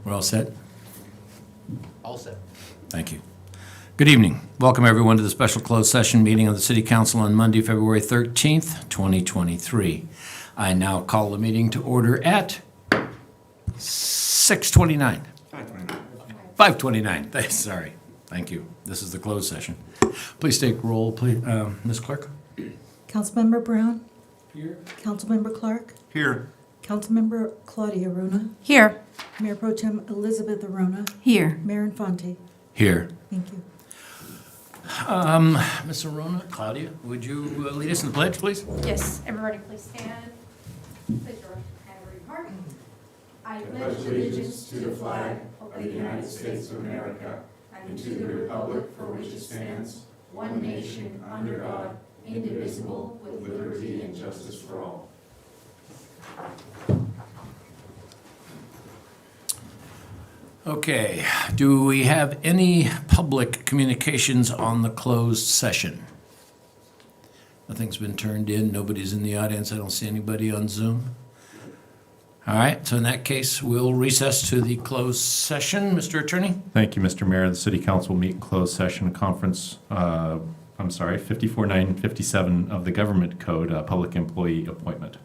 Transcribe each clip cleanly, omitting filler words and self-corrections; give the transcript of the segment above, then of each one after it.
We're all set? All set. Thank you. Good evening. Welcome, everyone, to the special closed session meeting of the City Council on Monday, February 13th, 2023. I now call the meeting to order at 6:29. 5:29. Sorry. Thank you. This is the closed session. Please take roll, please. Ms. Clerk? Councilmember Brown? Here. Councilmember Clark? Here. Councilmember Claudia Aruna? Here. Mayor Pro Tem Elizabeth Aruna? Here. Mayor Infante? Here. Thank you. Ms. Arona, Claudia, would you lead us in the pledge, please? Yes, everybody please stand. Place your hand over your heart. I pledge allegiance to the flag of the United States of America and to the republic for which it stands, one nation, under God, indivisible, with liberty and justice for all. Okay, do we have any public communications on the closed session? Nothing's been turned in, nobody's in the audience, I don't see anybody on Zoom. All right, so in that case, we'll recess to the closed session. Mr. Attorney? Thank you, Mr. Mayor. The City Council will meet in closed session conference, 54957 of the Government Code, Public Employee Appointment.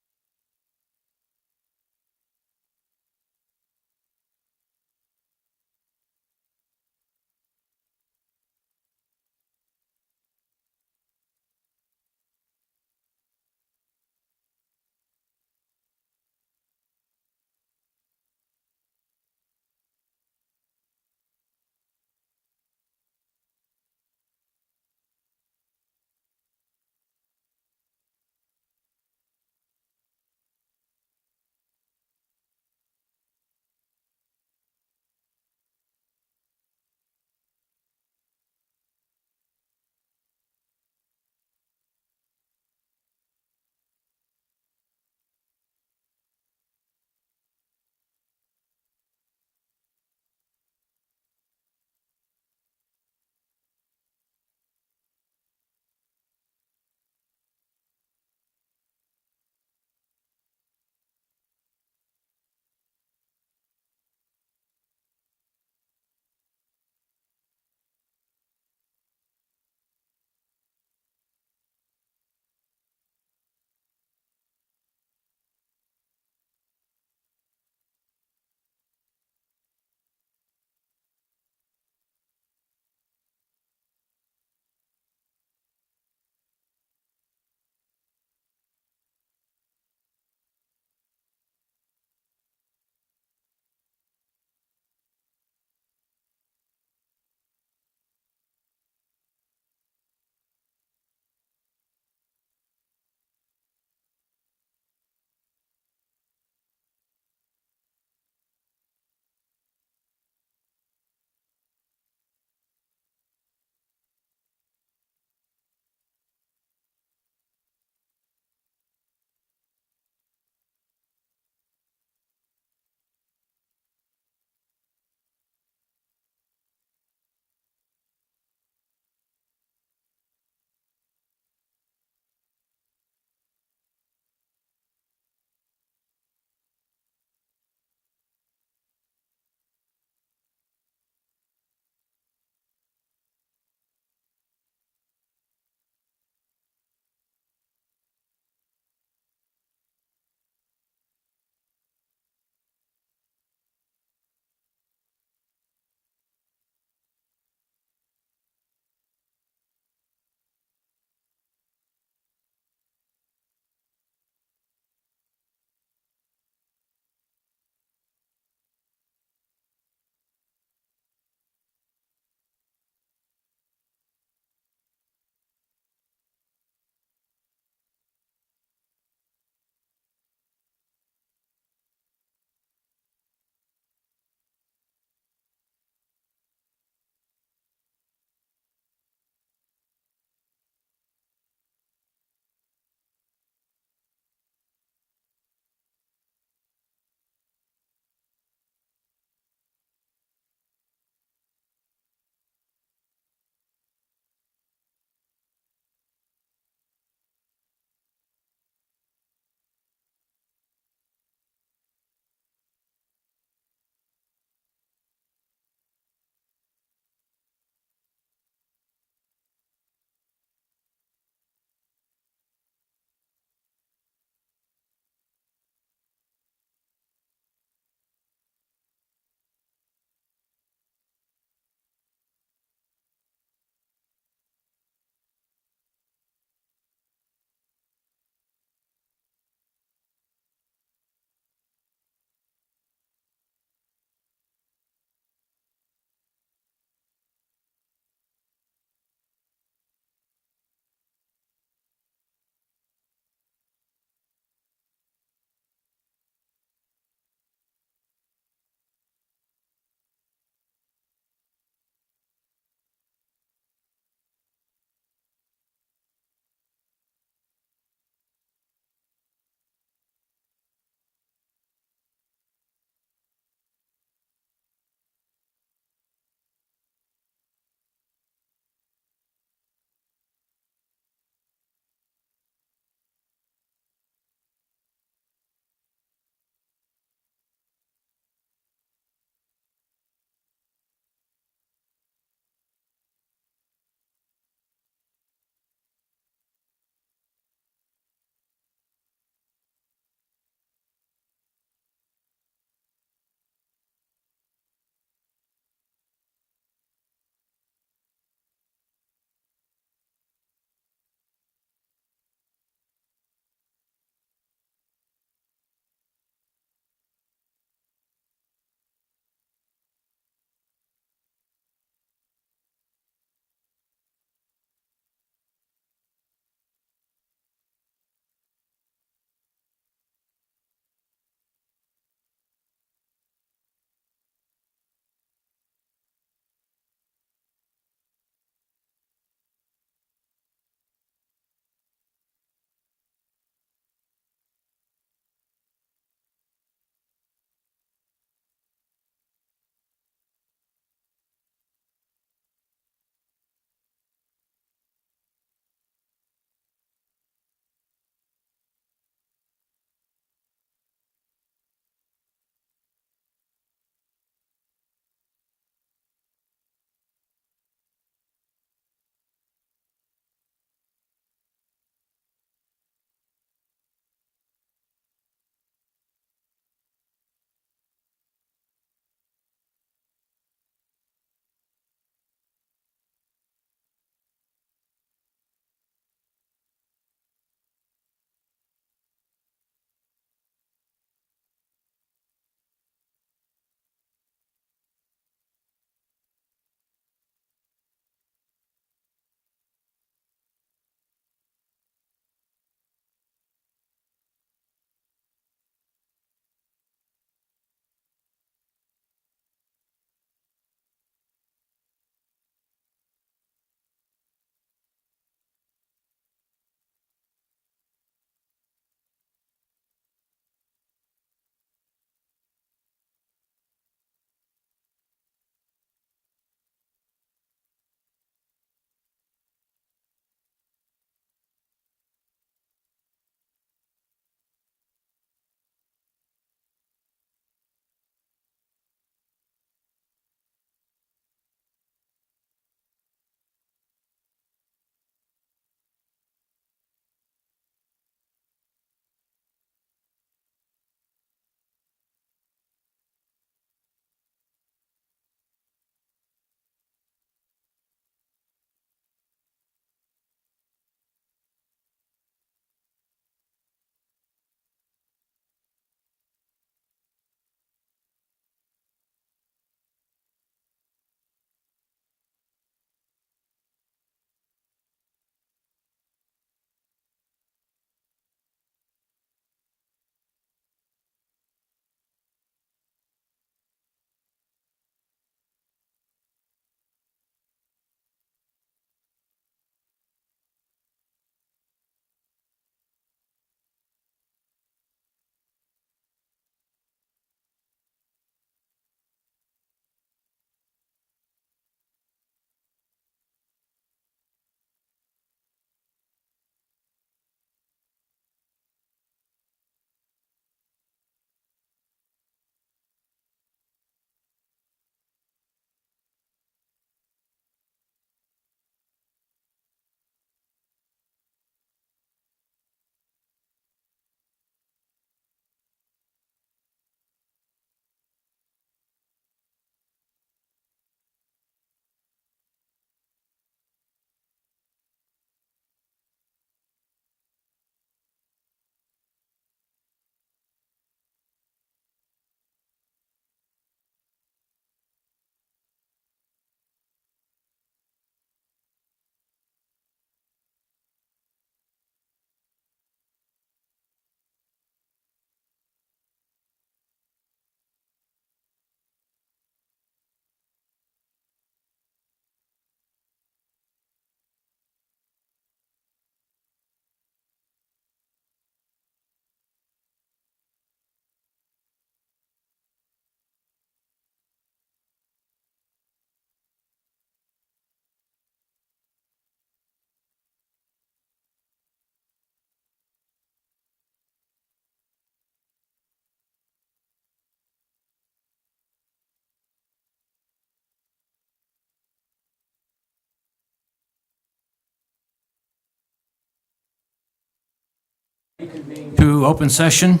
To open session.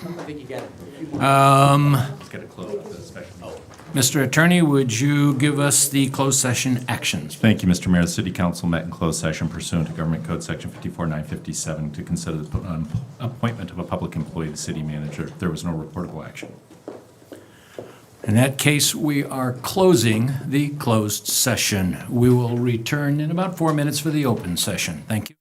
Let's get it closed, the special meeting. Mr. Attorney, would you give us the closed session actions? Thank you, Mr. Mayor. The City Council met in closed session pursuant to Government Code Section 54957 to consider the appointment of a public employee, the city manager. There was no reportable action. In that case, we are closing the closed session. We will return in about 4 minutes for the open session. Thank you.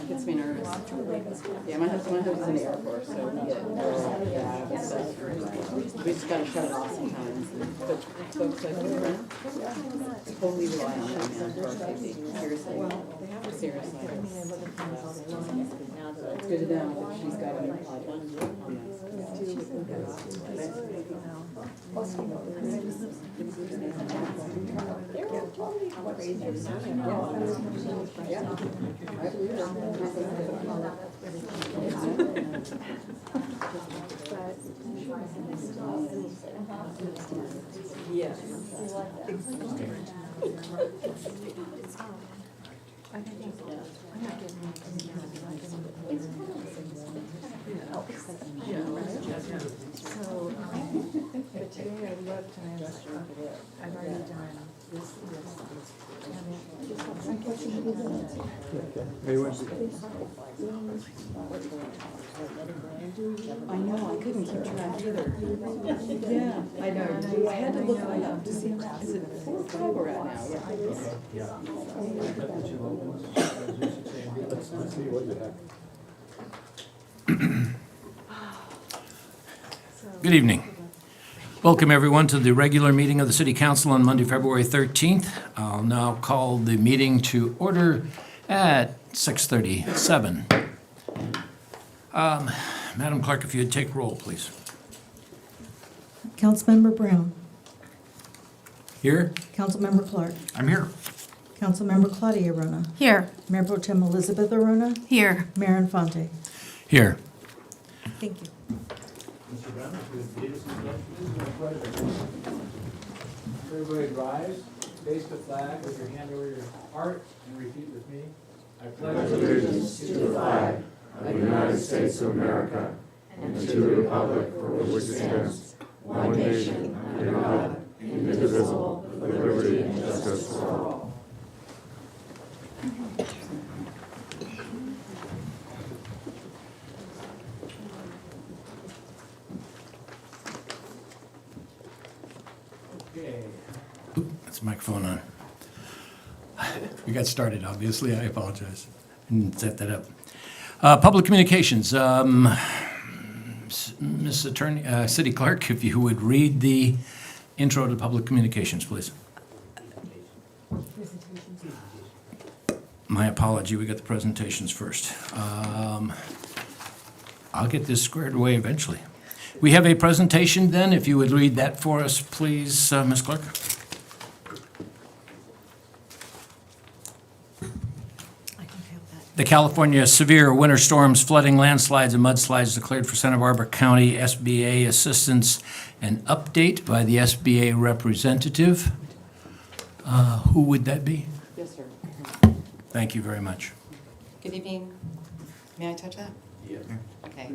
Gets me nervous. Yeah, my husband's in the Air Force, so we get we just gotta shut it off sometimes. But folks like your friend totally rely on that man for our safety. Seriously. Seriously. It's good to know that she's got an project on But today I looked and I've already done this. I know, I couldn't keep track either. Yeah, I know. I had to look it up to see, is it 4 or 5 we're at now? Good evening. Welcome, everyone, to the regular meeting of the City Council on Monday, February 13th. I'll now call the meeting to order at 6:37. Madam Clerk, if you'd take roll, please. Councilmember Brown. Here? Councilmember Clark. I'm here. Councilmember Claudia Arona. Here. Mayor Pro Tem Elizabeth Arona. Here. Mayor Infante. Here. Thank you. Mr. Brown, if you would lead us in the pledge, please. Everybody rise, face the flag with your hand over your heart, and repeat with me. I pledge allegiance to the flag of the United States of America and to the republic for which it stands, one nation, under God, indivisible, with liberty and justice for all. Okay. That's the microphone on. We got started, obviously. I apologize. I didn't set that up. Public communications. Ms. Attorney, City Clerk, if you would read the intro to public communications, please. My apology, we got the presentations first. I'll get this squared away eventually. We have a presentation then, if you would read that for us, please, Ms. Clerk. The California severe winter storms, flooding, landslides, and mudslides declared for Santa Barbara County SBA assistance. An update by the SBA representative. Who would that be? Yes, sir. Thank you very much. Good evening. May I touch that? Yes. Okay.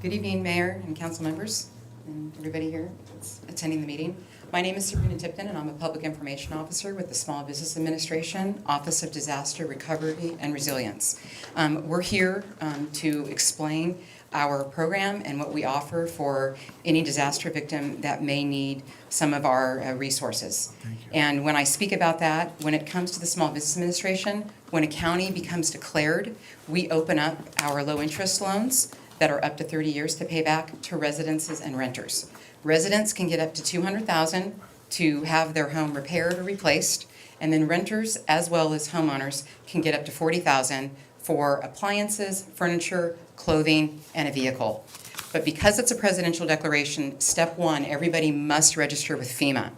Good evening, Mayor and council members and everybody here that's attending the meeting. My name is Sabrina Tipton, and I'm a Public Information Officer with the Small Business Administration, Office of Disaster Recovery and Resilience. We're here to explain our program and what we offer for any disaster victim that may need some of our resources. And when I speak about that, when it comes to the Small Business Administration, when a county becomes declared, we open up our low-interest loans that are up to 30 years to pay back to residences and renters. Residents can get up to $200,000 to have their home repaired or replaced, and then renters as well as homeowners can get up to $40,000 for appliances, furniture, clothing, and a vehicle. But because it's a presidential declaration, step one, everybody must register with FEMA.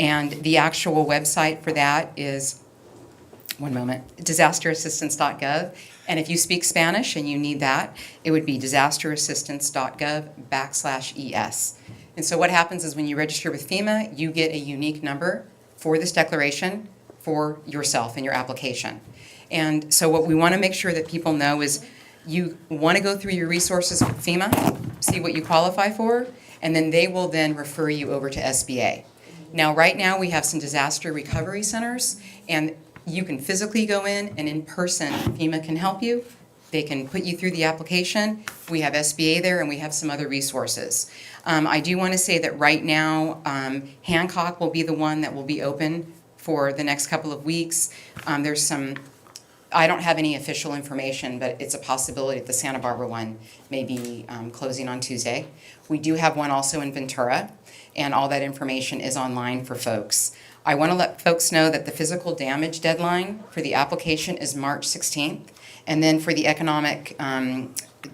And the actual website for that is, one moment, disasterassistance.gov. And if you speak Spanish and you need that, it would be disasterassistance.gov/ES. And so what happens is when you register with FEMA, you get a unique number for this declaration for yourself and your application. And so what we want to make sure that people know is you want to go through your resources with FEMA, see what you qualify for, and then they will then refer you over to SBA. Now, right now, we have some disaster recovery centers, and you can physically go in person, FEMA can help you. They can put you through the application. We have SBA there, and we have some other resources. I do want to say that right now, Hancock will be the one that will be open for the next couple of weeks. There's some, I don't have any official information, but it's a possibility that the Santa Barbara one may be closing on Tuesday. We do have one also in Ventura, and all that information is online for folks. I want to let folks know that the physical damage deadline for the application is March 16th, and then for the economic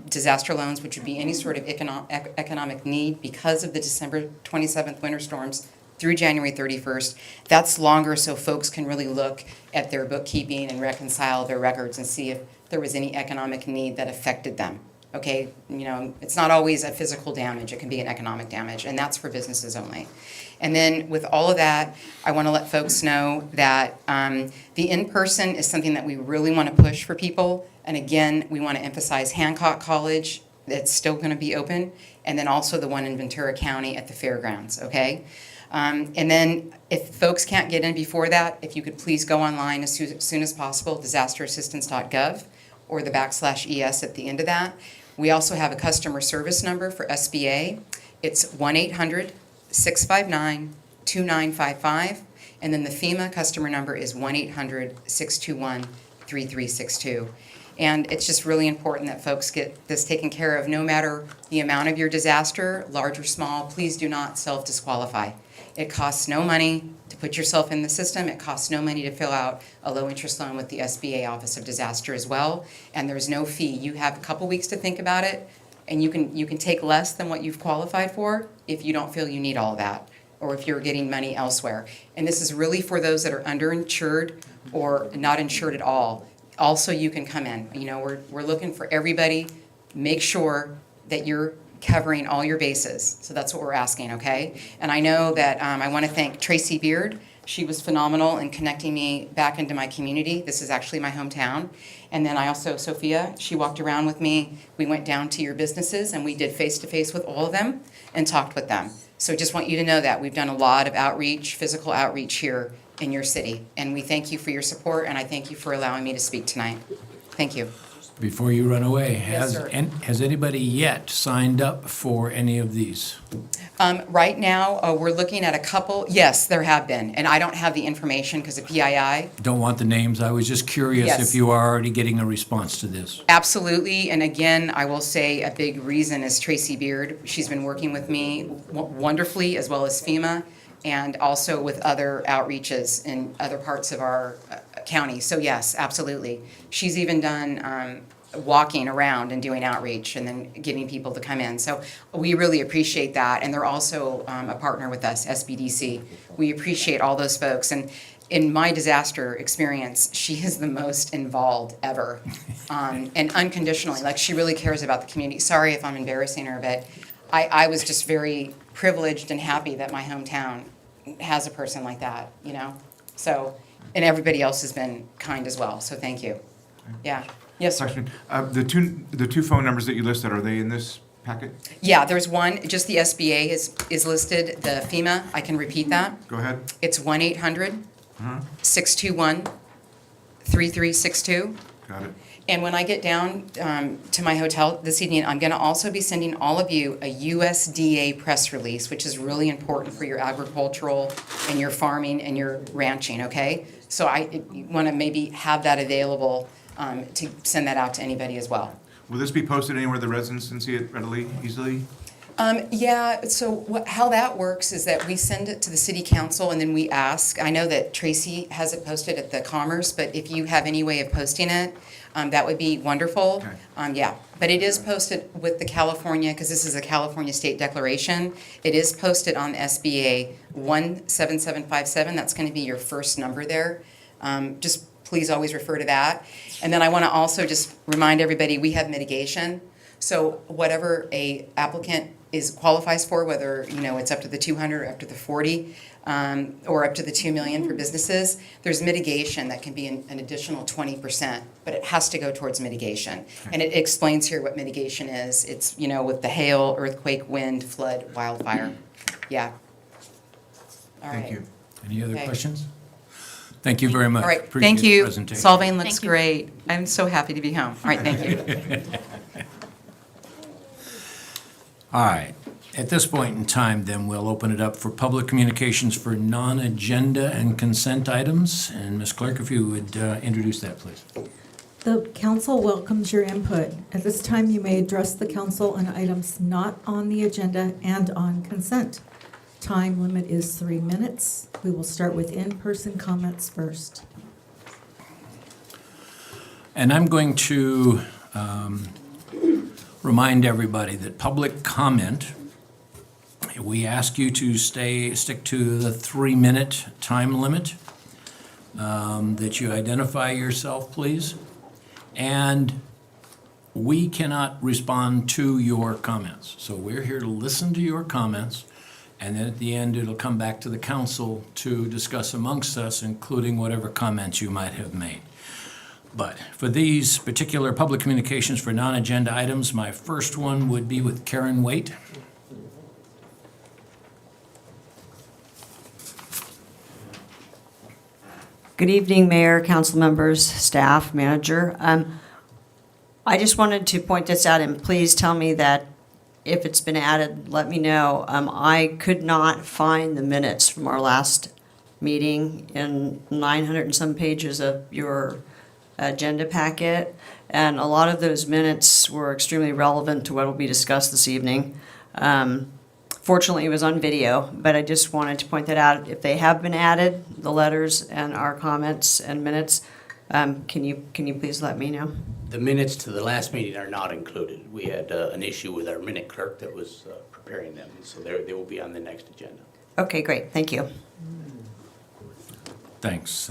disaster loans, which would be any sort of economic need because of the December 27th winter storms through January 31st, that's longer so folks can really look at their bookkeeping and reconcile their records and see if there was any economic need that affected them okay? You know, it's not always a physical damage, it can be an economic damage, and that's for businesses only. And then with all of that, I want to let folks know that the in-person is something that we really want to push for people. And again, we want to emphasize Hancock College, that's still going to be open, and then also the one in Ventura County at the fairgrounds, okay? And then if folks can't get in before that, if you could please go online as soon as possible, disasterassistance.gov, or the /ES at the end of that. We also have a customer service number for SBA. It's 1-800-659-2955, and then the FEMA customer number is 1-800-621-3362. And it's just really important that folks get this taken care of, no matter the amount of your disaster, large or small. Please do not self-disqualify. It costs no money to put yourself in the system. It costs no money to fill out a low-interest loan with the SBA Office of Disaster as well. And there's no fee. You have a couple weeks to think about it, and you can take less than what you've qualified for if you don't feel you need all of that, or if you're getting money elsewhere. And this is really for those that are underinsured or not insured at all. Also, you can come in. You know, we're looking for everybody. Make sure that you're covering all your bases. So that's what we're asking, okay? And I know that I want to thank Tracy Beard. She was phenomenal in connecting me back into my community. This is actually my hometown. And then I also, Sophia, she walked around with me. We went down to your businesses and we did face-to-face with all of them and talked with them. So just want you to know that we've done a lot of outreach, physical outreach here in your city. And we thank you for your support, and I thank you for allowing me to speak tonight. Thank you. Before you run away, Yes, sir. has anybody yet signed up for any of these? Right now, we're looking at a couple. Yes, there have been, and I don't have the information because of PII. Don't want the names. I was just curious Yes. if you are already getting a response to this. Absolutely, and again, I will say a big reason is Tracy Beard. She's been working with me wonderfully, as well as FEMA, and also with other outreaches in other parts of our county. So yes, absolutely. She's even done walking around and doing outreach and then getting people to come in. So we really appreciate that, and they're also a partner with us, SBDC. We appreciate all those folks, and in my disaster experience, she is the most involved ever, and unconditionally. Like, she really cares about the community. Sorry if I'm embarrassing her, but I was just very privileged and happy that my hometown has a person like that, you know? So, and everybody else has been kind as well, so thank you. Yeah. Yes, sir. Question, the two phone numbers that you listed, are they in this packet? Yeah, there's one, just the SBA is listed, the FEMA, I can repeat that. Go ahead. It's 1-800-621-3362. Got it. And when I get down to my hotel this evening, I'm going to also be sending all of you a USDA press release, which is really important for your agricultural and your farming and your ranching, okay? So I want to maybe have that available to send that out to anybody as well. Will this be posted anywhere the residents can see it readily, easily? Yeah, so how that works is that we send it to the city council and then we ask. I know that Tracy has it posted at the Commerce, but if you have any way of posting it, that would be wonderful. Okay. Yeah, but it is posted with the California, because this is a California state declaration. It is posted on the SBA 17757. That's going to be your first number there. Just please always refer to that. And then I want to also just remind everybody, we have mitigation. So whatever a applicant qualifies for, whether it's up to the 200 or up to the 40, or up to the 2 million for businesses, there's mitigation that can be an additional 20%, but it has to go towards mitigation. And it explains here what mitigation is. It's with the hail, earthquake, wind, flood, wildfire. Yeah. All right. Thank you. Any other Okay. questions? Thank you very much. All right, Appreciate thank the you. presentation. Solvang looks great. I'm so happy to be home. All right, thank you. All right. At this point in time, then, we'll open it up for public communications for non-agenda and consent items. And Ms. Clerk, if you would introduce that, please. The council welcomes your input. At this time, you may address the council on items not on the agenda and on consent. Time limit is 3 minutes. We will start with in-person comments first. And I'm going to remind everybody that public comment, we ask you to stick to the 3-minute time limit, that you identify yourself, please. And we cannot respond to your comments. So we're here to listen to your comments, and then at the end, it'll come back to the council to discuss amongst us, including whatever comments you might have made. But for these particular public communications for non-agenda items, my first one would be with Karen Waite. Good evening, Mayor, council members, staff, manager. I just wanted to point this out, and please tell me that if it's been added, let me know. I could not find the minutes from our last meeting in 900 and some pages of your agenda packet, and a lot of those minutes were extremely relevant to what will be discussed this evening. Fortunately, it was on video, but I just wanted to point that out. If they have been added, the letters and our comments and minutes, can you please let me know? The minutes to the last meeting are not included. We had an issue with our minute clerk that was preparing them, so they will be on the next agenda. Okay, great, thank you. Thanks,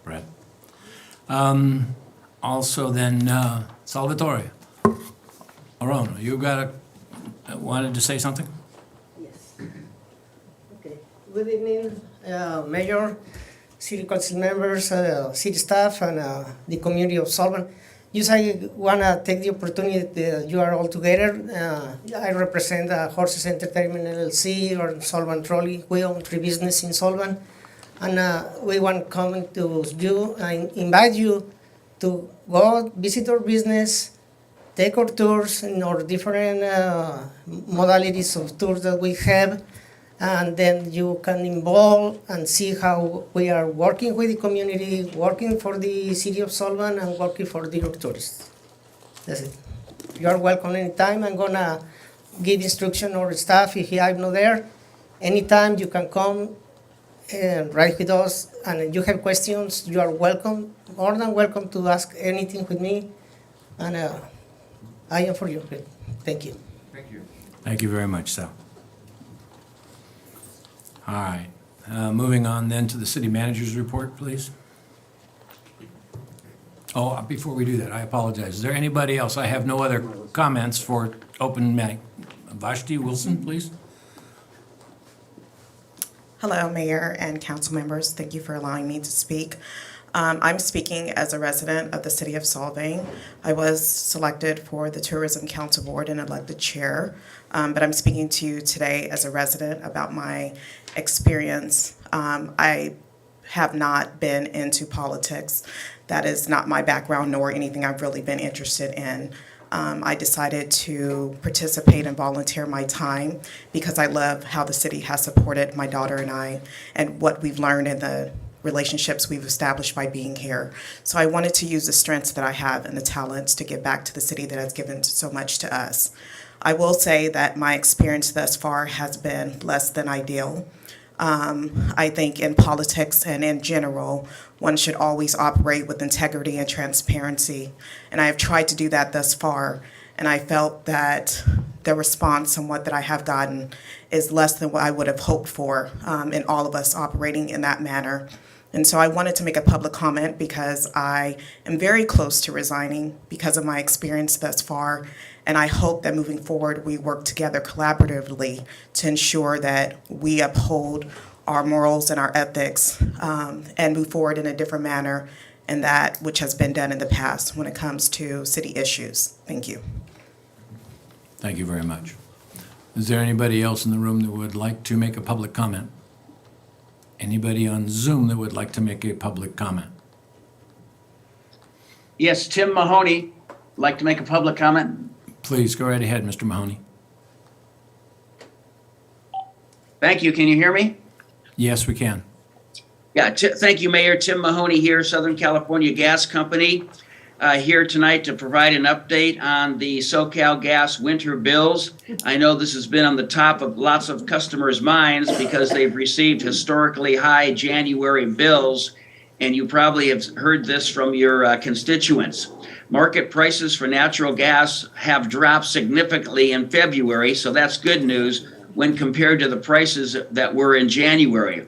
Brad. Also then, Salvatore Orono, you wanted to say something? Yes. Okay. Good evening, Mayor, City Council members, city staff, and the community of Solvang. Just I want to take the opportunity that you are all together. I represent Horses Entertainment LLC or Solvang Trolley. We own 3 businesses in Solvang. And we want to come to you and invite you to go visit our business, take our tours in our different modalities of tours that we have, and then you can involve and see how we are working with the community, working for the city of Solvang, and working for the tourists. That's it. You are welcome anytime. I'm gonna give instruction or staff if I'm not there. Anytime you can come and write with us, and if you have questions, you are welcome, more than welcome to ask anything with me, and I am for you. Thank you. Thank you. Thank you very much, Sal. All right, moving on then to the city manager's report, please. Oh, before we do that, I apologize. Is there anybody else? I have no other comments for open mic. Vashti Wilson, please. Hello, Mayor and council members. Thank you for allowing me to speak. I'm speaking as a resident of the city of Solvang. I was selected for the Tourism Council Board and elected chair, but I'm speaking to you today as a resident about my experience. I have not been into politics. That is not my background nor anything I've really been interested in. I decided to participate and volunteer my time because I love how the city has supported my daughter and I and what we've learned in the relationships we've established by being here. So I wanted to use the strengths that I have and the talents to give back to the city that has given so much to us. I will say that my experience thus far has been less than ideal. I think in politics and in general, one should always operate with integrity and transparency. And I have tried to do that thus far. And I felt that the response somewhat that I have gotten is less than what I would have hoped for in all of us operating in that manner. And so I wanted to make a public comment because I am very close to resigning because of my experience thus far. And I hope that moving forward, we work together collaboratively to ensure that we uphold our morals and our ethics and move forward in a different manner than that which has been done in the past when it comes to city issues. Thank you. Thank you very much. Is there anybody else in the room that would like to make a public comment? Anybody on Zoom that would like to make a public comment? Yes, Tim Mahoney, like to make a public comment. Please go right ahead, Mr. Mahoney. Thank you. Can you hear me? Yes, we can. Yeah, thank you, Mayor. Tim Mahoney here, Southern California Gas Company, here tonight to provide an update on the SoCal Gas winter bills. I know this has been on the top of lots of customers' minds because they've received historically high January bills, and you probably have heard this from your constituents. Market prices for natural gas have dropped significantly in February, so that's good news when compared to the prices that were in January.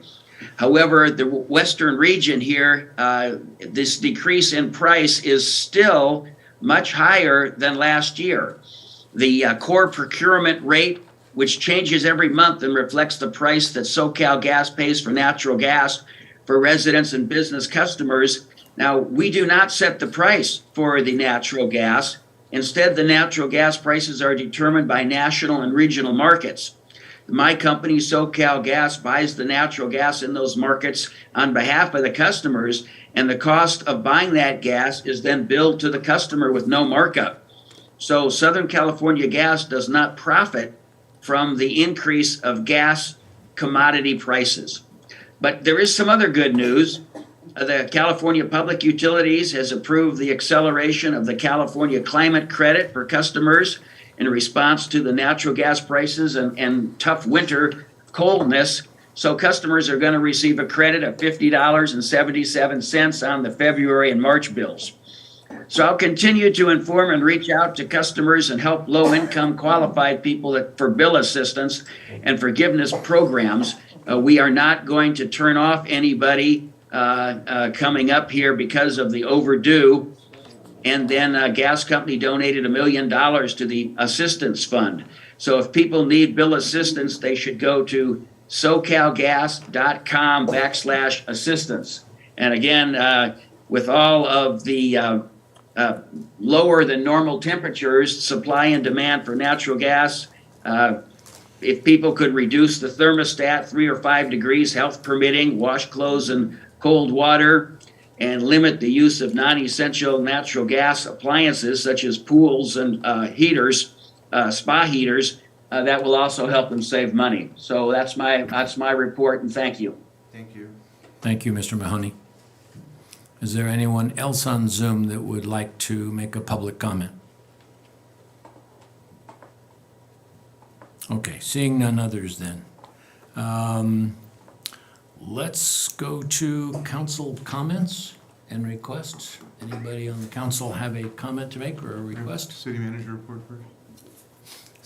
However, the western region here, this decrease in price is still much higher than last year. The core procurement rate, which changes every month and reflects the price that SoCal Gas pays for natural gas for residents and business customers. Now, we do not set the price for the natural gas. Instead, the natural gas prices are determined by national and regional markets. My company, SoCal Gas, buys the natural gas in those markets on behalf of the customers, and the cost of buying that gas is then billed to the customer with no markup. So Southern California Gas does not profit from the increase of gas commodity prices. But there is some other good news. The California Public Utilities has approved the acceleration of the California Climate Credit for customers in response to the natural gas prices and tough winter coldness. So customers are going to receive a credit of $50.77 on the February and March bills. So I'll continue to inform and reach out to customers and help low-income qualified people for bill assistance and forgiveness programs. We are not going to turn off anybody coming up here because of the overdue. And then a gas company donated $1 million to the assistance fund. So if people need bill assistance, they should go to socalgas.com/assistance. And again, with all of the lower than normal temperatures, supply and demand for natural gas, if people could reduce the thermostat 3 or 5 degrees, health permitting, wash clothes in cold water, and limit the use of non-essential natural gas appliances such as pools and heaters, spa heaters, that will also help them save money. So that's my report, and thank you. Thank you. Thank you, Mr. Mahoney. Is there anyone else on Zoom that would like to make a public comment? Okay, seeing none others then. Let's go to council comments and requests. Anybody on the council have a comment to make or a request? City manager report first.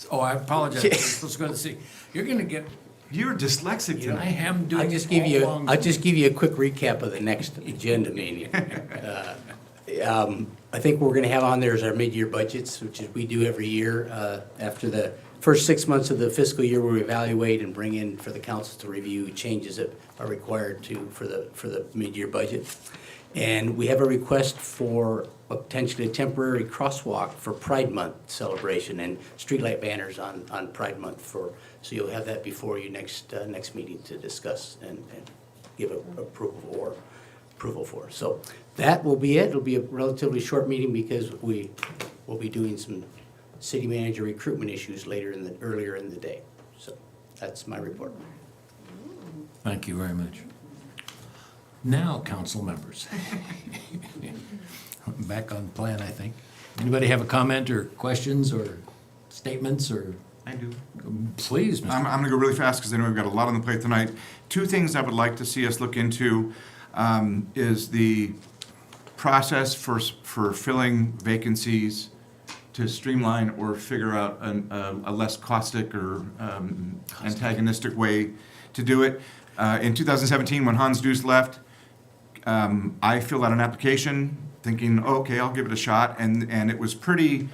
Oh, I apologize. Let's go to see. You're going to get, You're dyslexic I tonight. am doing I'll it just give all you, along. I'll just give you a quick recap of the next agenda meeting. I think what we're gonna have on there is our mid-year budgets, which is we do every year. After the first 6 months of the fiscal year, we evaluate and bring in for the council to review changes that are required for the mid-year budget. And we have a request for a potentially temporary crosswalk for Pride Month celebration and streetlight banners on Pride Month so you'll have that before you next meeting to discuss and give approval for. So that will be it. It'll be a relatively short meeting because we will be doing some city manager recruitment issues earlier in the day. So that's my report. Thank you very much. Now, council members. Back on plan, I think. Anybody have a comment or questions or statements or? I do. Please, Mr. I'm going to go really fast because I know we've got a lot on the plate tonight. Two things I would like to see us look into is the process for filling vacancies to streamline or figure out a less caustic or antagonistic way to do it. In 2017, when Hans Deuce left, I filled out an application thinking, okay, I'll give it a shot. And it was pretty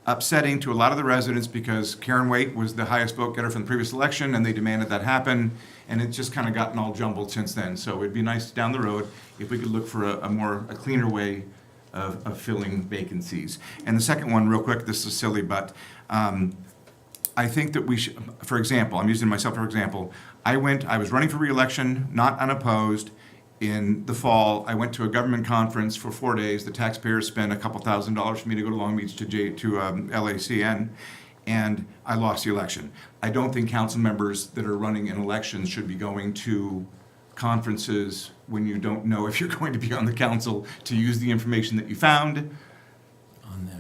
upsetting to a lot of the residents because Karen Waite was the highest vote getter from the previous election and they demanded that happen. And it's just kind of gotten all jumbled since then. So it'd be nice down the road if we could look for a cleaner way of filling vacancies. And the second one, real quick, this is silly, but I think that we should, for example, I'm using myself for example, I was running for re-election, not unopposed. In the fall, I went to a government conference for 4 days. The taxpayers spent a couple $1,000s for me to go to Long Beach to LACN, and I lost the election. I don't think council members that are running in elections should be going to conferences when you don't know if you're going to be on the council to use the information that you found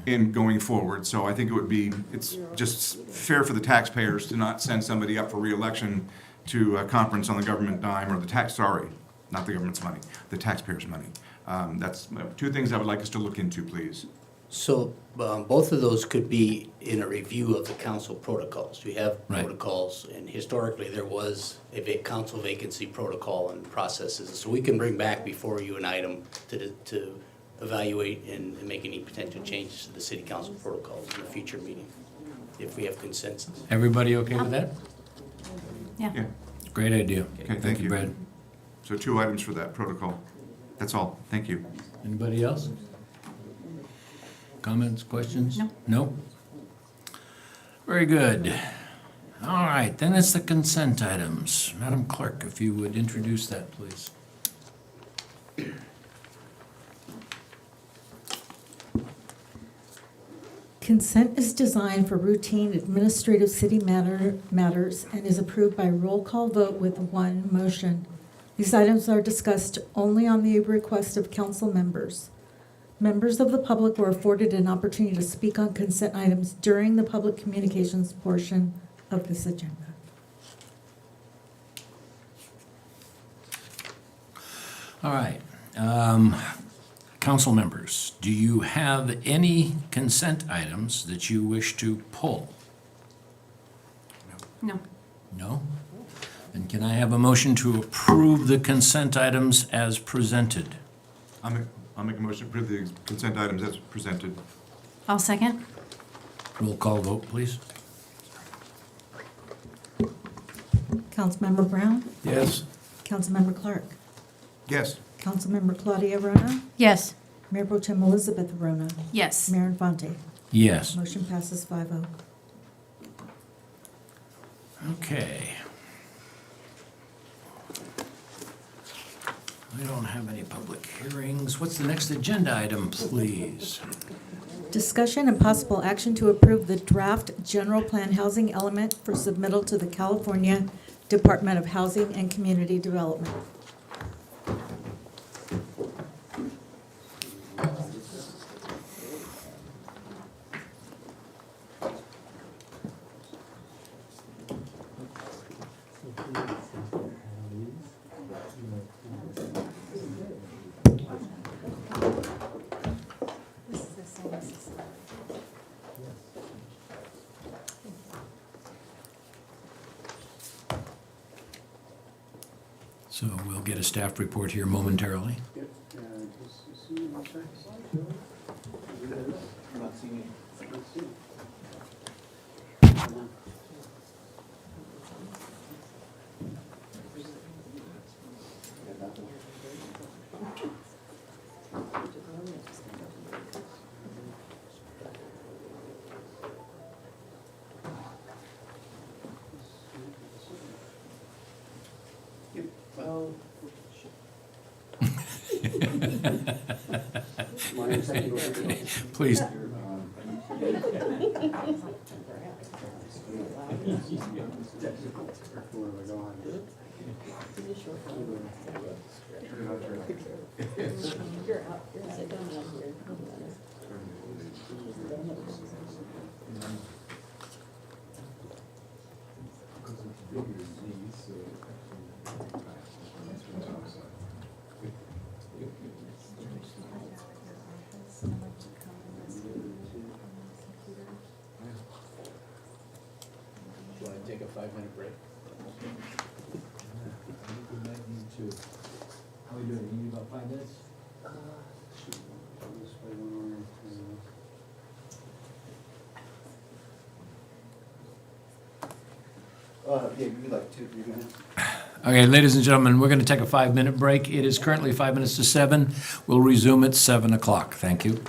in going forward. So I think it's just fair for the taxpayers to not send somebody up for re-election to a conference on the government dime or not the government's money, the taxpayers' money. That's two things I would like us to look into, please. So both of those could be in a review of the council protocols. We have Right. protocols, and historically there was a council vacancy protocol and processes. So we can bring back before you an item to evaluate and make any potential changes to the city council protocols in a future meeting, if we have consensus. Everybody okay with that? Yeah, Great idea. okay, thank you. Brad. So 2 items for that protocol. That's all, thank you. Anybody else? Comments, questions? No. No? Very good. All right, then it's the consent items. Madam Clerk, if you would introduce that, please. Consent is designed for routine administrative city matters and is approved by roll call vote with one motion. These items are discussed only on the request of council members. Members of the public were afforded an opportunity to speak on consent items during the public communications portion of this agenda. All right. Council members, do you have any consent items that you wish to pull? No. No? Then can I have a motion to approve the consent items as presented? I'll make a motion to approve the consent items as presented. I'll second. Roll call vote, please. Councilmember Brown? Yes. Councilmember Clark? Yes. Councilmember Claudia Rona? Yes. Mayor Pro Tem Elizabeth Rona? Yes. Mayor Infante? Yes. Motion passes 5-0. Okay. We don't have any public hearings. What's the next agenda item, please? Discussion and possible action to approve the draft general plan housing element for submittal to the California Department of Housing and Community Development. So we'll get a staff report here momentarily. Please. Do you want to take a 5-minute break? How are we doing? You need about 5 minutes? Yeah, we'd like 2, 3 minutes. Okay, ladies and gentlemen, we're going to take a 5-minute break. It is currently 5 minutes to 7. We'll resume at 7 o'clock. Thank you.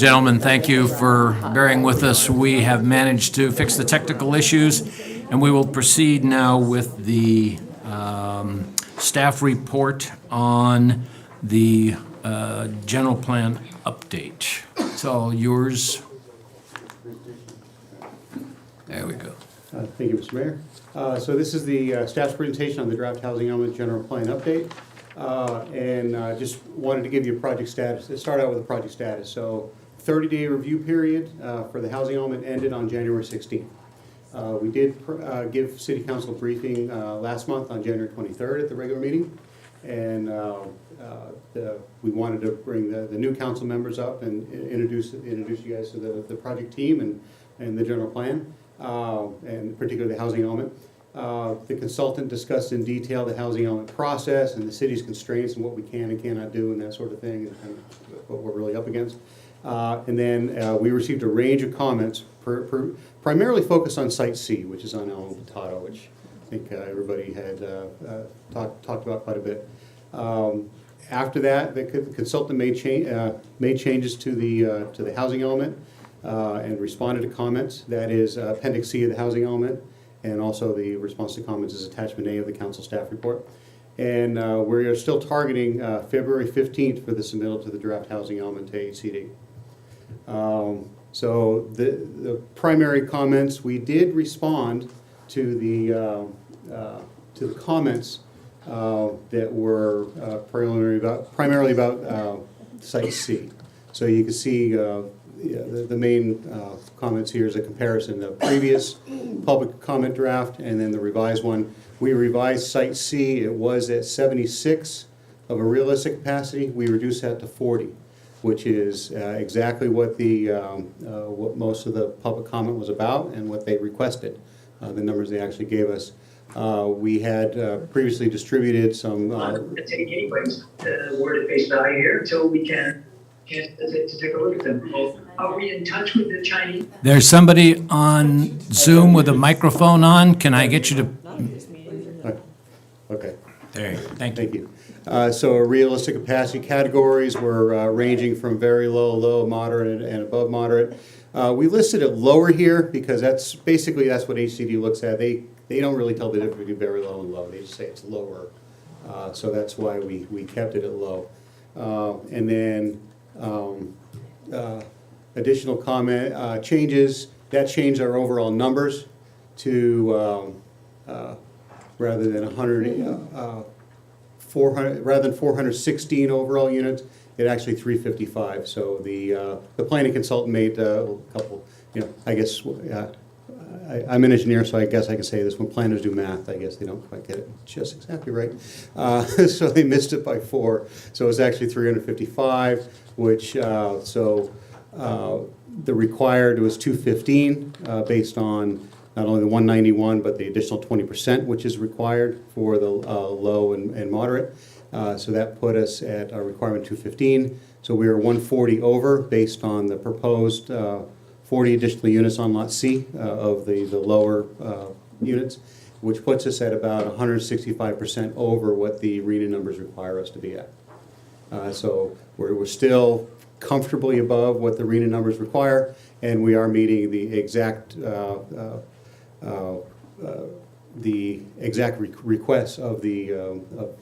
Gentlemen, thank you for bearing with us. We have managed to fix the technical issues, and we will proceed now with the staff report on the general plan update. It's all yours. There we go. Thank you, Mr. Mayor. So this is the staff's presentation on the draft housing element general plan update. And just wanted to give you a project status. Let's start out with a project status. So 30-day review period for the housing element ended on January 16th. We did give City Council a briefing last month on January 23rd at the regular meeting. And we wanted to bring the new council members up and introduce you guys to the project team and the general plan, and particularly the housing element. The consultant discussed in detail the housing element process and the city's constraints and what we can and cannot do and that sort of thing, and what we're really up against. And then we received a range of comments, primarily focused on Site C, which is on Elm Potato, which I think everybody had talked about quite a bit. After that, the consultant made changes to the housing element and responded to comments. That is Appendix C of the housing element, and also the response to comments is Attachment A of the council staff report. And we are still targeting February 15th for the submittal to the draft housing element to HCD. So the primary comments, we did respond to the comments that were primarily about Site C. So you can see the main comments here is a comparison of the previous public comment draft and then the revised one. We revised Site C. It was at 76 of a realistic capacity. We reduced that to 40, which is exactly what what most of the public comment was about and what they requested, the numbers they actually gave us. We had previously distributed some... take anybody's word at face value here until we can to take a look at them. Are we in touch with the Chinese? There's somebody on Zoom with a microphone on. Can I get you to... Okay. There, thank you. So realistic capacity categories were ranging from very low, moderate, and above moderate. We listed it lower here because that's what HCD looks at. They don't really tell the difference between very low and low. They just say it's lower. So that's why we kept it at low. And then additional comment changes, that changed our overall numbers to rather than 416 overall units, it actually 355. So the planning consultant made a couple, I guess, I'm an engineer, so I guess I can say this, when planners do math, I guess they don't quite get it just exactly right. So they missed it by 4. So it was actually 355, which, the required was 215 based on not only the 191, but the additional 20%, which is required for the low and moderate. So that put us at our requirement 215. So we were 140 over based on the proposed 40 additional units on Lot C of the lower units, which puts us at about 165% over what the RENA numbers require us to be at. So we're still comfortably above what the RENA numbers require, and we are meeting the exact requests of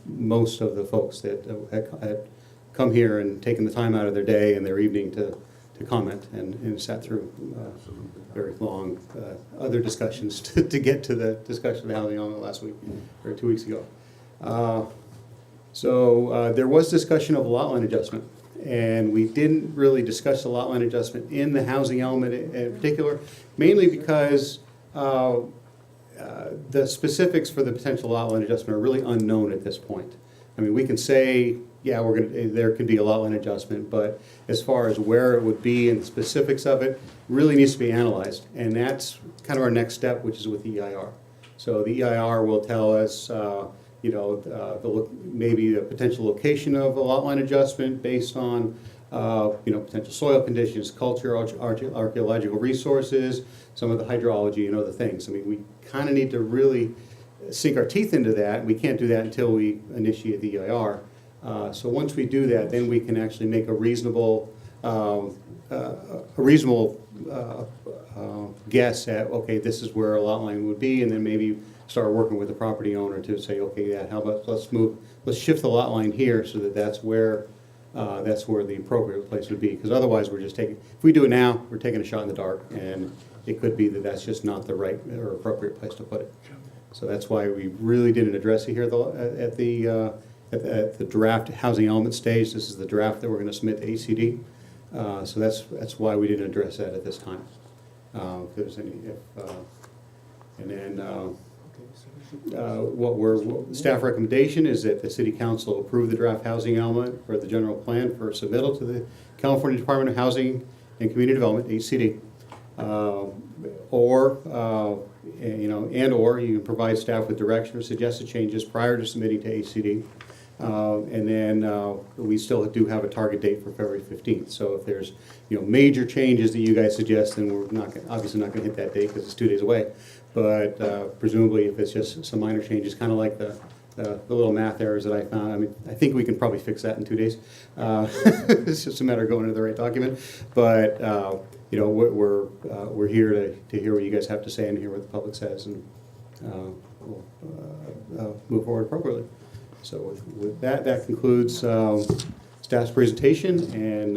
most of the folks that had come here and taken the time out of their day and their evening to comment and sat through very long other discussions to get to the discussion of the housing element last week or 2 weeks ago. So there was discussion of a lot line adjustment, and we didn't really discuss the lot line adjustment in the housing element in particular, mainly because the specifics for the potential lot line adjustment are really unknown at this point. I mean, we can say, yeah, there could be a lot line adjustment, but as far as where it would be and the specifics of it, really needs to be analyzed. And that's kind of our next step, which is with the EIR. So the EIR will tell us, maybe the potential location of a lot line adjustment based on, potential soil conditions, culture, archaeological resources, some of the hydrology and other things. I mean, we kind of need to really sink our teeth into that. We can't do that until we initiate the EIR. So once we do that, then we can actually make a reasonable a reasonable guess at, okay, this is where a lot line would be, and then maybe start working with the property owner to say, okay, yeah, how about, let's shift the lot line here so that that's where the appropriate place would be. Because otherwise, we're just taking, if we do it now, we're taking a shot in the dark, and it could be that that's just not the right or appropriate place to put it. So that's why we really didn't address it here at the draft housing element stage. This is the draft that we're going to submit to ACD. So that's why we didn't address that at this time. If there's any, and then staff recommendation is that the City Council approve the draft housing element for the general plan for submittal to the California Department of Housing and Community Development, HCD. Or you can provide staff with direction or suggested changes prior to submitting to HCD. And then we still do have a target date for February 15th. So if there's major changes that you guys suggest, then we're obviously not going to hit that date because it's 2 days away. But presumably, if it's just some minor changes, kind of like the little math errors that I found, I mean, I think we can probably fix that in 2 days. It's just a matter of going into the right document. But we're here to hear what you guys have to say and hear what the public says, and we'll move forward appropriately. So with that concludes staff's presentation, and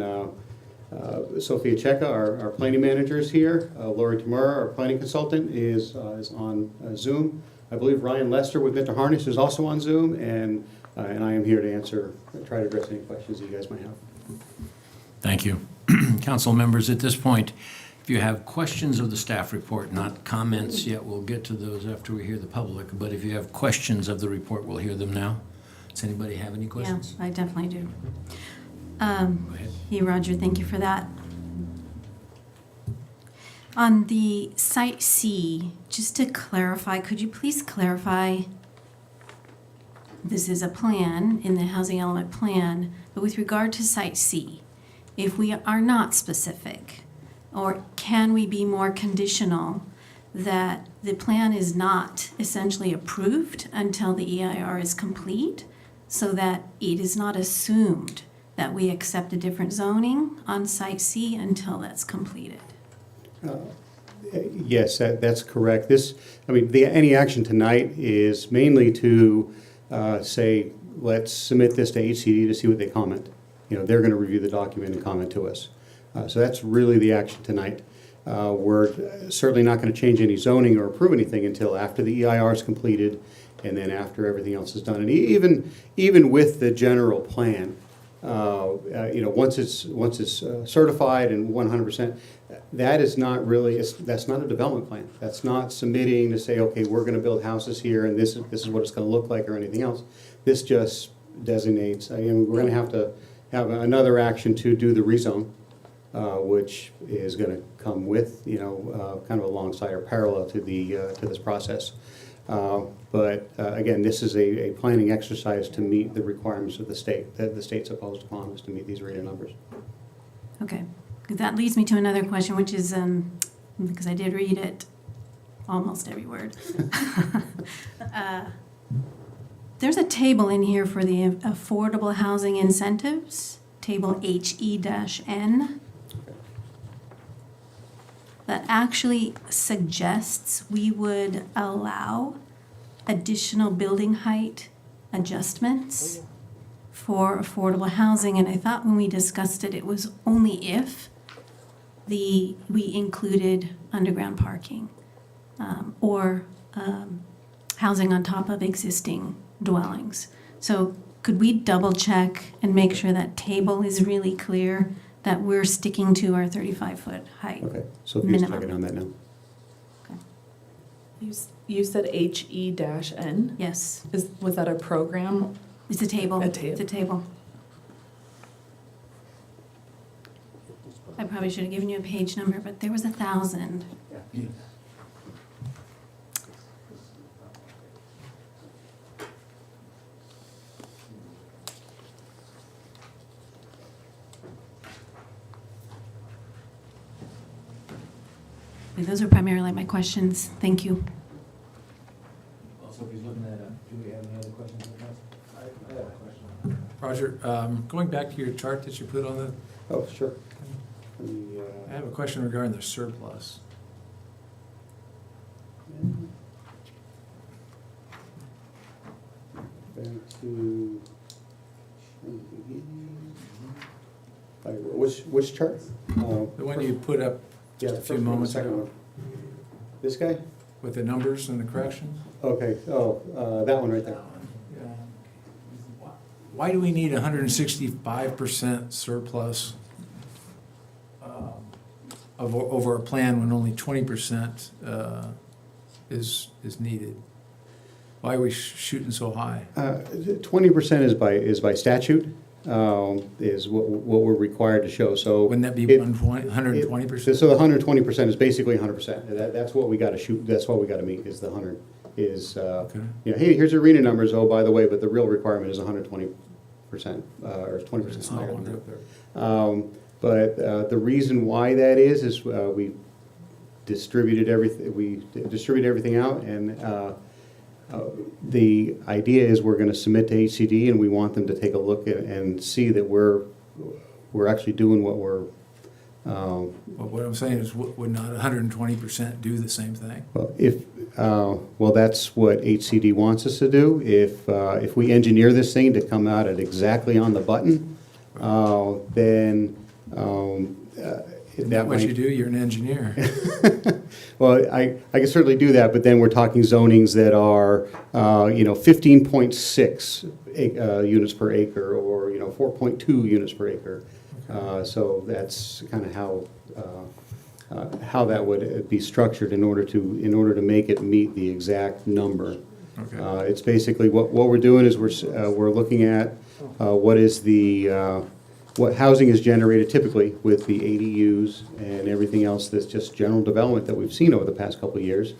Sophia Cheka, our planning manager, is here. Lori Tamura, our planning consultant, is on Zoom. I believe Ryan Lester with Mr. Harness is also on Zoom, and I am here to try to address any questions that you guys might have. Thank you. Council members, at this point, if you have questions of the staff report, not comments yet, we'll get to those after we hear the public, but if you have questions of the report, we'll hear them now. Does anybody have any questions? Yeah, I definitely do. Go ahead. Hey, Roger, thank you for that. On the Site C, just to clarify, could you please clarify, this is a plan in the housing element plan, but with regard to Site C, if we are not specific, or can we be more conditional that the plan is not essentially approved until the EIR is complete, so that it is not assumed that we accept a different zoning on Site C until that's completed? Yes, that's correct. Any action tonight is mainly to say, let's submit this to HCD to see what they comment. They're going to review the document and comment to us. So that's really the action tonight. We're certainly not going to change any zoning or approve anything until after the EIR is completed, and then after everything else is done. And even with the general plan, once it's certified and 100%, that is not really, that's not a development plan. That's not submitting to say, okay, we're going to build houses here, and this is what it's going to look like, or anything else. This just designates. We're going to have another action to do the rezone, which is going to come with, kind of alongside or parallel to this process. But again, this is a planning exercise to meet the requirements of the state, that the state's imposed upon us to meet these RETA numbers. Okay, that leads me to another question, which is, because I did read it, almost every word. There's a table in here for the affordable housing incentives, table HE-N, that actually suggests we would allow additional building height adjustments for affordable housing. And I thought when we discussed it, it was only if we included underground parking or housing on top of existing dwellings. So could we double check and make sure that table is really clear that we're sticking to our 35-foot height? Okay, so if you're checking on that now. You said HE-N? Yes. Was that a program? It's a table. A table. It's a table. I probably should have given you a page number, but there was 1,000. Yeah. Those are primarily my questions. Thank you. Also, if he's looking at, do we have any other questions? I have a question. Roger, going back to your chart that you put on the, Oh, sure. I have a question regarding the surplus. Back to, which chart? The one you put up Yeah, just a the few first one, the moments second ago one. This guy? with the numbers and the corrections? Okay, that one right there. Why do we need 165% surplus over a plan when only 20% is needed? Why are we shooting so high? 20% is by statute, is what we're required to show, so. Wouldn't that be 120%? So the 120% is basically 100%. That's what we gotta shoot, that's what we gotta meet, is the 100, is, hey, here's arena numbers, oh, by the way, but the real requirement is 120%, or 20% higher than that. But the reason why that is we distributed everything out, and the idea is we're gonna submit to HCD, and we want them to take a look and see that we're actually doing what we're. But what I'm saying is, would not 120% do the same thing? Well, that's what HCD wants us to do. If we engineer this thing to come out at exactly on the button, then Isn't that what you do? You're an engineer. Well, I can certainly do that, but then we're talking zonings that are, 15.6 units per acre, or 4.2 units per acre. So that's kind of how that would be structured in order to make it meet the exact number. Okay. It's basically what we're doing is we're looking at what housing is generated typically with the ADUs and everything else that's just general development that we've seen over the past couple of years.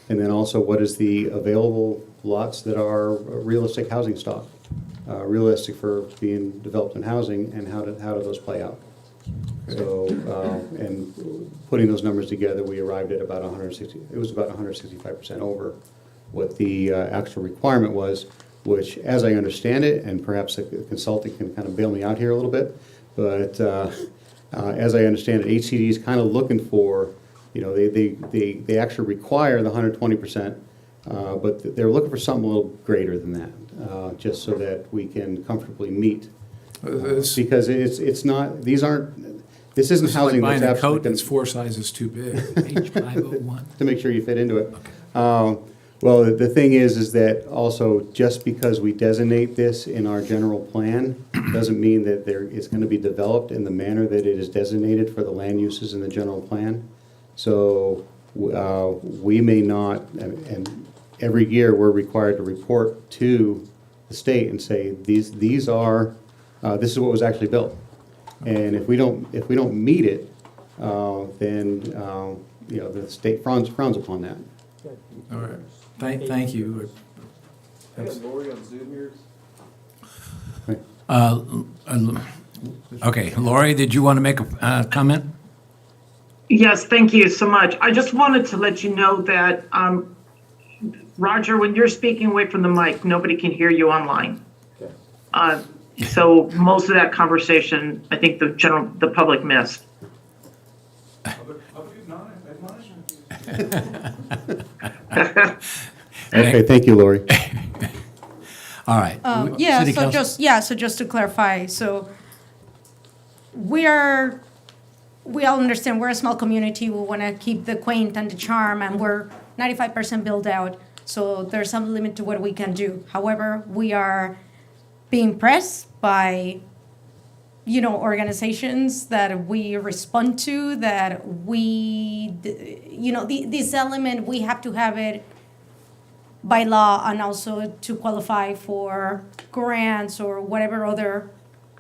And then also what is the available lots that are realistic housing stock, realistic for being developed in housing, and how do those play out? So, and putting those numbers together, we arrived at about 165% over what the actual requirement was, which, as I understand it, and perhaps a consultant can kind of bail me out here a little bit, but as I understand it, HCD is kind of looking for, they actually require the 120%, but they're looking for something a little greater than that, just so that we can comfortably meet. Because it's not, this isn't housing like that's buying a absolutely coat that's 4 sizes too big. H501. to make sure you fit into it. Well, the thing is that also, just because we designate this in our general plan doesn't mean that it's going to be developed in the manner that it is designated for the land uses in the general plan. So we may not, and every year we're required to report to the state and say, this is what was actually built. And if we don't meet it, then the state frowns upon that. All right. Thank you. I got Lori on Zoom here. Okay, Lori, did you want to make a comment? Yes, thank you so much. I just wanted to let you know that, Roger, when you're speaking away from the mic, nobody can hear you online. Okay. So most of that conversation, I think the public missed. Okay, thank you, Lori. All right. Yeah, City so Council? just to clarify, so we all understand we're a small community. We want to keep the quaint and the charm, and we're 95% built out. So there's some limit to what we can do. However, we are being pressed by, organizations that we respond to, that this element, we have to have it by law, and also to qualify for grants or whatever other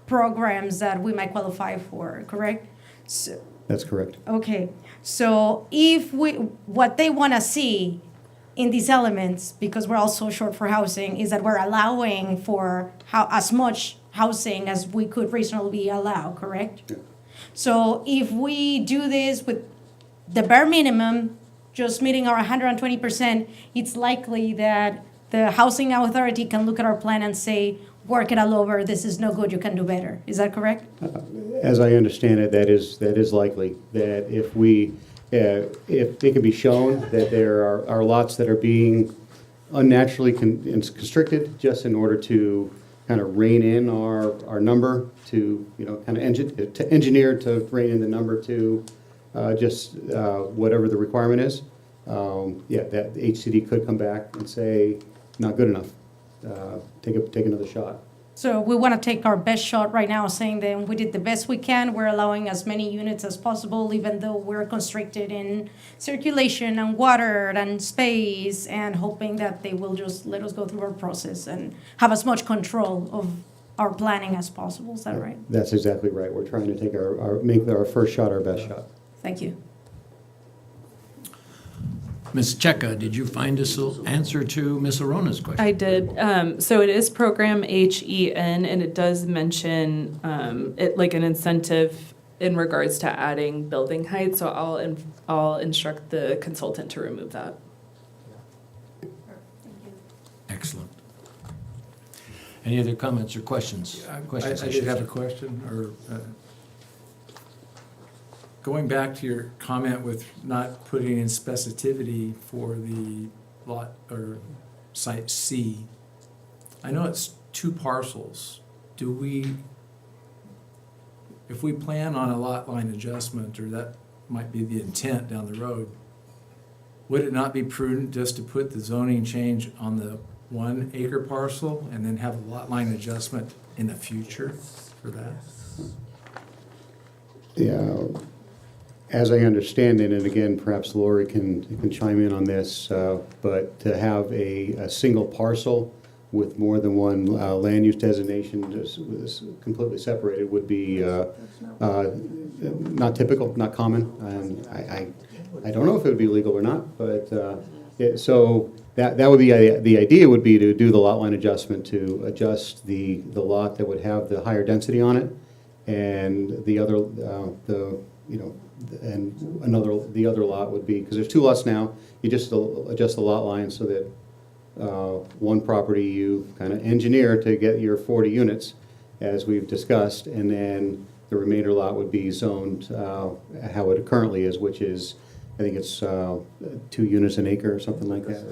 programs that we might qualify for, correct? So, That's correct. okay, so what they want to see in these elements, because we're also short for housing, is that we're allowing for as much housing as we could reasonably allow, correct? Yeah. So if we do this with the bare minimum, just meeting our 120%, it's likely that the housing authority can look at our plan and say, work it all over, this is no good, you can do better. Is that correct? As I understand it, that is likely, that if it can be shown that there are lots that are being unnaturally constricted just in order to kind of rein in our number to, kind of engineer to rein in the number to just whatever the requirement is. That HCD could come back and say, not good enough, take another shot. So we want to take our best shot right now, saying that we did the best we can. We're allowing as many units as possible, even though we're constricted in circulation and water and space, and hoping that they will just let us go through our process and have as much control of our planning as possible. Is that right? That's exactly right. We're trying to take make our first shot our best shot. Thank you. Ms. Cheka, did you find this answer to Ms. Arona's question? I did. So it is program HEN, and it does mention it like an incentive in regards to adding building height. So I'll instruct the consultant to remove that. Excellent. Any other comments or questions? I Questions, did have a question, or going back to your comment with not putting in specificity for the lot or site C. I know it's 2 parcels. If we plan on a lot line adjustment, or that might be the intent down the road, would it not be prudent just to put the zoning change on the 1 acre parcel and then have a lot line adjustment in the future for that? Yeah. As I understand it, and again, perhaps Lori can chime in on this, but to have a single parcel with more than one land use designation just completely separated would be not typical, not common. And I don't know if it would be legal or not, but so that would be the idea would be to do the lot line adjustment to adjust the lot that would have the higher density on it, and the other the other lot would be, because there's 2 lots now, you just adjust the lot line so that one property you kind of engineer to get your 40 units, as we've discussed, and then the remainder lot would be zoned how it currently is, which is, I think it's 2 units an acre or something like that.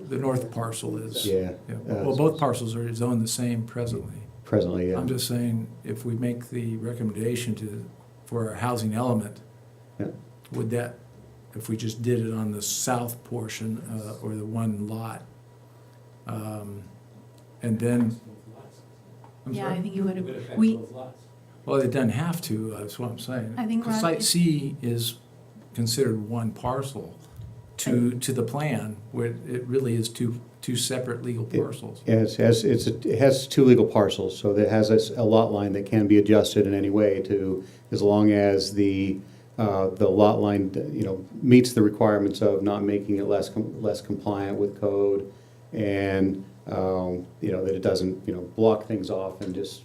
The north parcel is. Yeah. Well, both parcels are zoned the same presently. Presently, yeah. I'm just saying, if we make the recommendation for a housing element, would that, if we just did it on the south portion or the 1 lot, and then. I think you would have, Well, it doesn't have to, that's what I'm saying. I think, 'Cause Rod, Site if- C is considered 1 parcel to the plan, where it really is two separate legal parcels. Yes, it has 2 legal parcels, so it has a lot line that can be adjusted in any way to, as long as the lot line, meets the requirements of not making it less compliant with code, and that it doesn't block things off and just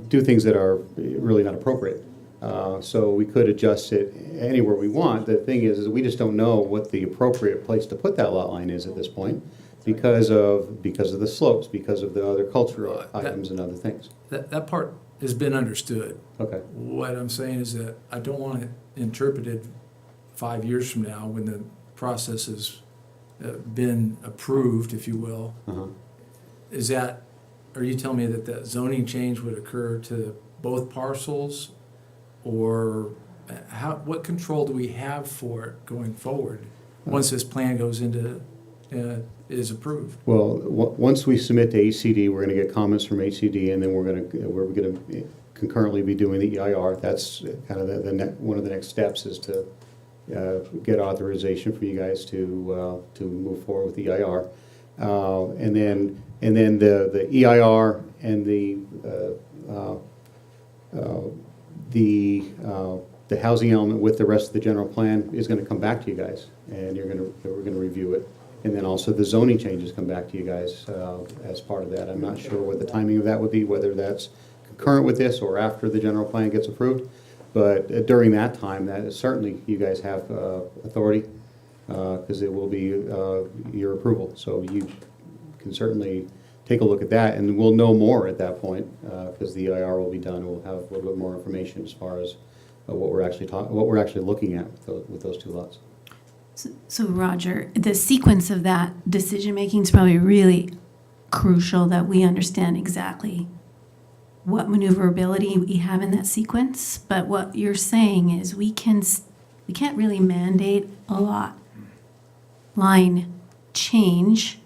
do things that are really not appropriate. So we could adjust it anywhere we want. The thing is we just don't know what the appropriate place to put that lot line is at this point, because of the slopes, because of the other cultural items and other things. That part has been understood. Okay. What I'm saying is that I don't want it interpreted 5 years from now, when the process has been approved, if you will. Are you telling me that zoning change would occur to both parcels? Or what control do we have for it going forward, once this plan goes into, is approved? Well, once we submit to HCD, we're going to get comments from HCD, and then we're going to concurrently be doing the EIR. That's kind of one of the next steps, is to get authorization for you guys to move forward with the EIR, and then the EIR and the housing element with the rest of the general plan is going to come back to you guys, and we're going to review it. And then also the zoning changes come back to you guys as part of that. I'm not sure what the timing of that would be, whether that's concurrent with this or after the general plan gets approved. But during that time, that is certainly, you guys have authority, because it will be your approval. So you can certainly take a look at that, and we'll know more at that point, because the EIR will be done. We'll have a little bit more information as far as what we're actually looking at with those two lots. So Roger, the sequence of that decision-making is probably really crucial, that we understand exactly what maneuverability we have in that sequence. But what you're saying is we can't really mandate a lot line change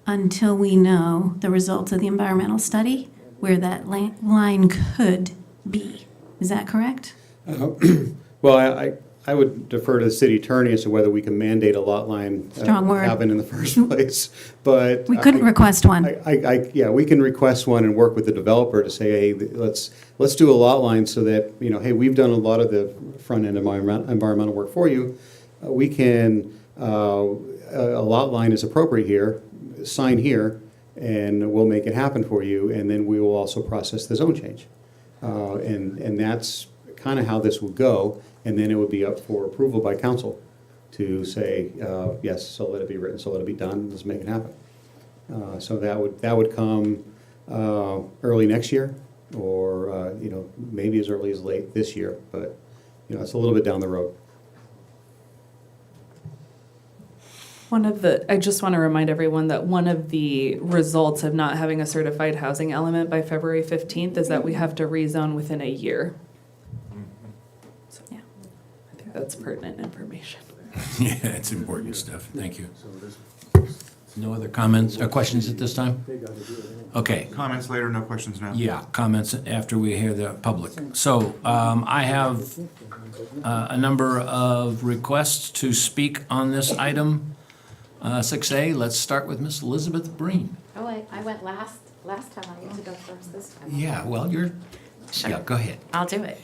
until we know the results of the environmental study where that line could be. Is that correct? Well, I would defer to the city attorney as to whether we can mandate a lot line Strong word. happen in the first place. But We couldn't request one. Yeah, we can request one and work with the developer to say, hey, let's do a lot line so that, hey, we've done a lot of the front end environmental work for you. We can, a lot line is appropriate here, sign here, and we'll make it happen for you, and then we will also process the zone change. And that's kind of how this would go, and then it would be up for approval by council to say, yes, so let it be written, so let it be done, let's make it happen. So that would come early next year, or maybe as early as late this year, but it's a little bit down the road. I just want to remind everyone that one of the results of not having a certified housing element by February 15th is that we have to rezone within a year. So, yeah, I think that's pertinent information. Yeah, it's important stuff. Thank you. No other comments or questions at this time? Okay. Comments later, no questions now. Yeah, comments after we hear the public. So I have a number of requests to speak on this item. 6A, let's start with Miss Elizabeth Breen. Oh, I went last time. I get to go first this time. Yeah, well, Sure. yeah, go ahead. I'll do it.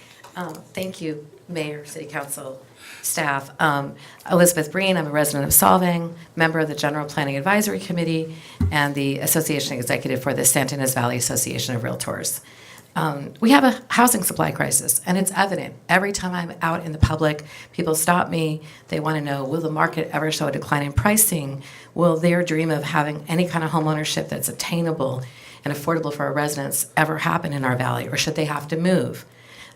Thank you, Mayor, City Council, staff. Elizabeth Breen, I'm a resident of Solvang, member of the General Planning Advisory Committee, and the Association Executive for the Santa Ynez Valley Association of Realtors. We have a housing supply crisis, and it's evident. Every time I'm out in the public, people stop me. They want to know, will the market ever show a decline in pricing? Will their dream of having any kind of home ownership that's attainable and affordable for our residents ever happen in our valley, or should they have to move?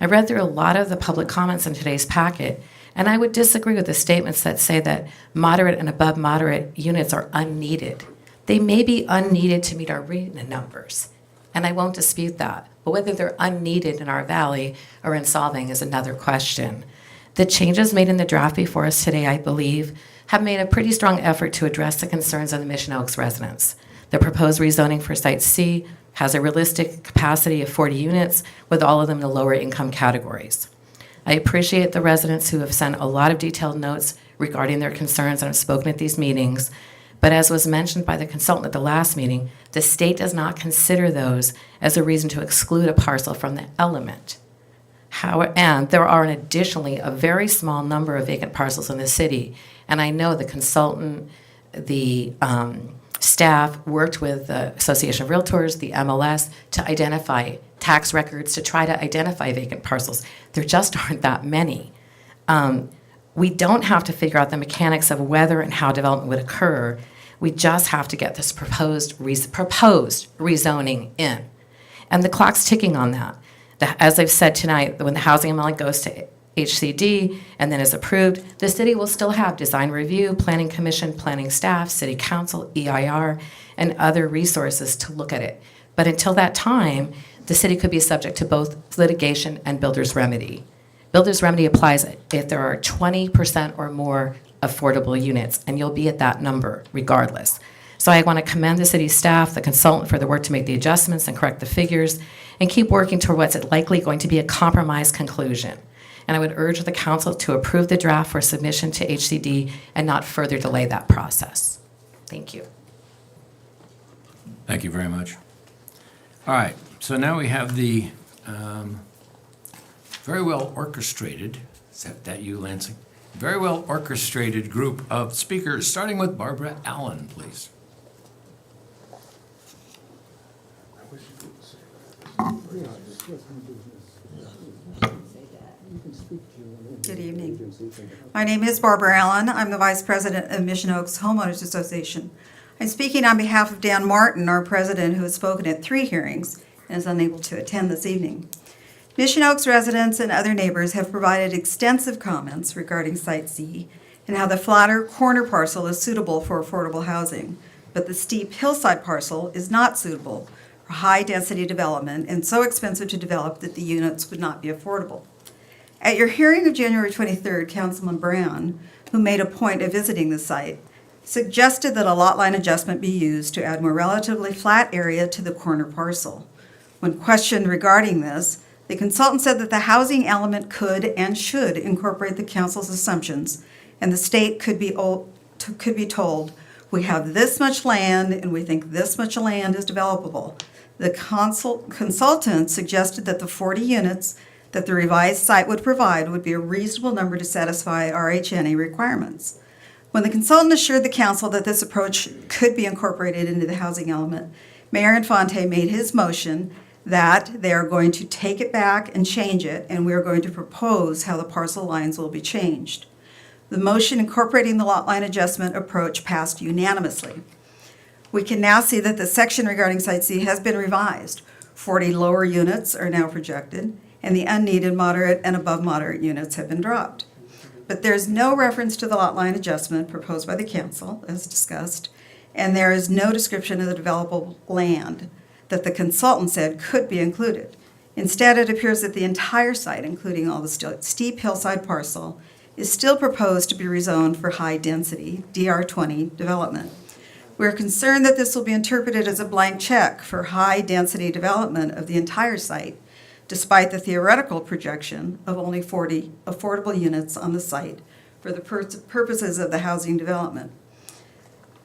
I read through a lot of the public comments in today's packet, and I would disagree with the statements that say that moderate and above moderate units are unneeded. They may be unneeded to meet our RENA numbers, and I won't dispute that. But whether they're unneeded in our valley or in Solvang is another question. The changes made in the draft before us today, I believe, have made a pretty strong effort to address the concerns of the Mission Oaks residents. The proposed rezoning for Site C has a realistic capacity of 40 units, with all of them in the lower income categories. I appreciate the residents who have sent a lot of detailed notes regarding their concerns and have spoken at these meetings. But as was mentioned by the consultant at the last meeting, the state does not consider those as a reason to exclude a parcel from the element. And there are additionally a very small number of vacant parcels in the city. And I know the consultant, the staff worked with the Association of Realtors, the MLS, to identify tax records, to try to identify vacant parcels. There just aren't that many. We don't have to figure out the mechanics of whether and how development would occur. We just have to get this proposed rezoning in. And the clock's ticking on that. As I've said tonight, when the housing amendment goes to HCD and then is approved, the city will still have design review, planning commission, planning staff, city council, EIR, and other resources to look at it. But until that time, the city could be subject to both litigation and builder's remedy. Builder's remedy applies if there are 20% or more affordable units, and you'll be at that number regardless. So I want to commend the city staff, the consultant, for the work to make the adjustments and correct the figures, and keep working toward what's likely going to be a compromise conclusion. And I would urge the council to approve the draft for submission to HCD and not further delay that process. Thank you. Thank you very much. All right, so now we have the very well orchestrated, is that you, Lansing? Very well orchestrated group of speakers, starting with Barbara Allen, please. Good evening. My name is Barbara Allen. I'm the Vice President of Mission Oaks Homeowners Association. I'm speaking on behalf of Dan Martin, our president, who has spoken at 3 hearings and is unable to attend this evening. Mission Oaks residents and other neighbors have provided extensive comments regarding Site C and how the flatter corner parcel is suitable for affordable housing, but the steep hillside parcel is not suitable for high-density development and so expensive to develop that the units would not be affordable. At your hearing of January 23rd, Councilman Brown, who made a point of visiting the site, suggested that a lot line adjustment be used to add more relatively flat area to the corner parcel. When questioned regarding this, the consultant said that the housing element could and should incorporate the council's assumptions, and the state could be told, we have this much land and we think this much land is developable. The consultant suggested that the 40 units that the revised site would provide would be a reasonable number to satisfy RHNA requirements. When the consultant assured the council that this approach could be incorporated into the housing element, Mayor Infante made his motion that they are going to take it back and change it, and we are going to propose how the parcel lines will be changed. The motion incorporating the lot line adjustment approach passed unanimously. We can now see that the section regarding Site C has been revised. 40 lower units are now projected, and the unneeded moderate and above moderate units have been dropped. But there's no reference to the lot line adjustment proposed by the council, as discussed, and there is no description of the developable land that the consultant said could be included. Instead, it appears that the entire site, including all the steep hillside parcel, is still proposed to be rezoned for high-density DR20 development. We're concerned that this will be interpreted as a blank check for high-density development of the entire site, despite the theoretical projection of only 40 affordable units on the site for the purposes of the housing development.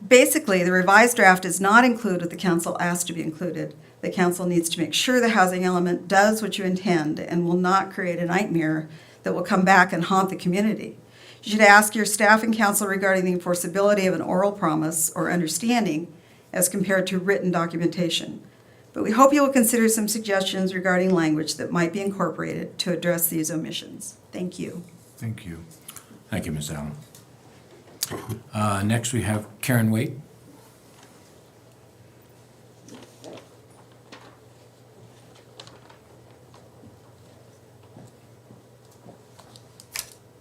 Basically, the revised draft does not include what the council asked to be included. The council needs to make sure the housing element does what you intend and will not create a nightmare that will come back and haunt the community. You should ask your staff and council regarding the enforceability of an oral promise or understanding as compared to written documentation. But we hope you will consider some suggestions regarding language that might be incorporated to address these omissions. Thank you. Thank you. Thank you, Ms. Allen. Next, we have Karen Waite.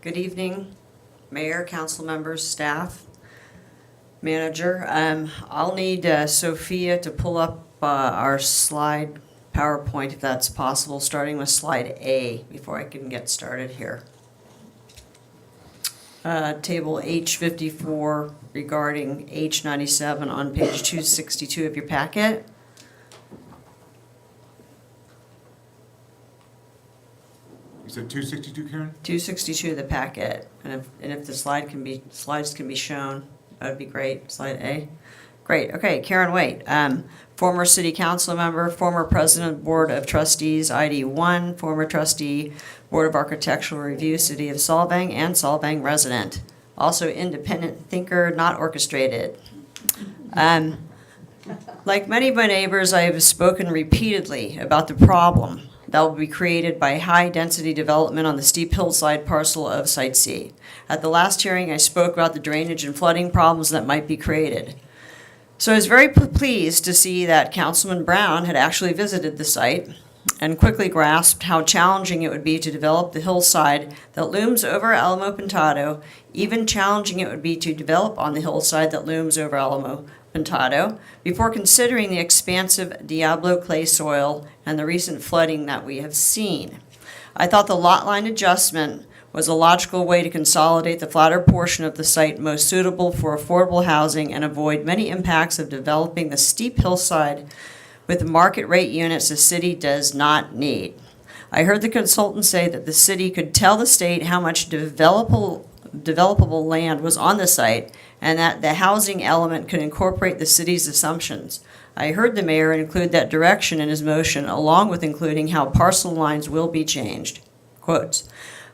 Good evening, Mayor, council members, staff, manager. I'll need Sophia to pull up our slide PowerPoint, if that's possible, starting with slide A before I can get started here. Table H54 regarding H97 on page 262 of your packet. You said 262, Karen? 262 of the packet, and if the slides can be shown, that would be great. Slide A. Great. Okay, Karen Waite, former city council member, former president board of trustees, ID1, former trustee, board of architectural review, city of Solvang, and Solvang resident. Also independent thinker, not orchestrated. Like many of my neighbors, I have spoken repeatedly about the problem that will be created by high-density development on the steep hillside parcel of Site C. At the last hearing, I spoke about the drainage and flooding problems that might be created. So I was very pleased to see that Councilman Brown had actually visited the site and quickly grasped how challenging it would be to develop the hillside that looms over Alamo Pintado, even challenging it would be to develop on the hillside that looms over Alamo Pintado, before considering the expansive Diablo clay soil and the recent flooding that we have seen. I thought the lot line adjustment was a logical way to consolidate the flatter portion of the site most suitable for affordable housing and avoid many impacts of developing the steep hillside with market rate units the city does not need. I heard the consultant say that the city could tell the state how much developable land was on the site and that the housing element could incorporate the city's assumptions. I heard the mayor include that direction in his motion, along with including how parcel lines will be changed. Quotes.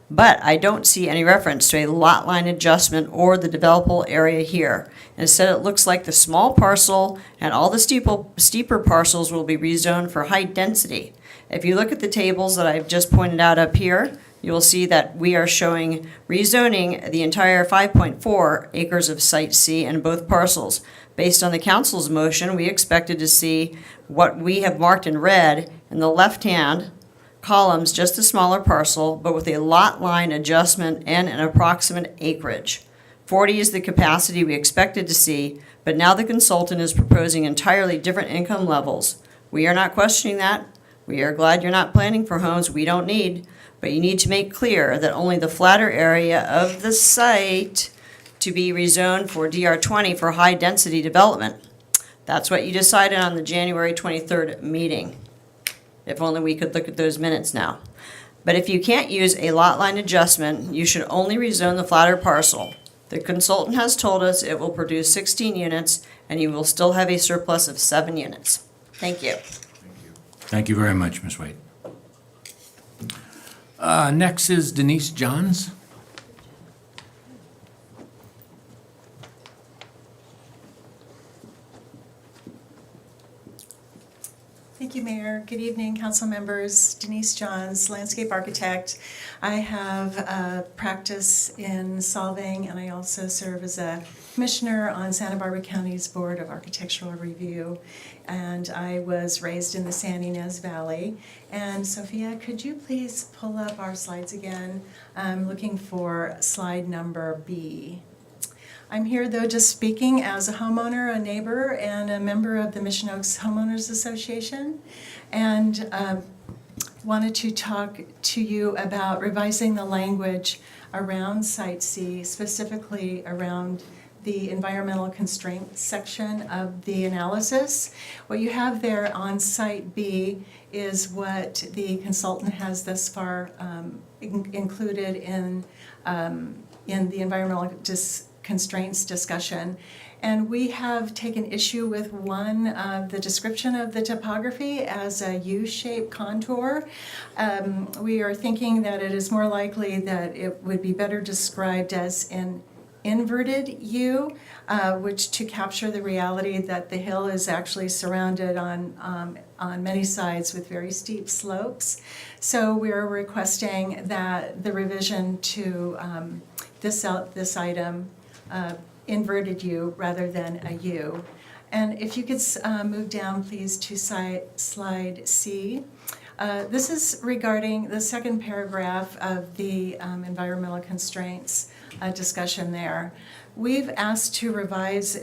But I don't see any reference to a lot line adjustment or the developable area here. Instead, it looks like the small parcel and all the steeper parcels will be rezoned for high density. If you look at the tables that I've just pointed out up here, you will see that we are showing rezoning the entire 5.4 acres of Site C in both parcels. Based on the council's motion, we expected to see what we have marked in red in the left-hand columns, just a smaller parcel, but with a lot line adjustment and an approximate acreage. 40 is the capacity we expected to see, but now the consultant is proposing entirely different income levels. We are not questioning that. We are glad you're not planning for homes we don't need, but you need to make clear that only the flatter area of the site to be rezoned for DR20 for high-density development. That's what you decided on the January 23rd meeting. If only we could look at those minutes now. But if you can't use a lot line adjustment, you should only rezone the flatter parcel. The consultant has told us it will produce 16 units, and you will still have a surplus of 7 units. Thank you. Thank you very much, Ms. Wade. Next is Denise Johns. Thank you, Mayor. Good evening, council members. Denise Johns, landscape architect. I have practice in Solvang, and I also serve as a commissioner on Santa Barbara County's Board of Architectural Review. And I was raised in the San Ynez Valley. And Sophia, could you please pull up our slides again? I'm looking for slide number B. I'm here, though, just speaking as a homeowner, a neighbor, and a member of the Mission Oaks Homeowners Association, and wanted to talk to you about revising the language around Site C, specifically around the environmental constraints section of the analysis. What you have there on Site B is what the consultant has thus far included in the environmental constraints discussion. And we have taken issue with one of the description of the topography as a U-shaped contour. We are thinking that it is more likely that it would be better described as an inverted U, which to capture the reality that the hill is actually surrounded on many sides with very steep slopes. So we're requesting that the revision to this item inverted U rather than a U. And if you could move down, please, to slide C. This is regarding the second paragraph of the environmental constraints discussion there. We've asked to revise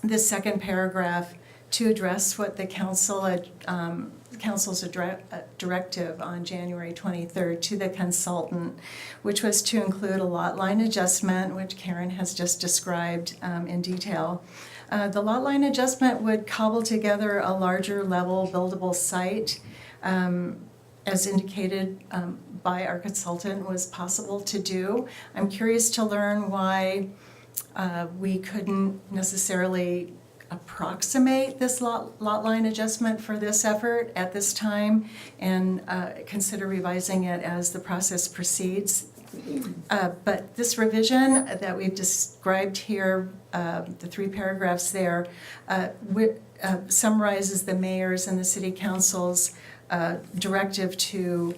this second paragraph to address what the council's directive on January 23rd to the consultant, which was to include a lot line adjustment, which Karen has just described in detail. The lot line adjustment would cobble together a larger level buildable site, as indicated by our consultant was possible to do. I'm curious to learn why we couldn't necessarily approximate this lot line adjustment for this effort at this time and consider revising it as the process proceeds. But this revision that we've described here, the 3 paragraphs there, summarizes the mayor's and the city council's directive to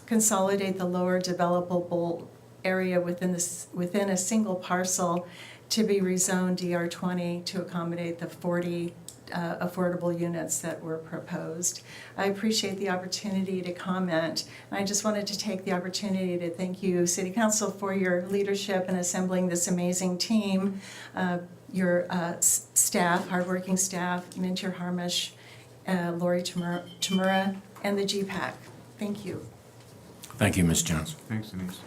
consolidate the lower developable area within a single parcel to be rezoned DR20 to accommodate the 40 affordable units that were proposed. I appreciate the opportunity to comment. I just wanted to take the opportunity to thank you, City Council, for your leadership in assembling this amazing team, your staff, hardworking staff, Minter Harmish, Lori Tamura, and the GPAC. Thank you. Thank you, Ms. Jones. Thanks, Denise.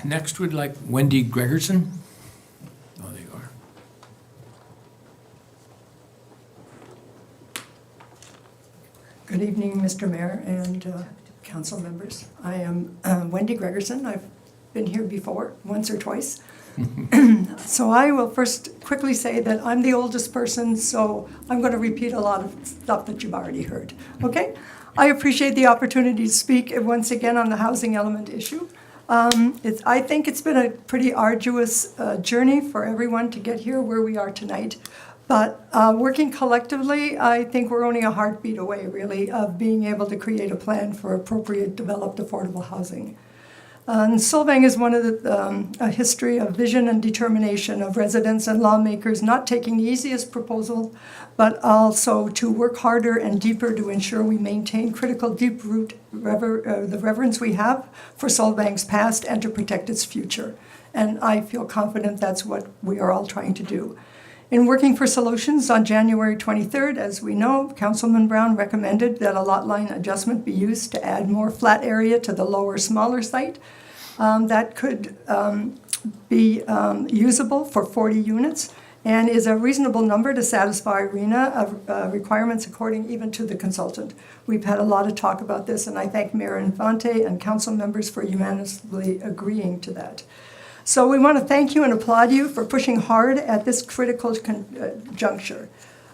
Next, we'd like Wendy Gregerson. Oh, there you are. Good evening, Mr. Mayor and council members. I am Wendy Gregerson. I've been here before, once or twice. So I will first quickly say that I'm the oldest person, so I'm going to repeat a lot of stuff that you've already heard. Okay? I appreciate the opportunity to speak once again on the housing element issue. I think it's been a pretty arduous journey for everyone to get here where we are tonight. But working collectively, I think we're only a heartbeat away, really, of being able to create a plan for appropriate developed affordable housing. And Solvang is one of a history of vision and determination of residents and lawmakers not taking the easiest proposal, but also to work harder and deeper to ensure we maintain critical deep root the reverence we have for Solvang's past and to protect its future. And I feel confident that's what we are all trying to do. In working for solutions on January 23rd, as we know, Councilman Brown recommended that a lot line adjustment be used to add more flat area to the lower, smaller site. That could be usable for 40 units and is a reasonable number to satisfy RENA requirements according even to the consultant. We've had a lot of talk about this, and I thank Mayor Infante and council members for unanimously agreeing to that. So we want to thank you and applaud you for pushing hard at this critical juncture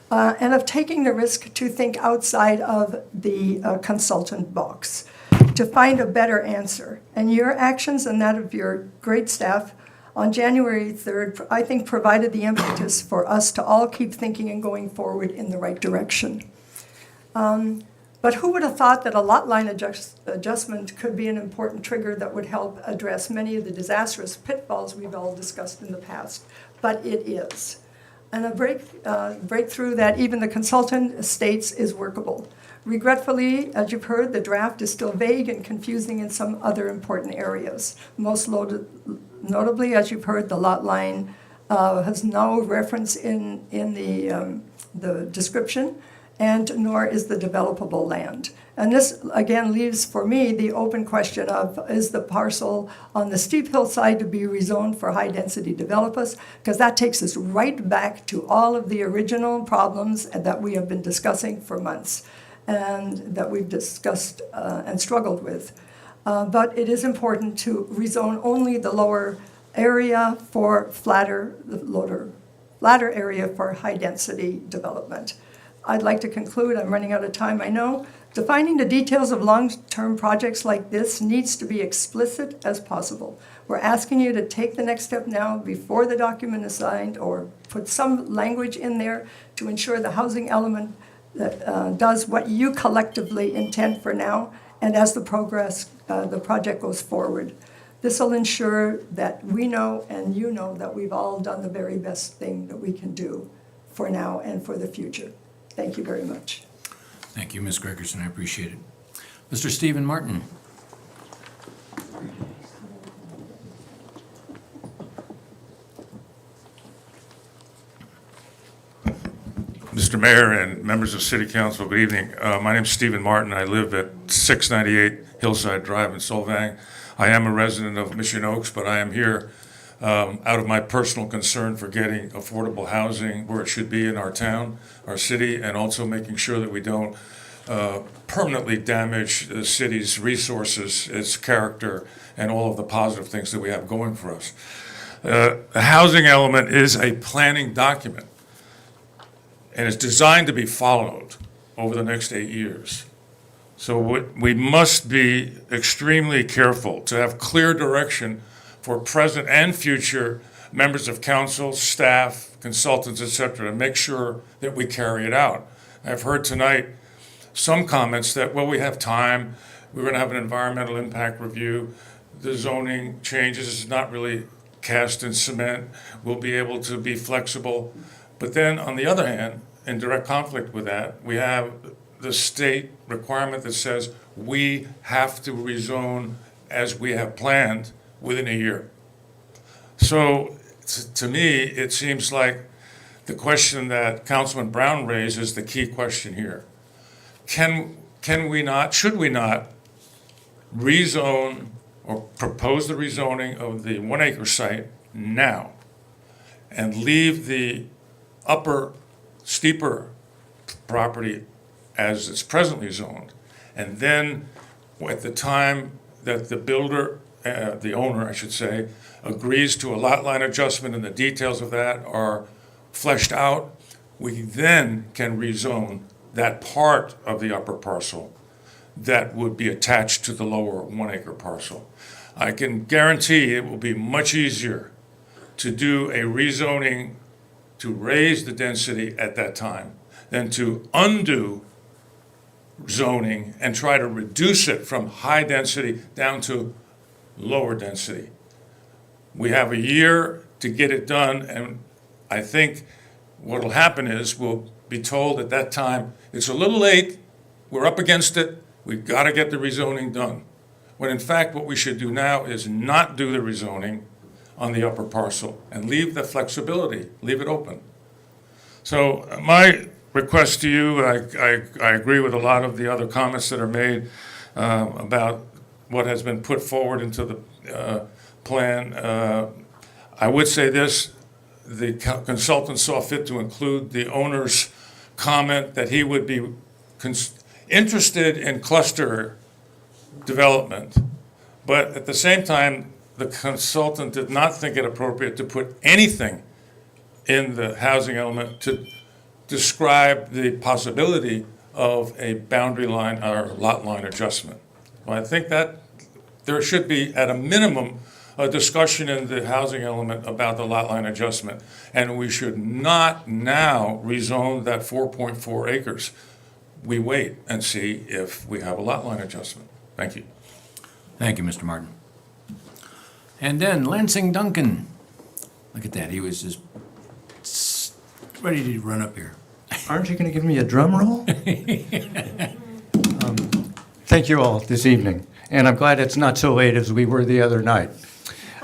and of taking the risk to think outside of the consultant box to find a better answer. And your actions and that of your great staff on January 3rd, I think, provided the impetus for us to all keep thinking and going forward in the right direction. But who would have thought that a lot line adjustment could be an important trigger that would help address many of the disastrous pitfalls we've all discussed in the past? But it is. And a breakthrough that even the consultant states is workable. Regretfully, as you've heard, the draft is still vague and confusing in some other important areas. Most notably, as you've heard, the lot line has no reference in the description, and nor is the developable land. And this, again, leaves for me the open question of, is the parcel on the steep hillside to be rezoned for high-density developers? Because that takes us right back to all of the original problems that we have been discussing for months and that we've discussed and struggled with. But it is important to rezone only the lower area for flatter area for high-density development. I'd like to conclude, I'm running out of time, I know. Defining the details of long-term projects like this needs to be explicit as possible. We're asking you to take the next step now before the document is signed, or put some language in there to ensure the housing element that does what you collectively intend for now, and as the project goes forward. This will ensure that we know and you know that we've all done the very best thing that we can do for now and for the future. Thank you very much. Thank you, Ms. Gregerson. I appreciate it. Mr. Stephen Martin. Mr. Mayor and members of City Council, good evening. My name is Stephen Martin. I live at 698 Hillside Drive in Solvang. I am a resident of Mission Oaks, but I am here out of my personal concern for getting affordable housing where it should be in our town, our city, and also making sure that we don't permanently damage the city's resources, its character, and all of the positive things that we have going for us. The housing element is a planning document, and it's designed to be followed over the next 8 years. So we must be extremely careful to have clear direction for present and future members of council, staff, consultants, et cetera, to make sure that we carry it out. I've heard tonight some comments that, well, we have time, we're going to have an environmental impact review, the zoning changes is not really cast in cement, we'll be able to be flexible. But then, on the other hand, in direct conflict with that, we have the state requirement that says we have to rezone as we have planned within a year. So to me, it seems like the question that Councilman Brown raised is the key question here. Can we not, should we not rezone or propose the rezoning of the 1 acre site now and leave the upper, steeper property as it's presently zoned, and then at the time that the builder, the owner, I should say, agrees to a lot line adjustment and the details of that are fleshed out, we then can rezone that part of the upper parcel that would be attached to the lower 1 acre parcel. I can guarantee it will be much easier to do a rezoning to raise the density at that time than to undo zoning and try to reduce it from high density down to lower density. We have a year to get it done, and I think what'll happen is we'll be told at that time, it's a little late, we're up against it, we've got to get the rezoning done. When in fact, what we should do now is not do the rezoning on the upper parcel and leave the flexibility, leave it open. So my request to you, I agree with a lot of the other comments that are made about what has been put forward into the plan. I would say this, the consultant saw fit to include the owner's comment that he would be interested in cluster development, but at the same time, the consultant did not think it appropriate to put anything in the housing element to describe the possibility of a boundary line or lot line adjustment. Well, I think that there should be, at a minimum, a discussion in the housing element about the lot line adjustment, and we should not now rezone that 4.4 acres. We wait and see if we have a lot line adjustment. Thank you. Thank you, Mr. Martin. And then Lansing Duncan. Look at that, he was just ready to run up here. Aren't you going to give me a drum roll? Thank you all this evening, and I'm glad it's not so late as we were the other night.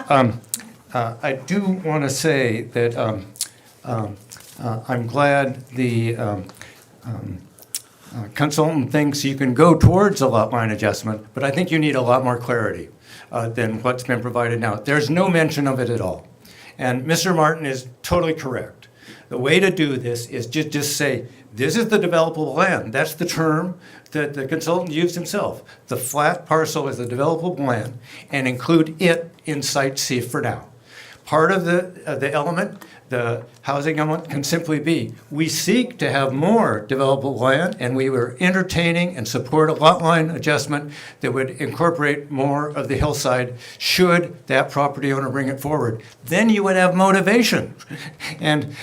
I do want to say that I'm glad the consultant thinks you can go towards a lot line adjustment, but I think you need a lot more clarity than what's been provided now. There's no mention of it at all. And Mr. Martin is totally correct. The way to do this is just say, this is the developable land. That's the term that the consultant used himself. The flat parcel is the developable land, and include it in Site C for now. Part of the element, the housing element, can simply be, we seek to have more developable land, and we were entertaining and support a lot line adjustment that would incorporate more of the hillside should that property owner bring it forward. Then you would have motivation. And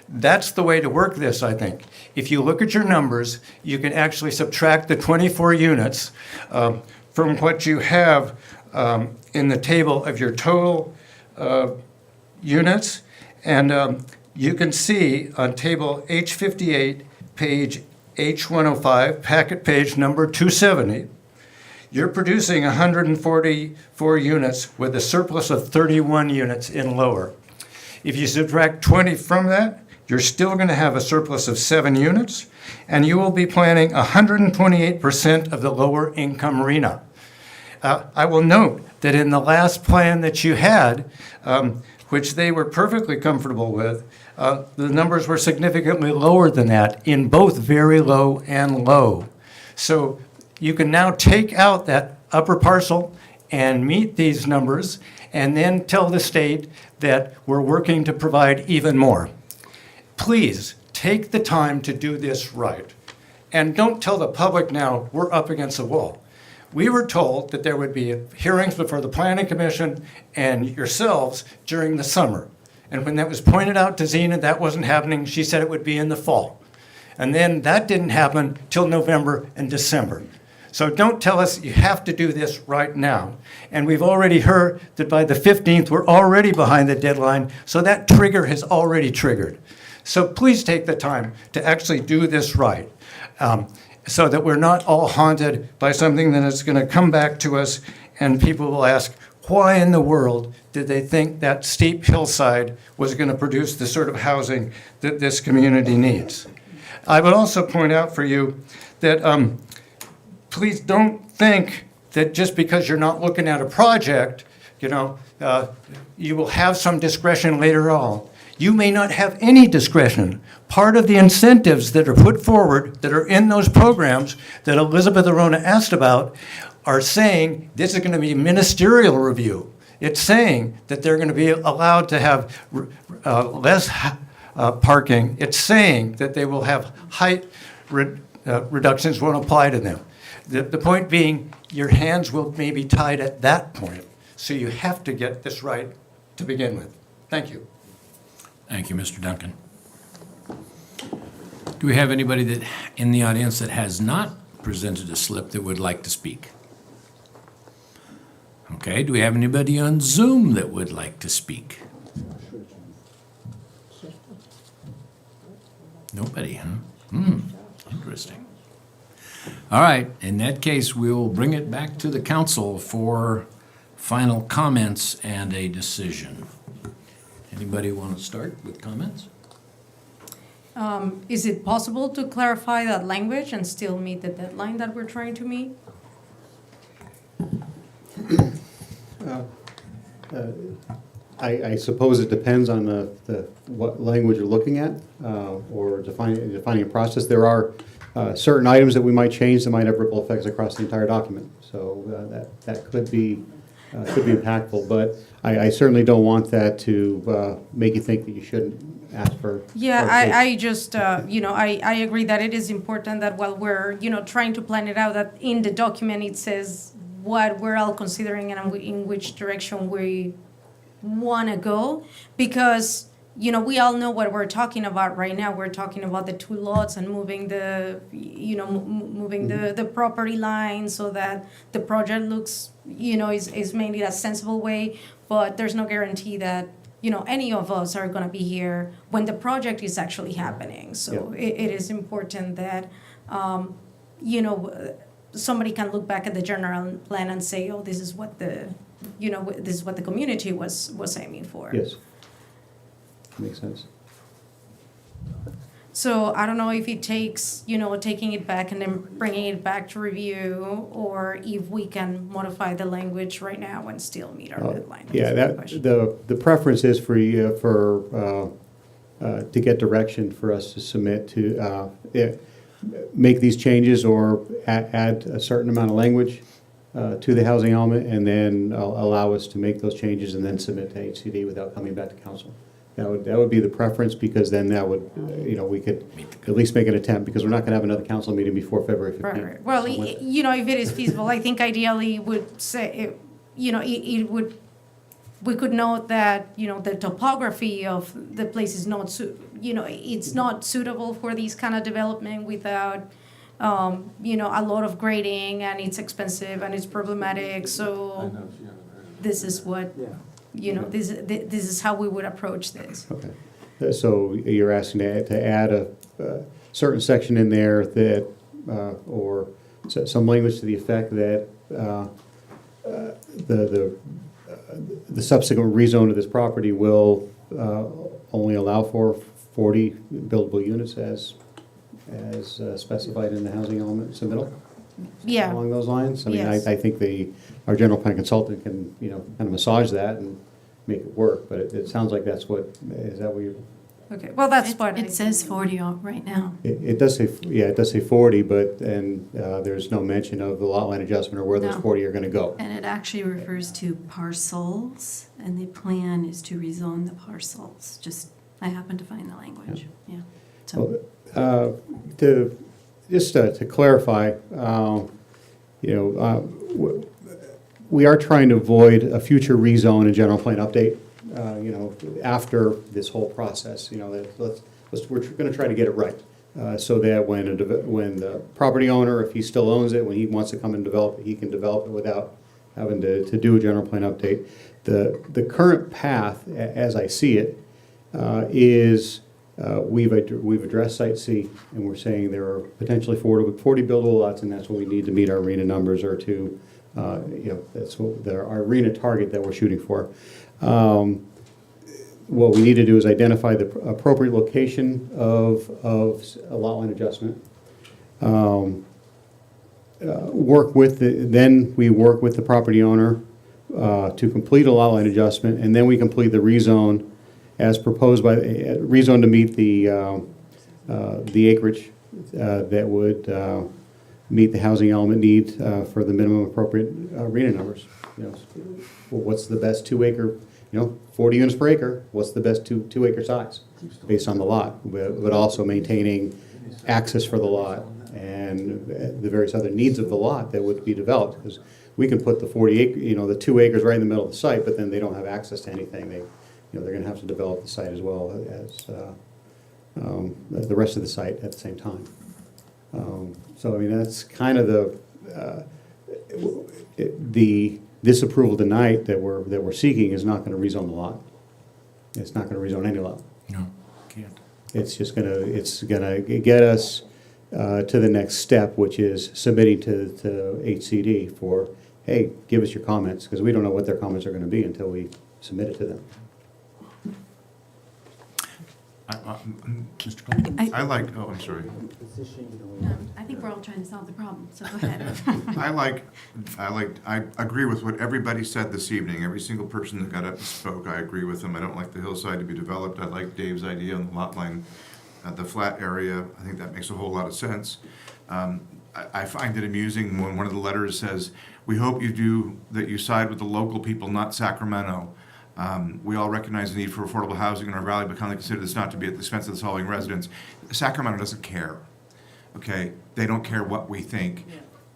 that's the way to work this, I think. If you look at your numbers, you can actually subtract the 24 units from what you have in the table of your total units, and you can see on table H58, page H105, packet page number 270, you're producing 144 units with a surplus of 31 units in lower. If you subtract 20 from that, you're still going to have a surplus of 7 units, and you will be planning 128% of the lower income arena. I will note that in the last plan that you had, which they were perfectly comfortable with, the numbers were significantly lower than that in both very low and low. So you can now take out that upper parcel and meet these numbers, and then tell the state that we're working to provide even more. Please take the time to do this right. And don't tell the public now we're up against a wall. We were told that there would be hearings before the Planning Commission and yourselves during the summer. And when that was pointed out to Zena, that wasn't happening. She said it would be in the fall. And then that didn't happen till November and December. So don't tell us you have to do this right now. And we've already heard that by the 15th, we're already behind the deadline. So that trigger has already triggered. So please take the time to actually do this right. So that we're not all haunted by something that is going to come back to us, and people will ask, why in the world did they think that steep hillside was going to produce the sort of housing that this community needs? I would also point out for you that please don't think that just because you're not looking at a project, you will have some discretion later on. You may not have any discretion. Part of the incentives that are put forward, that are in those programs that Elizabeth Arona asked about, are saying this is going to be ministerial review. It's saying that they're going to be allowed to have less parking. It's saying that they will have height reductions won't apply to them. The point being, your hands will maybe tied at that point. So you have to get this right to begin with. Thank you. Thank you, Mr. Duncan. Do we have anybody that, in the audience that has not presented a slip that would like to speak? Okay, do we have anybody on Zoom that would like to speak? Nobody, huh? Interesting. All right, in that case, we'll bring it back to the council for final comments and a decision. Anybody want to start with comments? Is it possible to clarify that language and still meet the deadline that we're trying to meet? I suppose it depends on what language you're looking at, or defining a process. There are certain items that we might change that might have ripple effects across the entire document. So that could be impactful, but I certainly don't want that to make you think that you shouldn't ask for. Yeah, I just, I agree that it is important that while we're, trying to plan it out, that in the document it says what we're all considering and in which direction we want to go, because we all know what we're talking about right now. We're talking about the two lots and moving the property line so that the project looks, is made in a sensible way. But there's no guarantee that, any of us are going to be here when the project is actually happening. So it is important that, somebody can look back at the general plan and say, oh, this is what the community was aiming for. Yes. Makes sense. So I don't know if it takes, taking it back and then bringing it back to review, or if we can modify the language right now and still meet our deadline. Yeah, the preference is for you to get direction for us to submit to make these changes or add a certain amount of language to the housing element, and then allow us to make those changes and then submit to HCD without coming back to council. That would be the preference, because then that would, we could at least make an attempt, because we're not going to have another council meeting before February 15th. Right. Well, if it is feasible, I think ideally would say, we could note that, the topography of the place is not, it's not suitable for this kind of development without, a lot of grading, and it's expensive and it's problematic. So this is what, this is how we would approach this. Okay. So you're asking to add a certain section in there that, or some language to the effect that the subsequent rezone of this property will only allow for 40 buildable units as specified in the housing element submittal? Yeah. Along those lines? I mean, Yes. I think our general plan consultant can, kind of massage that and make it work, but it sounds like is that what you're? Okay, well, that's what It says 40 right now. It does say 40, but, and there's no mention of the lot line adjustment or where those No. 40 are gonna go. And it actually refers to parcels, and the plan is to rezone the parcels. I happened to find the language, yeah. So, To clarify, we are trying to avoid a future rezone and general plan update, after this whole process, we're gonna try to get it right. So that when the property owner, if he still owns it, when he wants to come and develop it, he can develop it without having to do a general plan update. The current path, as I see it, is we've addressed Site C, and we're saying there are potentially 40 buildable lots, and that's what we need to meet our arena numbers, or to, that's what our arena target that we're shooting for. What we need to do is identify the appropriate location of a lot line adjustment. Then we work with the property owner to complete a lot line adjustment, and then we complete the rezone as proposed by, rezone to meet the acreage that would meet the housing element need for the minimum appropriate arena numbers. What's the best 2 acre, 40 units per acre, what's the best 2 acre size based on the lot, but also maintaining access for the lot and the various other needs of the lot that would be developed. Because we can put the 40 acre, the 2 acres right in the middle of the site, but then they don't have access to anything. they're going to have to develop the site as well as the rest of the site at the same time. So, I mean, that's kind of the disapproval tonight that we're seeking is not going to rezone the lot. It's not going to rezone any lot. No, can't. It's just it's gonna get us to the next step, which is submitting to HCD for, hey, give us your comments, because we don't know what their comments are going to be until we submit it to them. Mr. Cole? I'm sorry. I think we're all trying to solve the problem, so go ahead. I agree with what everybody said this evening. Every single person that got up and spoke, I agree with them. I don't like the hillside to be developed. I like Dave's idea on the lot line, the flat area. I think that makes a whole lot of sense. I find it amusing when one of the letters says, "We hope you side with the local people, not Sacramento." We all recognize the need for affordable housing in our valley, but kindly consider this not to be at the expense of the Solvang residents. Sacramento doesn't care, okay? They don't care what we think.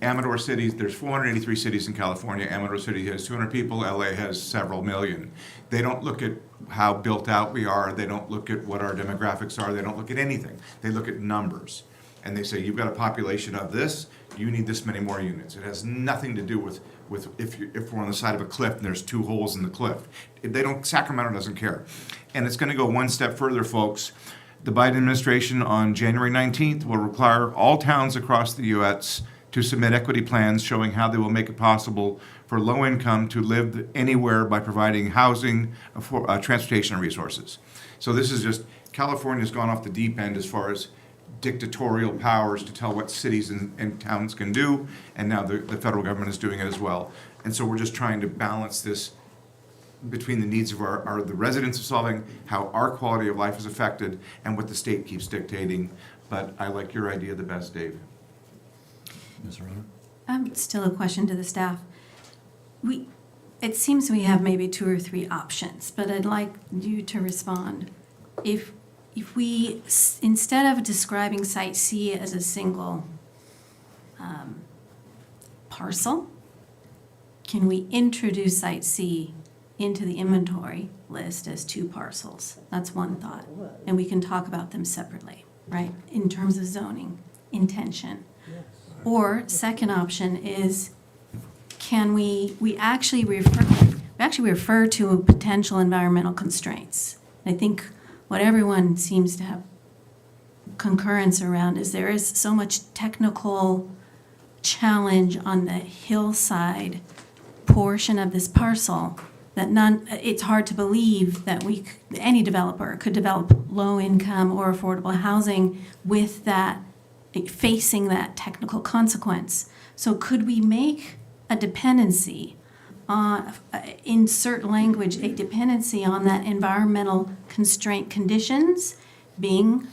Amador cities, there's 483 cities in California. Amador City has 200 people. LA has several million. They don't look at how built out we are. They don't look at what our demographics are. They don't look at anything. They look at numbers. And they say, you've got a population of this, you need this many more units. It has nothing to do with if we're on the side of a cliff and there's 2 holes in the cliff. Sacramento doesn't care. And it's gonna go one step further, folks. The Biden administration on January 19th will require all towns across the U.S. to submit equity plans showing how they will make it possible for low income to live anywhere by providing housing, transportation, and resources. So this is just, California's gone off the deep end as far as dictatorial powers to tell what cities and towns can do, and now the federal government is doing it as well. And so we're just trying to balance this between the needs of the residents of Solvang, how our quality of life is affected, and what the state keeps dictating. But I like your idea the best, Dave. Ms. Arana? Still a question to the staff. It seems we have maybe 2 or 3 options, but I'd like you to respond. If we, instead of describing Site C as a single parcel, can we introduce Site C into the inventory list as 2 parcels? That's one thought. And we can talk about them separately, right? In terms of zoning intention. Or second option is, can we actually refer to potential environmental constraints? I think what everyone seems to have concurrence around is there is so much technical challenge on the hillside portion of this parcel that it's hard to believe that any developer could develop low-income or affordable housing with that, facing that technical consequence. So could we make a dependency insert language, a dependency on that environmental constraint conditions being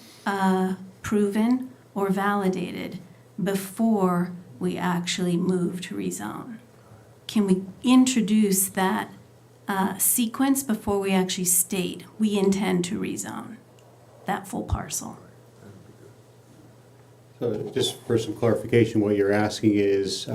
proven or validated before we actually move to rezone? Can we introduce that sequence before we actually state we intend to rezone that full parcel? So just for some clarification, what you're asking is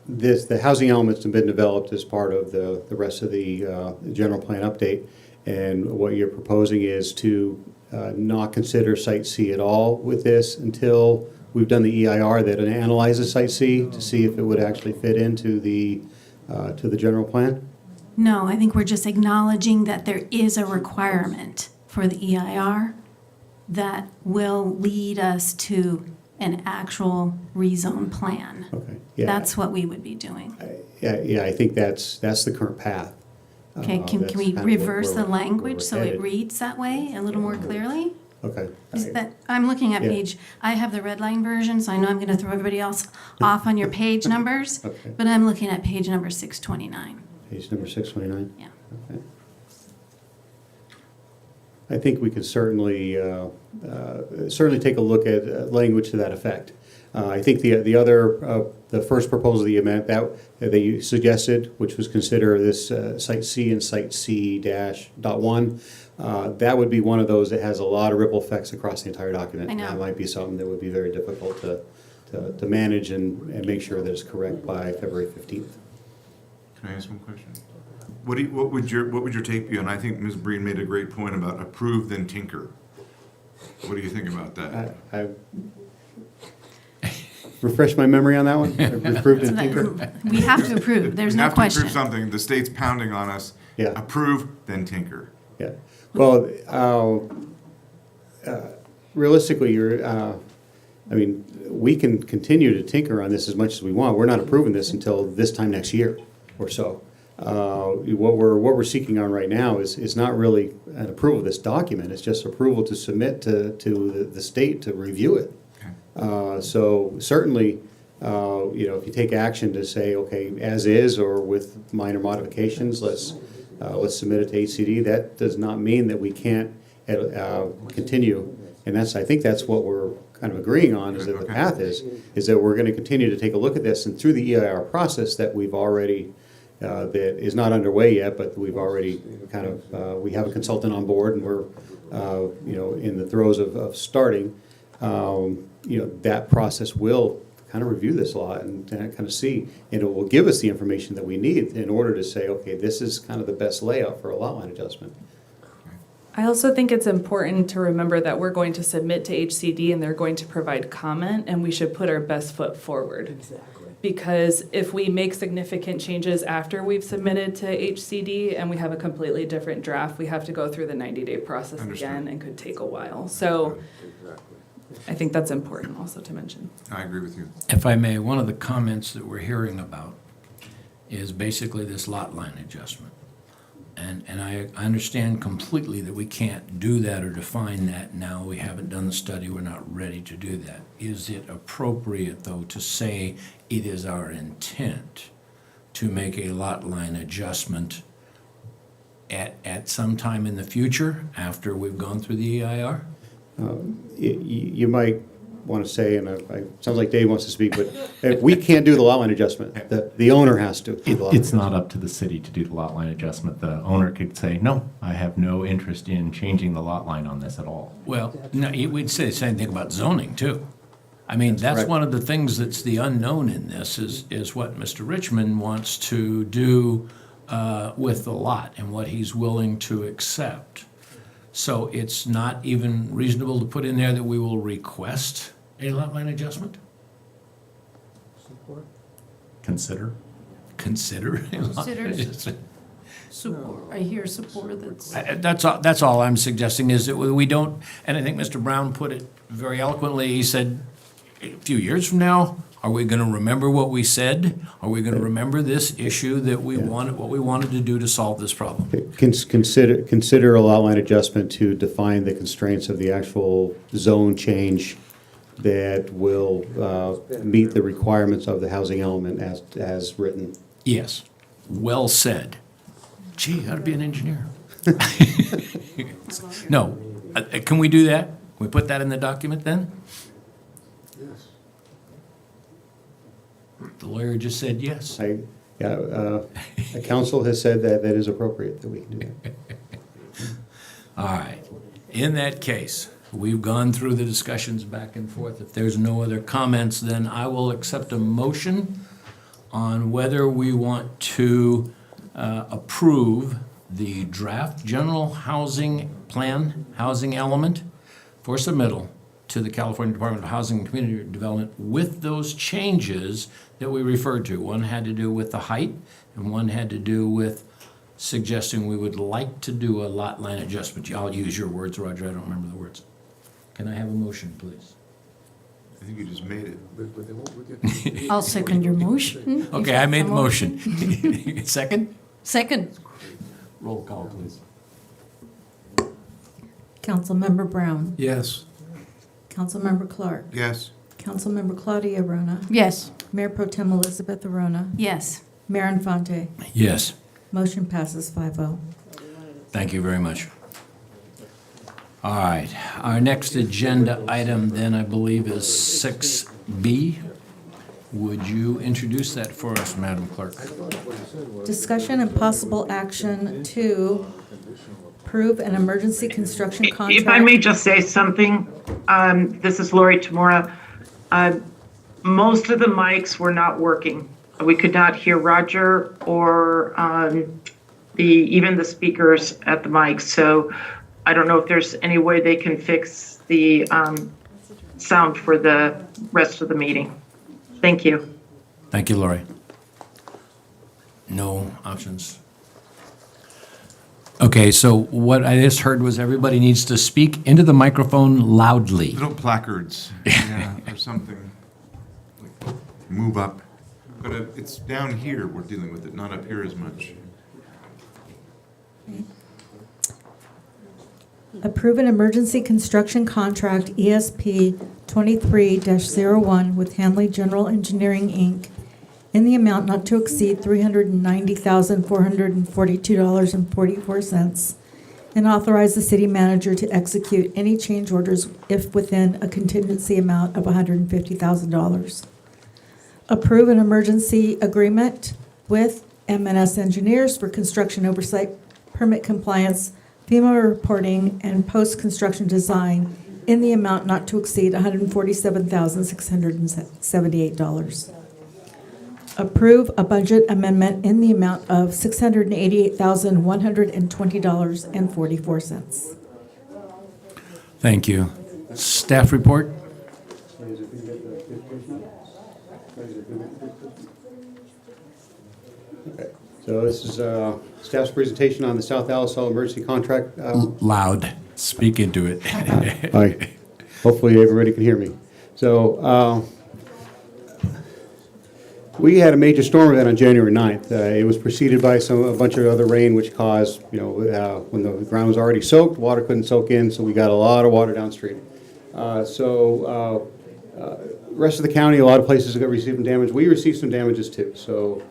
the housing elements have been developed as part of the rest of the general plan update, and what you're proposing is to not consider Site C at all with this until we've done the EIR that analyzes Site C to see if it would actually fit into the general plan? No, I think we're just acknowledging that there is a requirement for the EIR that will lead us to an actual rezone plan. Okay. Yeah. That's what we would be doing. Yeah, I think that's the current path. Okay, can That's we kind of reverse where the we're language so it headed. reads that way a little more clearly? Okay. Is that, I'm looking at Yeah. page, I have the red line version, so I know I'm gonna throw everybody else off on your page numbers, Okay. but I'm looking at page number 629. Page number 629? Yeah. Okay. I think we could certainly take a look at language to that effect. I think the first proposal that you meant, that you suggested, which was consider this Site C and Site C-.1, that would be one of those that has a lot of ripple effects across the entire document. I know. That might be something that would be very difficult to manage and make sure that it's correct by February 15th. Can I ask one question? What would your take be on, I think Ms. Breen made a great point about approve then tinker. What do you think about that? I refresh my memory on that one? Approved and tinker? We have to approve, there's We no have to question. approve something, the state's pounding on us. Yeah. Approve, then tinker. Yeah. Well, realistically, I mean, we can continue to tinker on this as much as we want. We're not approving this until this time next year or so. What we're seeking on right now is not really an approval of this document. It's just approval to submit to the state to review it. So certainly, if you take action to say, okay, as is or with minor modifications, let's submit it to HCD. That does not mean that we can't continue. And I think that's what we're kind of agreeing on, is that the path is that we're going to continue to take a look at this, and through the EIR process that we've already, that is not underway yet, but we've already kind of, we have a consultant on board, and we're, in the throes of starting, that process will kind of review this law and kind of see, and it will give us the information that we need in order to say, okay, this is kind of the best layout for a lot line adjustment. I also think it's important to remember that we're going to submit to HCD and they're going to provide comment, and we should put our best foot forward. Exactly. Because if we make significant changes after we've submitted to HCD and we have a completely different draft, we have to go through the 90-day process again and could take a while. So I think that's important also to mention. I agree with you. If I may, one of the comments that we're hearing about is basically this lot line adjustment. And I understand completely that we can't do that or define that now. We haven't done the study. We're not ready to do that. Is it appropriate, though, to say it is our intent to make a lot line adjustment at some time in the future after we've gone through the EIR? You might want to say, and sounds like Dave wants to speak, but if we can't do the lot line adjustment. The owner has to. It's not up to the city to do the lot line adjustment. The owner could say, no, I have no interest in changing the lot line on this at all. Well, no, we'd say the same thing about zoning, too. I mean, that's one of the things that's the unknown in this is what Mr. Richmond wants to do with the lot and what he's willing to accept. So it's not even reasonable to put in there that we will request a lot line adjustment? Consider. Consider a lot line Consider. adjustment? Support, I hear support that's. That's all I'm suggesting is that we don't, and I think Mr. Brown put it very eloquently. He said, a few years from now, are we going to remember what we said? Are we going to remember this issue that we wanted, what we wanted to do to solve this problem? Consider a lot line adjustment to define the constraints of the actual zone change that will meet the requirements of the housing element as written. Yes, well said. Gee, I ought to be an engineer. No, can we do that? Can we put that in the document then? Yes. The lawyer just said yes. The council has said that is appropriate, that we can do that. All right. In that case, we've gone through the discussions back and forth. If there's no other comments, then I will accept a motion on whether we want to approve the draft general housing plan, housing element for submittal to the California Department of Housing and Community Development with those changes that we referred to. One had to do with the height, and one had to do with suggesting we would like to do a lot line adjustment. I'll use your words, Roger, I don't remember the words. Can I have a motion, please? I think you just made it. I'll second your motion. Okay, I made the motion. Second? Second. Roll call, please. Councilmember Brown. Yes. Councilmember Clark. Yes. Councilmember Claudia Arona. Yes. Mayor Pro Tem Elizabeth Arona. Yes. Mayor Infante. Yes. Motion passes 5-0. Thank you very much. All right, our next agenda item then, I believe, is 6B. Would you introduce that for us, Madam Clerk? Discussion and possible action to approve an emergency construction contract. If I may just say something, this is Lori Tamora. Most of the mics were not working. We could not hear Roger or even the speakers at the mic. So I don't know if there's any way they can fix the sound for the rest of the meeting. Thank you. Thank you, Lori. No options. Okay, so what I just heard was everybody needs to speak into the microphone loudly. Little placards, yeah, or something. Like move up. But it's down here we're dealing with it, not up here as much. Approve an emergency construction contract ESP 23-01 with Hanley General Engineering, Inc. in the amount not to exceed $390,442.44, and authorize the city manager to execute any change orders if within a contingency amount of $150,000. Approve an emergency agreement with M&S Engineers for construction oversight, permit compliance, FEMA reporting, and post-construction design in the amount not to exceed $147,678. Approve a budget amendment in the amount of $688,120.44. Thank you. Staff report? Okay, so this is staff's presentation on the South Alisal emergency contract. Loud. Speak into it. Hi. Hopefully everybody can hear me. So we had a major storm event on January 9th. It was preceded by a bunch of other rain, which caused, when the ground was already soaked, water couldn't soak in, so we got a lot of water downstream. Rest of the county, a lot of places got received some damage. We received some damages too. So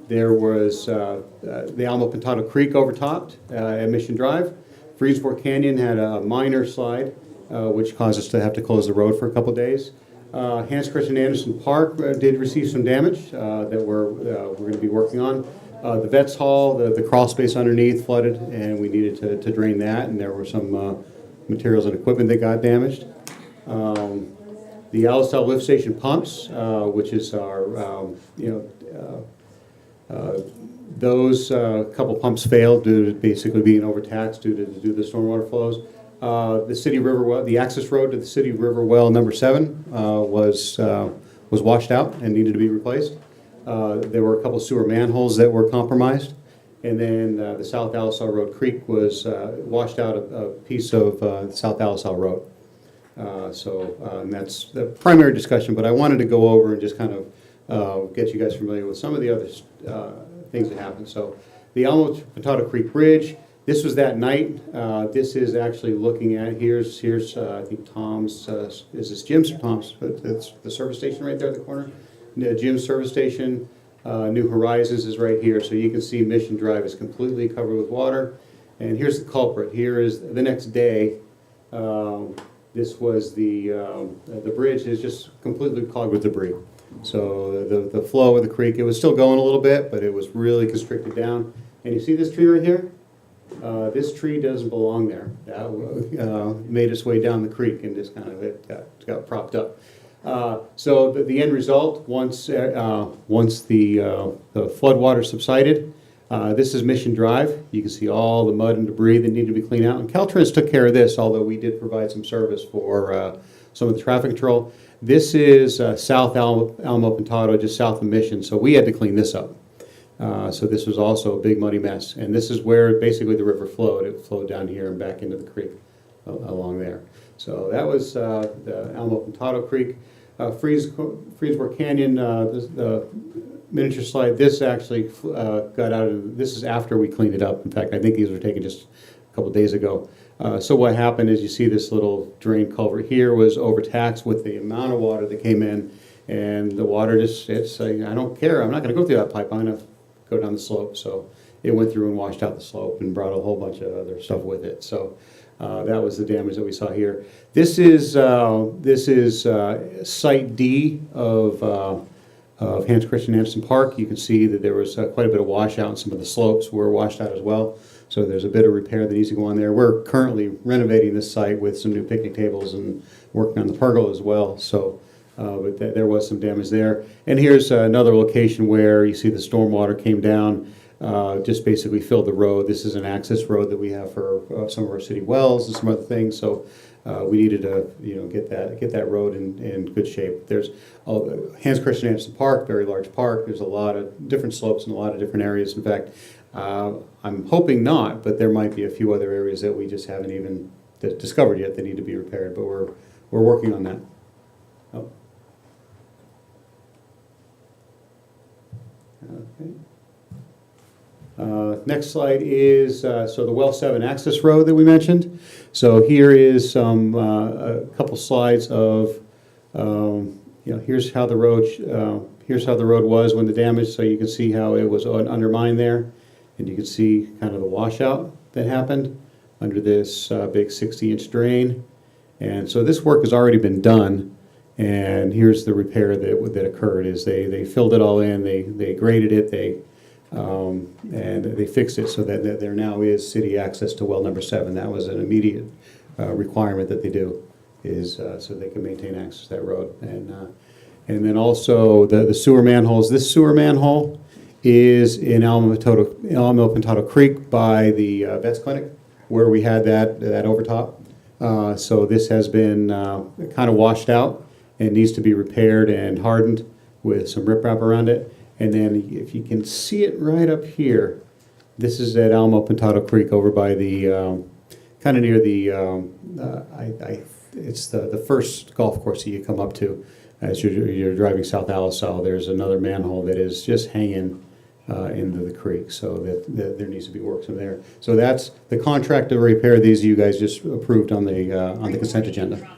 there was the Alamo Pintado Creek overtopped at Mission Drive. Freesboro Canyon had a minor slide, which caused us to have to close the road for a couple days. Hans Christian Andersen Park did receive some damage that we're going to be working on. The Vets Hall, the crawl space underneath flooded, and we needed to drain that, and there were some materials and equipment that got damaged. The Alisal lift station pumps, which is our, those couple pumps failed due to basically being overtaxed due to the stormwater flows. The city river well, the access road to the city river well number 7 was washed out and needed to be replaced. There were a couple sewer manholes that were compromised, and then the South Alisal Road Creek was washed out a piece of South Alisal Road. And that's the primary discussion, but I wanted to go over and just kind of get you guys familiar with some of the other things that happened. So the Alamo Pintado Creek Bridge, this was that night. This is actually looking at, here's I think Tom's, is this Jim's or Tom's? It's the service station right there at the corner. Jim's service station, New Horizons is right here. So you can see Mission Drive is completely covered with water. And here's the culprit. Here is the next day. This was the bridge is just completely clogged with debris. So the flow of the creek, it was still going a little bit, but it was really constricted down. And you see this tree right here? This tree doesn't belong there. That made its way down the creek and just kind of got propped up. So the end result, once the floodwater subsided, this is Mission Drive. You can see all the mud and debris that need to be cleaned out. And Caltrans took care of this, although we did provide some service for some of the traffic control. This is South Alamo Pintado, just south of Mission, so we had to clean this up. So this was also a big muddy mess. And this is where basically the river flowed. It flowed down here and back into the creek along there. So that was the Alamo Pintado Creek. Freesboro Canyon, the miniature slide, this actually got out of, this is after we cleaned it up. In fact, I think these were taken just a couple days ago. So what happened is you see this little drain culvert here was overtaxed with the amount of water that came in, and the water just, it's like, I don't care, I'm not gonna go through that pipe, I'm gonna go down the slope. So it went through and washed out the slope and brought a whole bunch of other stuff with it. So that was the damage that we saw here. This is Site D of Hans Christian Andersen Park. You can see that there was quite a bit of washout, and some of the slopes were washed out as well. So there's a bit of repair that needs to go on there. We're currently renovating this site with some new picnic tables and working on the pergola as well. So but there was some damage there. And here's another location where you see the stormwater came down, just basically filled the road. This is an access road that we have for some of our city wells and some other things. So we needed to, get that road in good shape. There's Hans Christian Andersen Park, very large park. There's a lot of different slopes in a lot of different areas. In fact, I'm hoping not, but there might be a few other areas that we just haven't even discovered yet that need to be repaired. But we're working on that. Oh. Okay. Next slide is so the Well 7 access road that we mentioned. So here is a couple slides of here's how the road was when the damage. So you can see how it was undermined there, and you can see kind of the washout that happened under this big 60-inch drain. And so this work has already been done. And here's the repair that occurred. Is they filled it all in, they graded it, and they fixed it so that there now is city access to well number 7. That was an immediate requirement that they do, is so they can maintain access to that road. And then also the sewer manholes. This sewer manhole is in Alamo Pintado Creek by the Vets Clinic, where we had that overtop. So this has been kind of washed out and needs to be repaired and hardened with some riprap around it. And then if you can see it right up here, this is at Alamo Pintado Creek over by the, kind of near the, it's the first golf course that you come up to as you're driving South Alisal. There's another manhole that is just hanging into the creek, so that there needs to be work from there. So that's the contract to repair these you guys just approved on the consent agenda.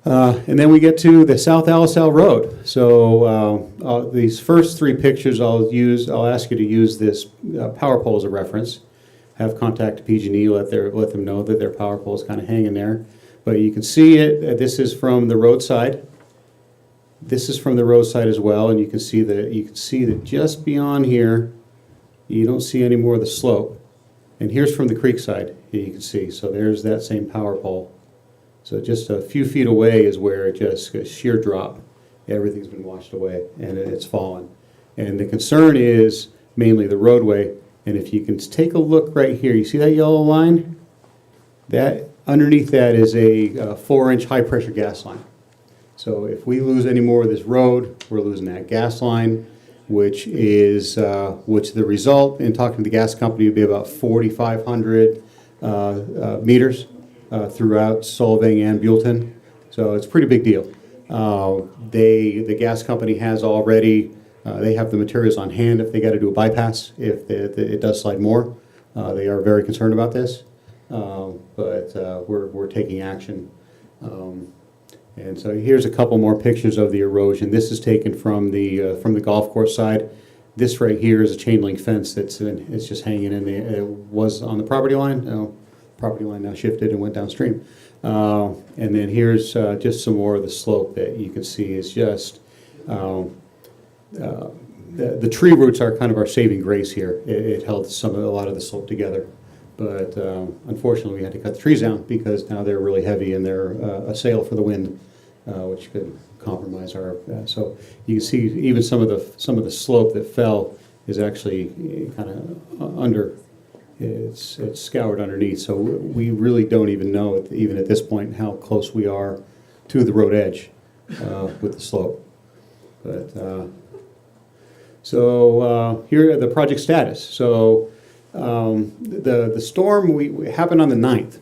And then we get to the South Alisal Road. So these first 3 pictures I'll ask you to use this power pole as a reference. Have contact PG&E, let them know that their power pole is kind of hanging there. But you can see it. This is from the roadside. This is from the roadside as well, and you can see that just beyond here, you don't see any more of the slope. And here's from the creek side. You can see. So there's that same power pole. So just a few feet away is where it just a sheer drop. Everything's been washed away and it's fallen. And the concern is mainly the roadway. And if you can take a look right here, you see that yellow line? That underneath that is a 4-inch high pressure gas line. So if we lose any more of this road, we're losing that gas line, which the result in talking to the gas company would be about 4,500 meters. Throughout Solvang and Buellton. So it's a pretty big deal. The gas company has already, they have the materials on hand if they got to do a bypass, if it does slide more. They are very concerned about this, but we're taking action. And so here's a couple more pictures of the erosion. This is taken from the golf course side. This right here is a chain link fence it's just hanging in there. It was on the property line. Property line now shifted and went downstream. And then here's just some more of the slope that you can see is just, the tree roots are kind of our saving grace here. It held a lot of the slope together. But unfortunately we had to cut the trees down because now they're really heavy and they're a sail for the wind, which could compromise our, so you can see even some of the slope that fell is actually kind of under. It's scoured underneath, so we really don't even know, even at this point, how close we are to the road edge with the slope. But here are the project status. So the storm happened on the 9th.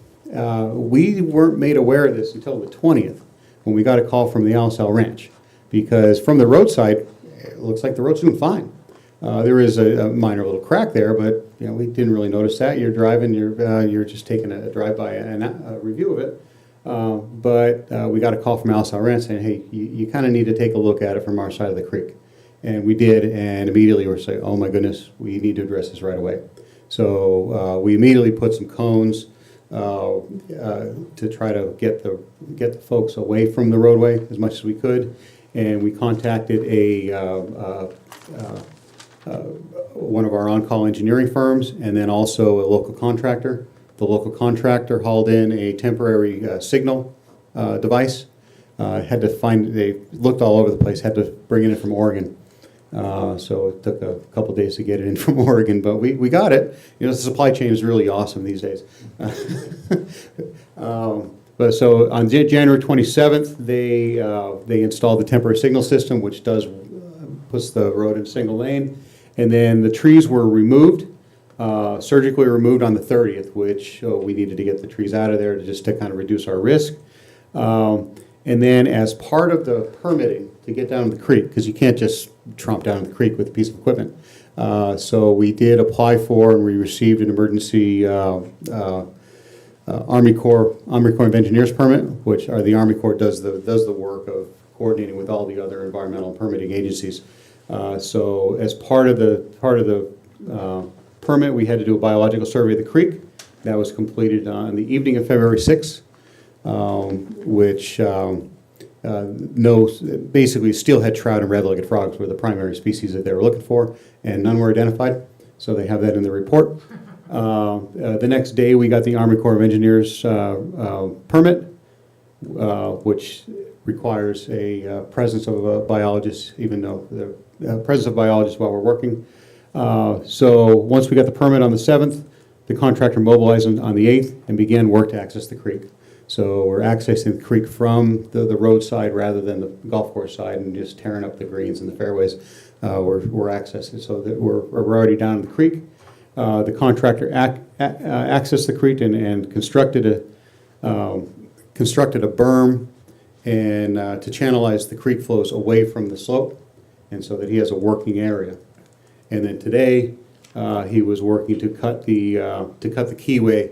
We weren't made aware of this until the 20th when we got a call from the Alisal Ranch, because from the roadside, it looks like the road's doing fine. There is a minor little crack there, but we didn't really notice that. You're driving, you're just taking a drive-by a review of it. But we got a call from Alisal Ranch saying, hey, you kind of need to take a look at it from our side of the creek. And we did, and immediately we're saying, oh my goodness, we need to address this right away. So we immediately put some cones to try to get the folks away from the roadway as much as we could. And we contacted one of our on-call engineering firms, and then also a local contractor. The local contractor hauled in a temporary signal device. Had to find, they looked all over the place, had to bring it in from Oregon. So it took a couple days to get it in from Oregon, but we got it. You know, the supply chain is really awesome these days. But so on January 27th, they installed the temporary signal system, which puts the road in single lane. And then the trees were removed, surgically removed on the 30th, which we needed to get the trees out of there to kind of reduce our risk. And then as part of the permitting to get down to the creek, because you can't just tromp down the creek with a piece of equipment. So we did apply for and we received an emergency Army Corps of Engineers permit, which the Army Corps does the work of coordinating with all the other environmental permitting agencies. So as part of the permit, we had to do a biological survey of the creek. That was completed on the evening of February 6th, which basically steelhead trout and red-legged frogs were the primary species that they were looking for, and none were identified. So they have that in the report. The next day, we got the Army Corps of Engineers permit, which requires a presence of a biologist, even though the presence of biologists while we're working. So once we got the permit on the 7th, the contractor mobilized on the 8th and began work to access the creek. So we're accessing the creek from the roadside rather than the golf course side and just tearing up the greens and the fairways. We're accessing so that we're already down in the creek. The contractor accessed the creek and constructed a berm and to channelize the creek flows away from the slope, and so that he has a working area. And then today he was working to cut the keyway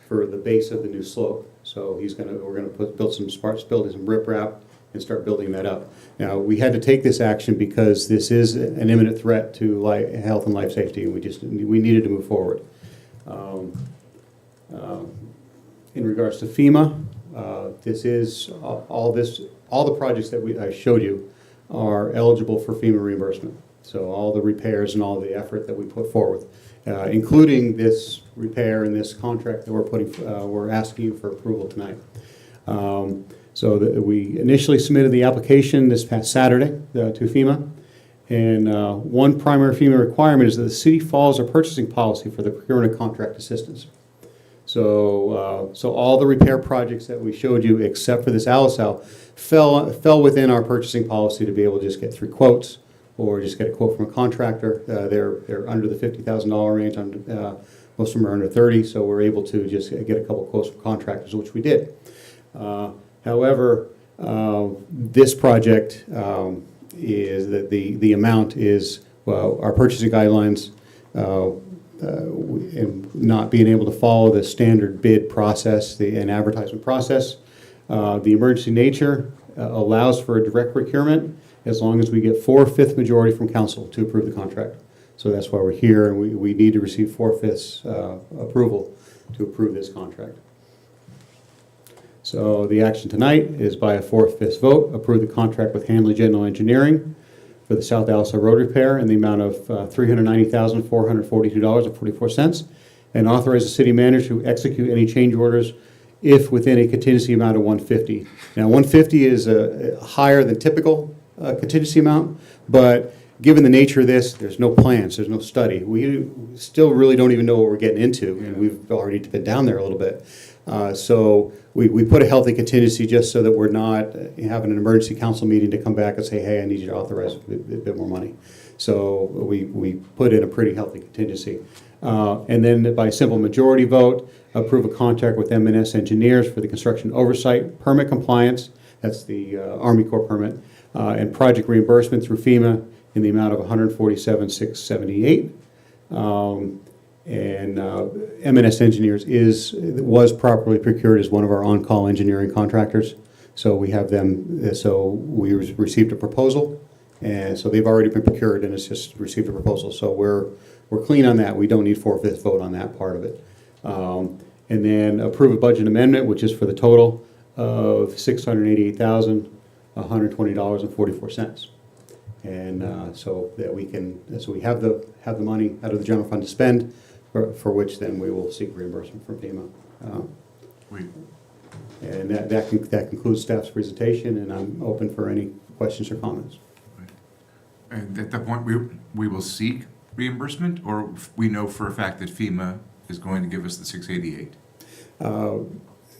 for the base of the new slope. So we're gonna build some riprap and start building that up. Now, we had to take this action because this is an imminent threat to health and life safety, and we needed to move forward. In regards to FEMA, all the projects that I showed you are eligible for FEMA reimbursement. So all the repairs and all the effort that we put forward, including this repair and this contract that we're asking you for approval tonight. So we initially submitted the application this past Saturday to FEMA, and one primary FEMA requirement is that the city follows our purchasing policy for the procurement of contract assistance. So all the repair projects that we showed you, except for this Alisal, fell within our purchasing policy to be able to just get 3 quotes or just get a quote from a contractor. They're under the $50,000 range. Most of them are under 30, so we're able to just get a couple quotes from contractors, which we did. However, this project is that the amount is, well, our purchasing guidelines and not being able to follow the standard bid process and advertisement process. The emergency nature allows for a direct procurement as long as we get 4/5 majority from council to approve the contract. So that's why we're here, and we need to receive 4/5 approval to approve this contract. So the action tonight is by a 4/5 vote, approve the contract with Hanley General Engineering for the South Alisal Road repair in the amount of $390,442.44, and authorize the city manager to execute any change orders if within a contingency amount of $150. Now, $150 is higher than typical contingency amount, but given the nature of this, there's no plans, there's no study. We still really don't even know what we're getting into, and we've already been down there a little bit. So we put a healthy contingency just so that we're not having an emergency council meeting to come back and say, hey, I need you to authorize a bit more money. So we put in a pretty healthy contingency. And then by simple majority vote, approve a contract with M&S Engineers for the construction oversight, permit compliance, that's the Army Corps permit, and project reimbursement through FEMA in the amount of $147,678. And M&S Engineers was properly procured as one of our on-call engineering contractors. So we have them, so we received a proposal, and so they've already been procured, and it's just received a proposal. So we're clean on that. We don't need 4/5 vote on that part of it. And then approve a budget amendment, which is for the total of $688,120.44. And so that we have the money out of the general fund to spend, for which then we will seek reimbursement from FEMA. And that concludes staff's presentation, and I'm open for any questions or comments. And at that point, we will seek reimbursement, or we know for a fact that FEMA is going to give us the 688?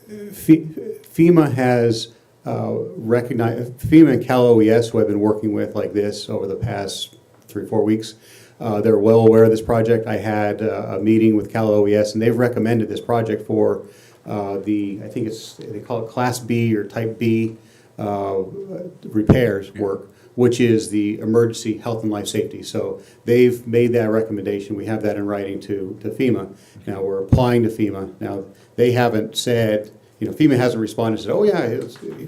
FEMA has recognized, FEMA and Cal OES, who I've been working with like this over the past 3-4 weeks, they're well aware of this project. I had a meeting with Cal OES, and they've recommended this project for I think they call it Class B or Type B repairs work, which is the emergency health and life safety. So they've made that recommendation. We have that in writing to FEMA. Now we're applying to FEMA. Now they haven't said, FEMA hasn't responded and said, oh yeah,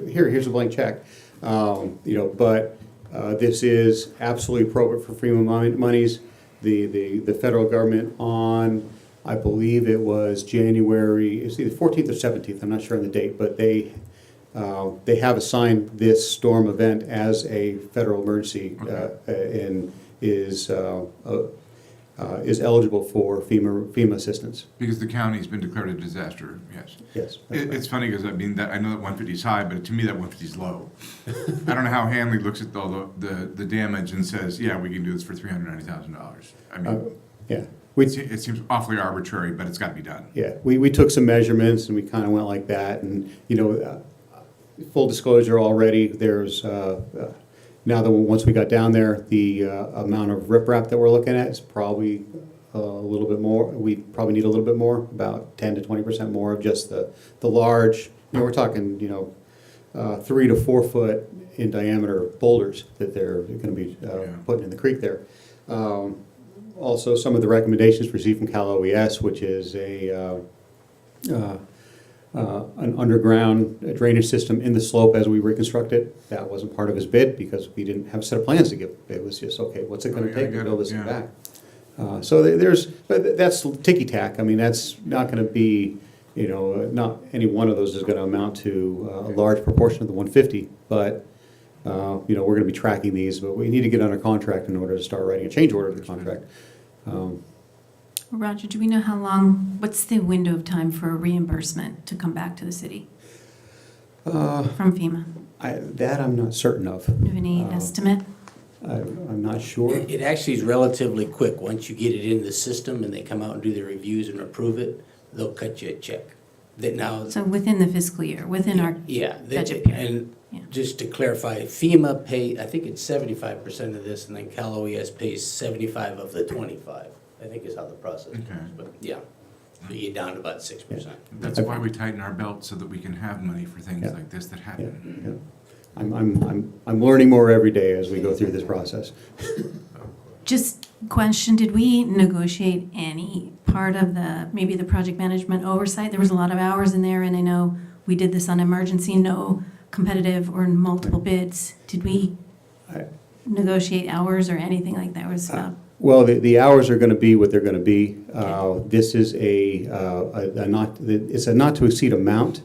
here's a blank check. But this is absolutely appropriate for FEMA monies. The federal government on, I believe it was January, it's either 14th or 17th, I'm not sure on the date, but they have assigned this storm event as a federal emergency, and is eligible for FEMA assistance. Because the county's been declared a disaster, yes. Yes. It's funny because I know that 150 is high, but to me that 150 is low. I don't know how Hanley looks at all the damage and says, yeah, we can do this for $390,000. I mean, yeah. It seems awfully arbitrary, but it's got to be done. Yeah, we took some measurements and we kind of went like that, and full disclosure already, there's now that once we got down there, the amount of riprap that we're looking at is probably a little bit more. We probably need a little bit more, about 10 to 20% more of just the large. We're talking 3 to 4 foot in diameter boulders that they're going to be putting in the creek there. Also, some of the recommendations received from Cal OES, which is an underground drainage system in the slope as we reconstruct it. That wasn't part of his bid because we didn't have a set of plans to give. It was just, okay, what's it going to take to build this thing back? But that's ticky-tack. I mean, that's not going to be, not any one of those is going to amount to a large proportion of the 150, but we're going to be tracking these, but we need to get under contract in order to start writing a change order to the contract. Roger, do we know how long, what's the window of time for a reimbursement to come back to the city from FEMA? That I'm not certain of. Do you have any estimate? I'm not sure. It actually is relatively quick. Once you get it in the system and they come out and do their reviews and approve it, they'll cut you a check. So within the fiscal year, within our budget period. And just to clarify, FEMA pay, I think it's 75% of this, and then Cal OES pays 75 of the 25, I think is how the process goes. But yeah, so you get down to about 6%. That's why we tighten our belt so that we can have money for things like this that happen. I'm learning more every day as we go through this process. Just question, did we negotiate any part of maybe the project management oversight? There was a lot of hours in there, and I know we did this on emergency, no competitive or multiple bids. Did we negotiate hours or anything like that? Well, the hours are going to be what they're going to be. This is it's a not to exceed amount.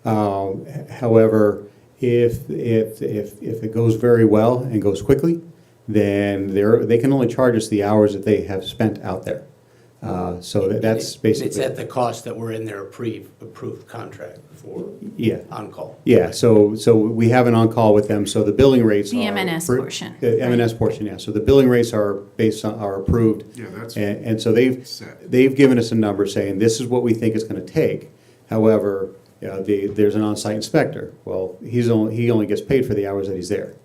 However, if it goes very well and goes quickly, then they can only charge us the hours that they have spent out there. So that's basically. It's at the cost that were in their approved contract for on-call. Yeah, so we have an on-call with them, so the billing rates The are. M&S portion. The M&S portion, yeah. So the billing rates are are approved. Yeah, that's. And so they've given us a number saying this is what we think it's going to take. However, there's an on-site inspector. Well, he only gets paid for the hours that he's there.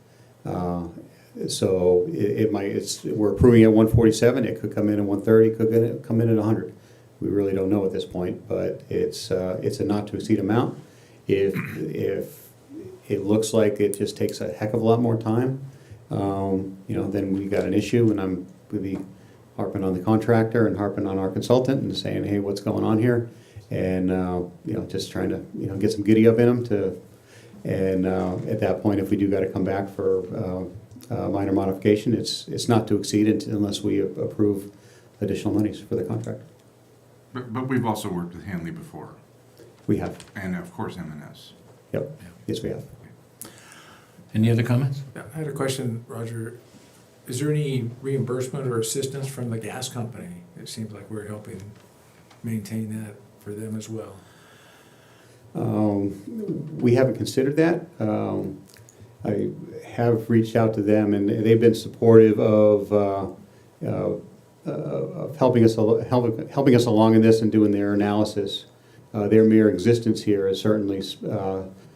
So we're approving at 147. It could come in at 130. Could come in at 100. We really don't know at this point, but it's a not to exceed amount. If it looks like it just takes a heck of a lot more time, then we got an issue, and we'll be harping on the contractor and harping on our consultant and saying, hey, what's going on here? And just trying to get some giddy up in them and at that point, if we do got to come back for minor modification, it's not to exceed unless we approve additional monies for the contract. But we've also worked with Hanley before. We have. And of course M&S. Yep. Yes, we have. Any other comments? I had a question, Roger. Is there any reimbursement or assistance from the gas company? It seems like we're helping maintain that for them as well. We haven't considered that. I have reached out to them, and they've been supportive of helping us along in this and doing their analysis. Their mere existence here has certainly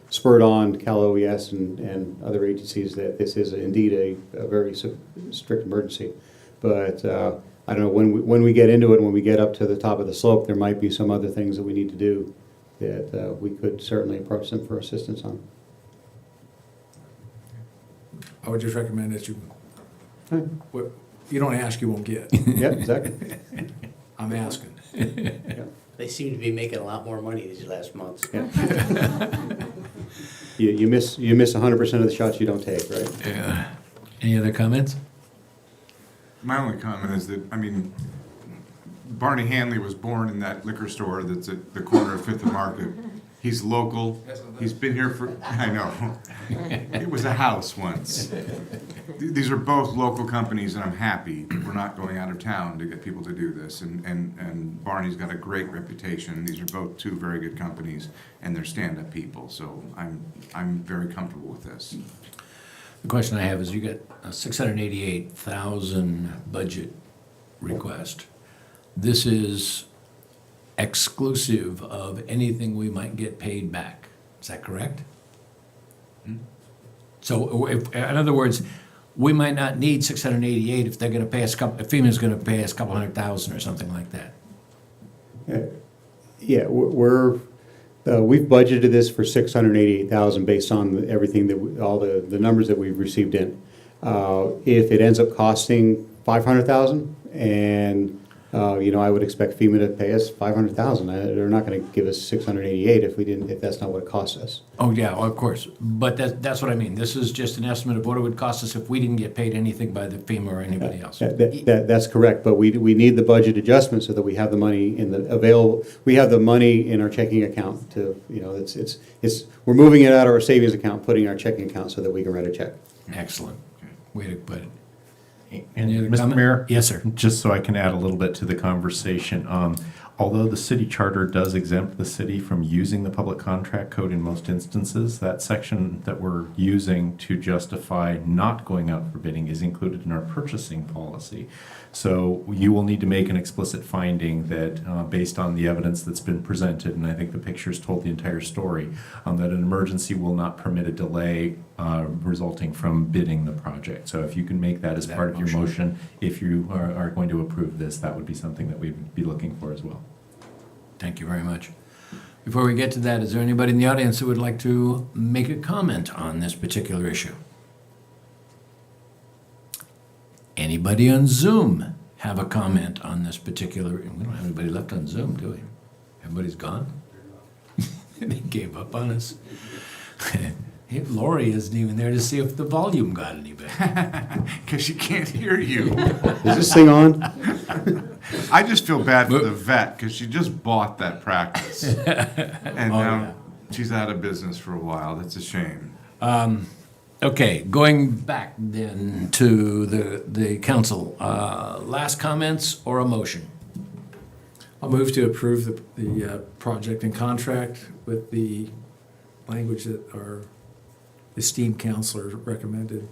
spurred on Cal OES and other agencies that this is indeed a very strict emergency. But I don't know, when we get into it, when we get up to the top of the slope, there might be some other things that we need to do that we could certainly approach them for assistance on. I would just recommend that what you don't ask, you won't get. Yeah, exactly. I'm asking. They seem to be making a lot more money these last months. Yeah. You miss 100% of the shots you don't take, right? Yeah. Any other comments? My only comment is that, I mean, Barney Hanley was born in that liquor store that's at the corner of Fifth and Market. He's local. He's been here for, I know. It was a house once. These are both local companies, and I'm happy we're not going out of town to get people to do this. And Barney's got a great reputation. These are both two very good companies, and they're stand-up people. So I'm very comfortable with this. The question I have is, you got a $688,000 budget request. This is exclusive of anything we might get paid back. Is that correct? So in other words, we might not need 688 if they're going to pay us if FEMA's going to pay us a couple $100,000 or something like that. Yeah, we've budgeted this for $688,000 based on everything that all the numbers that we've received in. If it ends up costing $500,000, and I would expect FEMA to pay us $500,000. They're not going to give us $688 if that's not what it costs us. Oh yeah, of course. But that's what I mean. This is just an estimate of what it would cost us if we didn't get paid anything by the FEMA or anybody else. That's correct, but we need the budget adjustment so that we have the money we have the money in our checking account to, we're moving it out of our savings account, putting our checking account so that we can write a check. Excellent. Way to put it. And Any other Mr. comment? Mayor? Yes, sir. Just so I can add a little bit to the conversation, although the city charter does exempt the city from using the public contract code in most instances, that section that we're using to justify not going out for bidding is included in our purchasing policy. So you will need to make an explicit finding that based on the evidence that's been presented, and I think the pictures told the entire story, that an emergency will not permit a delay resulting from bidding the project. So if you can make that as part of your motion, if you are going to approve this, that would be something that we'd be looking for as well. Thank you very much. Before we get to that, is there anybody in the audience who would like to make a comment on this particular issue? Anybody on Zoom have a comment on this particular? We don't have anybody left on Zoom, do we? Everybody's gone? They gave up on us. Hey, Lori isn't even there to see if the volume got any better. Because she can't hear you. Is this thing on? I just feel bad for the vet because she just bought that practice. And now she's out of business for a while. That's a shame. Okay, going back then to the council. Last comments or a motion? I'll move to approve the project and contract with the language that our esteemed counselor recommended.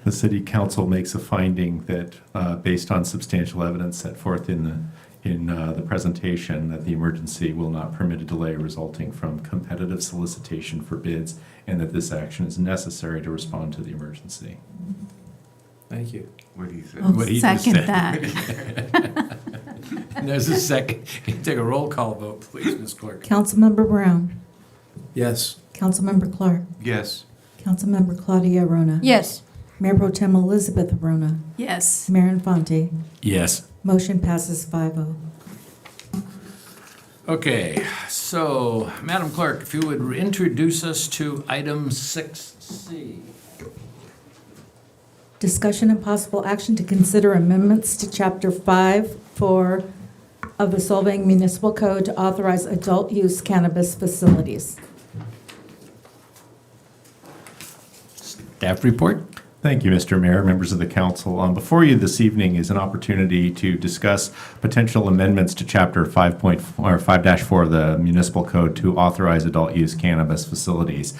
The city council makes a finding that, based on substantial evidence set forth in the presentation, that the emergency will not permit a delay resulting from competitive solicitation for bids, and that this action is necessary to respond to the emergency. Thank you. What do you think? I'll What he just second said. that. And there's a second. Can you take a roll call vote, please, Ms. Clerk? Councilmember Brown. Yes. Councilmember Clark. Yes. Councilmember Claudia Rona. Yes. Mayor Pro Tem Elizabeth Rona. Yes. Mayor Infante. Yes. Motion passes 5-0. Okay, so, Madam Clerk, if you would introduce us to item 6C. Discussion and possible action to consider amendments to Chapter 5 of the Solvang Municipal Code to authorize adult-use cannabis facilities. Staff report? Thank you, Mr. Mayor, members of the council. Before you this evening is an opportunity to discuss potential amendments to Chapter 5.4 of the Municipal Code to authorize adult use cannabis facilities.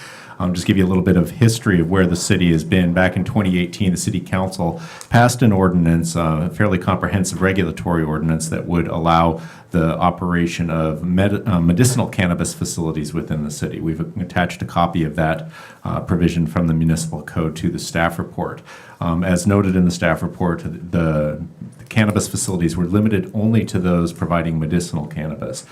Just give you a little bit of history of where the city has been. Back in 2018, the City Council passed an ordinance, a fairly comprehensive regulatory ordinance that would allow the operation of medicinal cannabis facilities within the city. We've attached a copy of that provision from the municipal code to the staff report. As noted in the staff report, the cannabis facilities were limited only to those providing medicinal cannabis.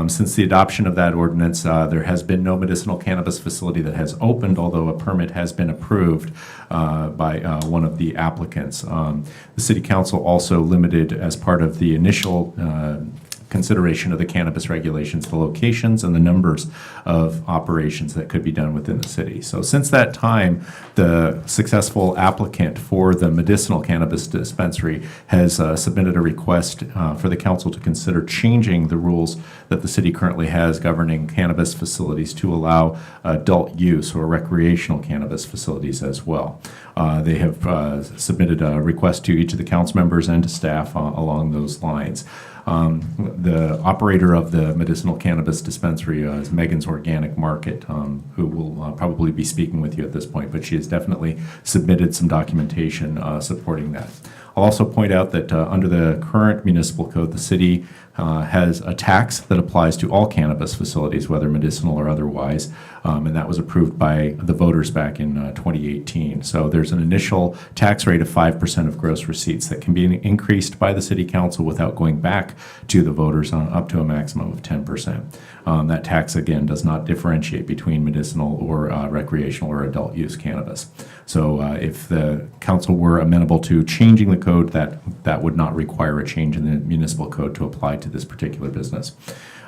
Since the adoption of that ordinance, there has been no medicinal cannabis facility that has opened, although a permit has been approved by one of the applicants. The City Council also limited, as part of the initial consideration of the cannabis regulations, the locations and the numbers of operations that could be done within the city. So since that time, the successful applicant for the medicinal cannabis dispensary has submitted a request for the council to consider changing the rules that the city currently has governing cannabis facilities to allow adult use or recreational cannabis facilities as well. They have submitted a request to each of the council members and to staff along those lines. The operator of the medicinal cannabis dispensary is Megan's Organic Market, who will probably be speaking with you at this point, but she has definitely submitted some documentation supporting that. I'll also point out that under the current municipal code, the city has a tax that applies to all cannabis facilities, whether medicinal or otherwise, and that was approved by the voters back in 2018. So there's an initial tax rate of 5% of gross receipts that can be increased by the city council without going back to the voters up to a maximum of 10%. That tax, again, does not differentiate between medicinal or recreational or adult use cannabis. So if the council were amenable to changing the code, that would not require a change in the municipal code to apply to this particular business.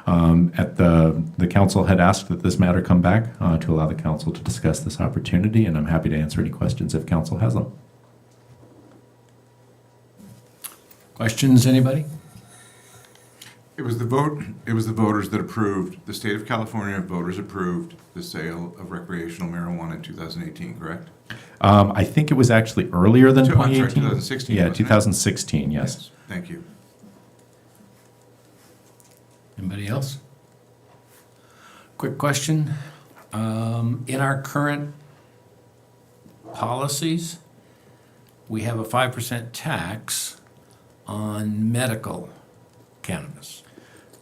The council had asked that this matter come back to allow the council to discuss this opportunity, and I'm happy to answer any questions if council has them. Questions, anybody? It was the voters that approved, the state of California voters approved the sale of recreational marijuana in 2018, correct? I think it was actually earlier than I'm sorry, 2018. 2016, Yeah, wasn't it? 2016, yes. Thank you. Anybody else? Quick question. In our current policies, we have a 5% tax on medical cannabis.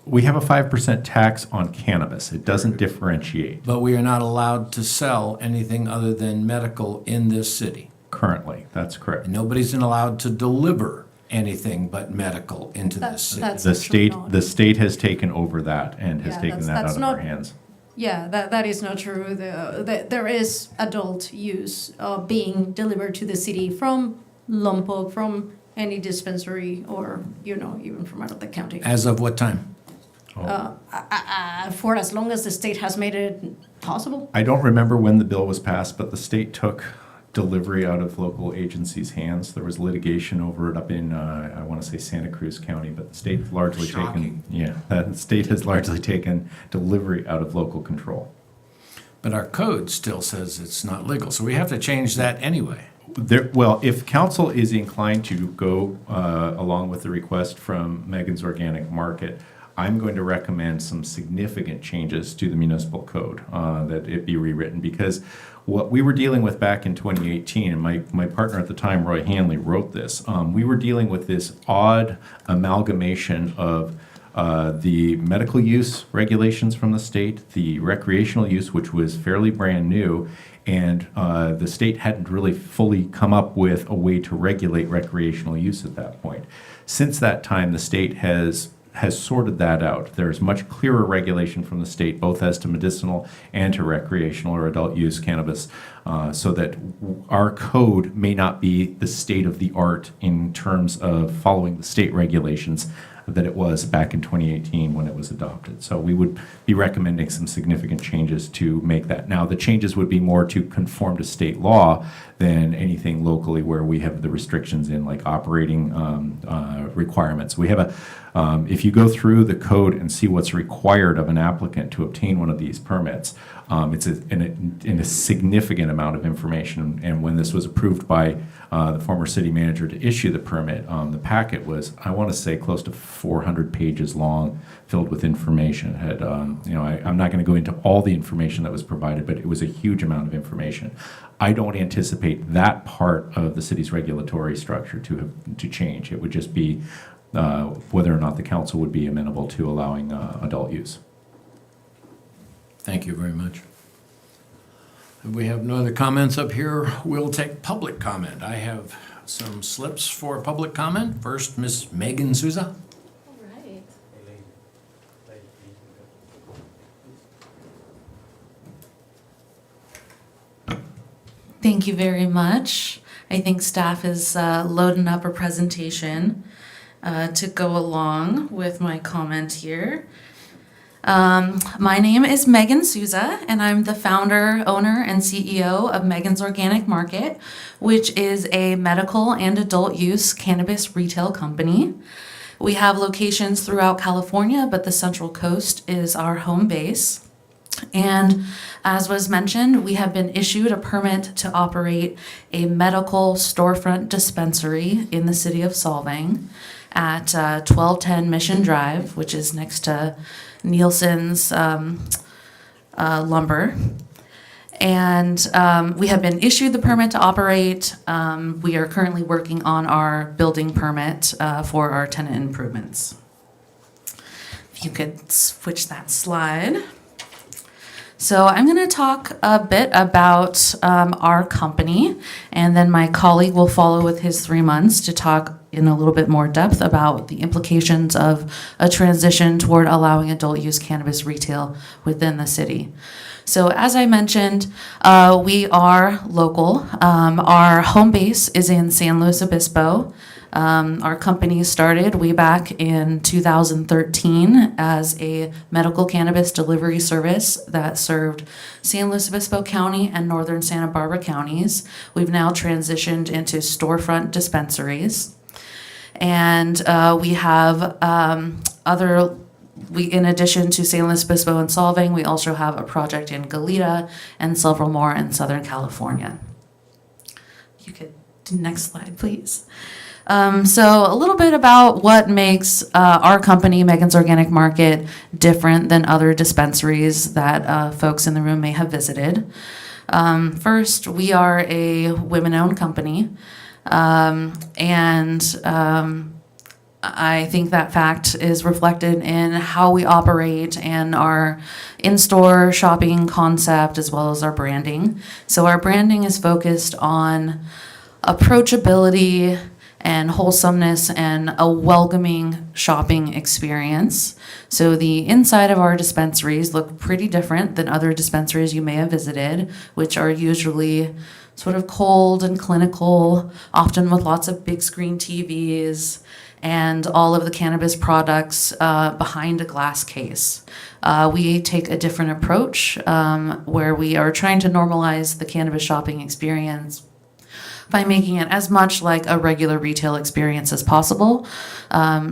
We have a 5% tax on cannabis. It doesn't differentiate But we are not allowed to sell anything other than medical in this city. currently. That's correct. And nobody's allowed to deliver anything but medical into this city. That's The actually state, not- the state has taken over that and has Yeah, taken that that's out of our not- hands. Yeah, that is not true. There is adult use being delivered to the city from Lompoc, from any dispensary, or, even from out of the county. As of what time? For as long as the state has made it possible. I don't remember when the bill was passed, but the state took delivery out of local agencies' hands. There was litigation over it up in, I want to say Santa Cruz County, but the state largely Shocking. the state has largely taken delivery out of local control. But our code still says it's not legal, so we have to change that anyway. Well, if council is inclined to go along with the request from Megan's Organic Market, I'm going to recommend some significant changes to the municipal code, that it be rewritten, because what we were dealing with back in 2018, and my partner at the time, Roy Hanley, wrote this, we were dealing with this odd amalgamation of the medical use regulations from the state, the recreational use, which was fairly brand new, and the state hadn't really fully come up with a way to regulate recreational use at that point. Since that time, the state has sorted that out. There's much clearer regulation from the state, both as to medicinal and to recreational or adult use cannabis, so that our code may not be the state of the art in terms of following the state regulations that it was back in 2018 when it was adopted. So we would be recommending some significant changes to make that. Now, the changes would be more to conform to state law than anything locally where we have the restrictions in, like operating requirements. We have If you go through the code and see what's required of an applicant to obtain one of these permits, it's in a significant amount of information. And when this was approved by the former city manager to issue the permit, the packet was, I want to say, close to 400 pages long, filled with information. It had, I'm not going to go into all the information that was provided, but it was a huge amount of information. I don't anticipate that part of the city's regulatory structure to change. It would just be whether or not the council would be amenable to allowing adult use. Thank you very much. If we have no other comments up here, we'll take public comment. I have some slips for public comment. First, Ms. Megan Souza. Thank you very much. I think staff is loading up a presentation to go along with my comment here. My name is Megan Souza, and I'm the founder, owner, and CEO of Megan's Organic Market, which is a medical and adult use cannabis retail company. We have locations throughout California, but the Central Coast is our home base. And as was mentioned, we have been issued a permit to operate a medical storefront dispensary in the city of Solvang at 1210 Mission Drive, which is next to Nielsen's Lumber. And we have been issued the permit to operate. We are currently working on our building permit for our tenant improvements. If you could switch that slide. So I'm going to talk a bit about our company, and then my colleague will follow with his 3 months to talk in a little bit more depth about the implications of a transition toward allowing adult use cannabis retail within the city. So as I mentioned, we are local. Our home base is in San Luis Obispo. Our company started way back in 2013 as a medical cannabis delivery service that served San Luis Obispo County and northern Santa Barbara counties. We've now transitioned into storefront dispensaries. And we have in addition to San Luis Obispo and Solvang, we also have a project in Goleta and several more in Southern California. You could do next slide, please. So a little bit about what makes our company, Megan's Organic Market, different than other dispensaries that folks in the room may have visited. First, we are a women-owned company, I think that fact is reflected in how we operate and our in-store shopping concept as well as our branding. So our branding is focused on approachability and wholesomeness and a welcoming shopping experience. So the inside of our dispensaries look pretty different than other dispensaries you may have visited, which are usually sort of cold and clinical, often with lots of big screen TVs and all of the cannabis products behind a glass case. We take a different approach where we are trying to normalize the cannabis shopping experience by making it as much like a regular retail experience as possible.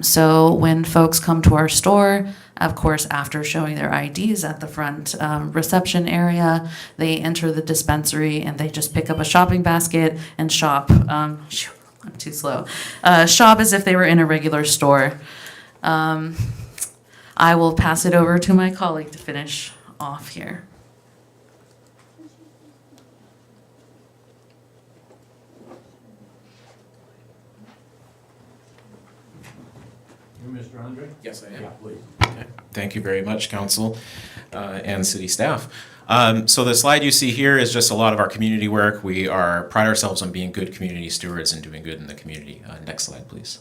So when folks come to our store, of course, after showing their IDs at the front reception area, they enter the dispensary and they just pick up a shopping basket and shop. I'm too slow. Shop as if they were in a regular store. I will pass it over to my colleague to finish off here. Mr. Andre? Yes, I am. Yeah, please. Okay. Thank you very much, council and city staff. So the slide you see here is just a lot of our community work. We pride ourselves on being good community stewards and doing good in the community. Next slide, please.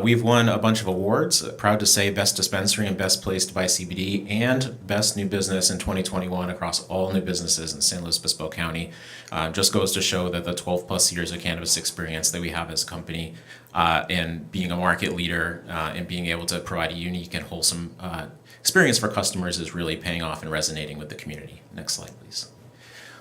We've won a bunch of awards. Proud to say Best Dispensary and Best Place to Buy CBD and Best New Business in 2021 across all new businesses in San Luis Obispo County. Just goes to show that the 12 plus years of cannabis experience that we have as a company and being a market leader and being able to provide a unique and wholesome experience for customers is really paying off and resonating with the community. Next slide, please.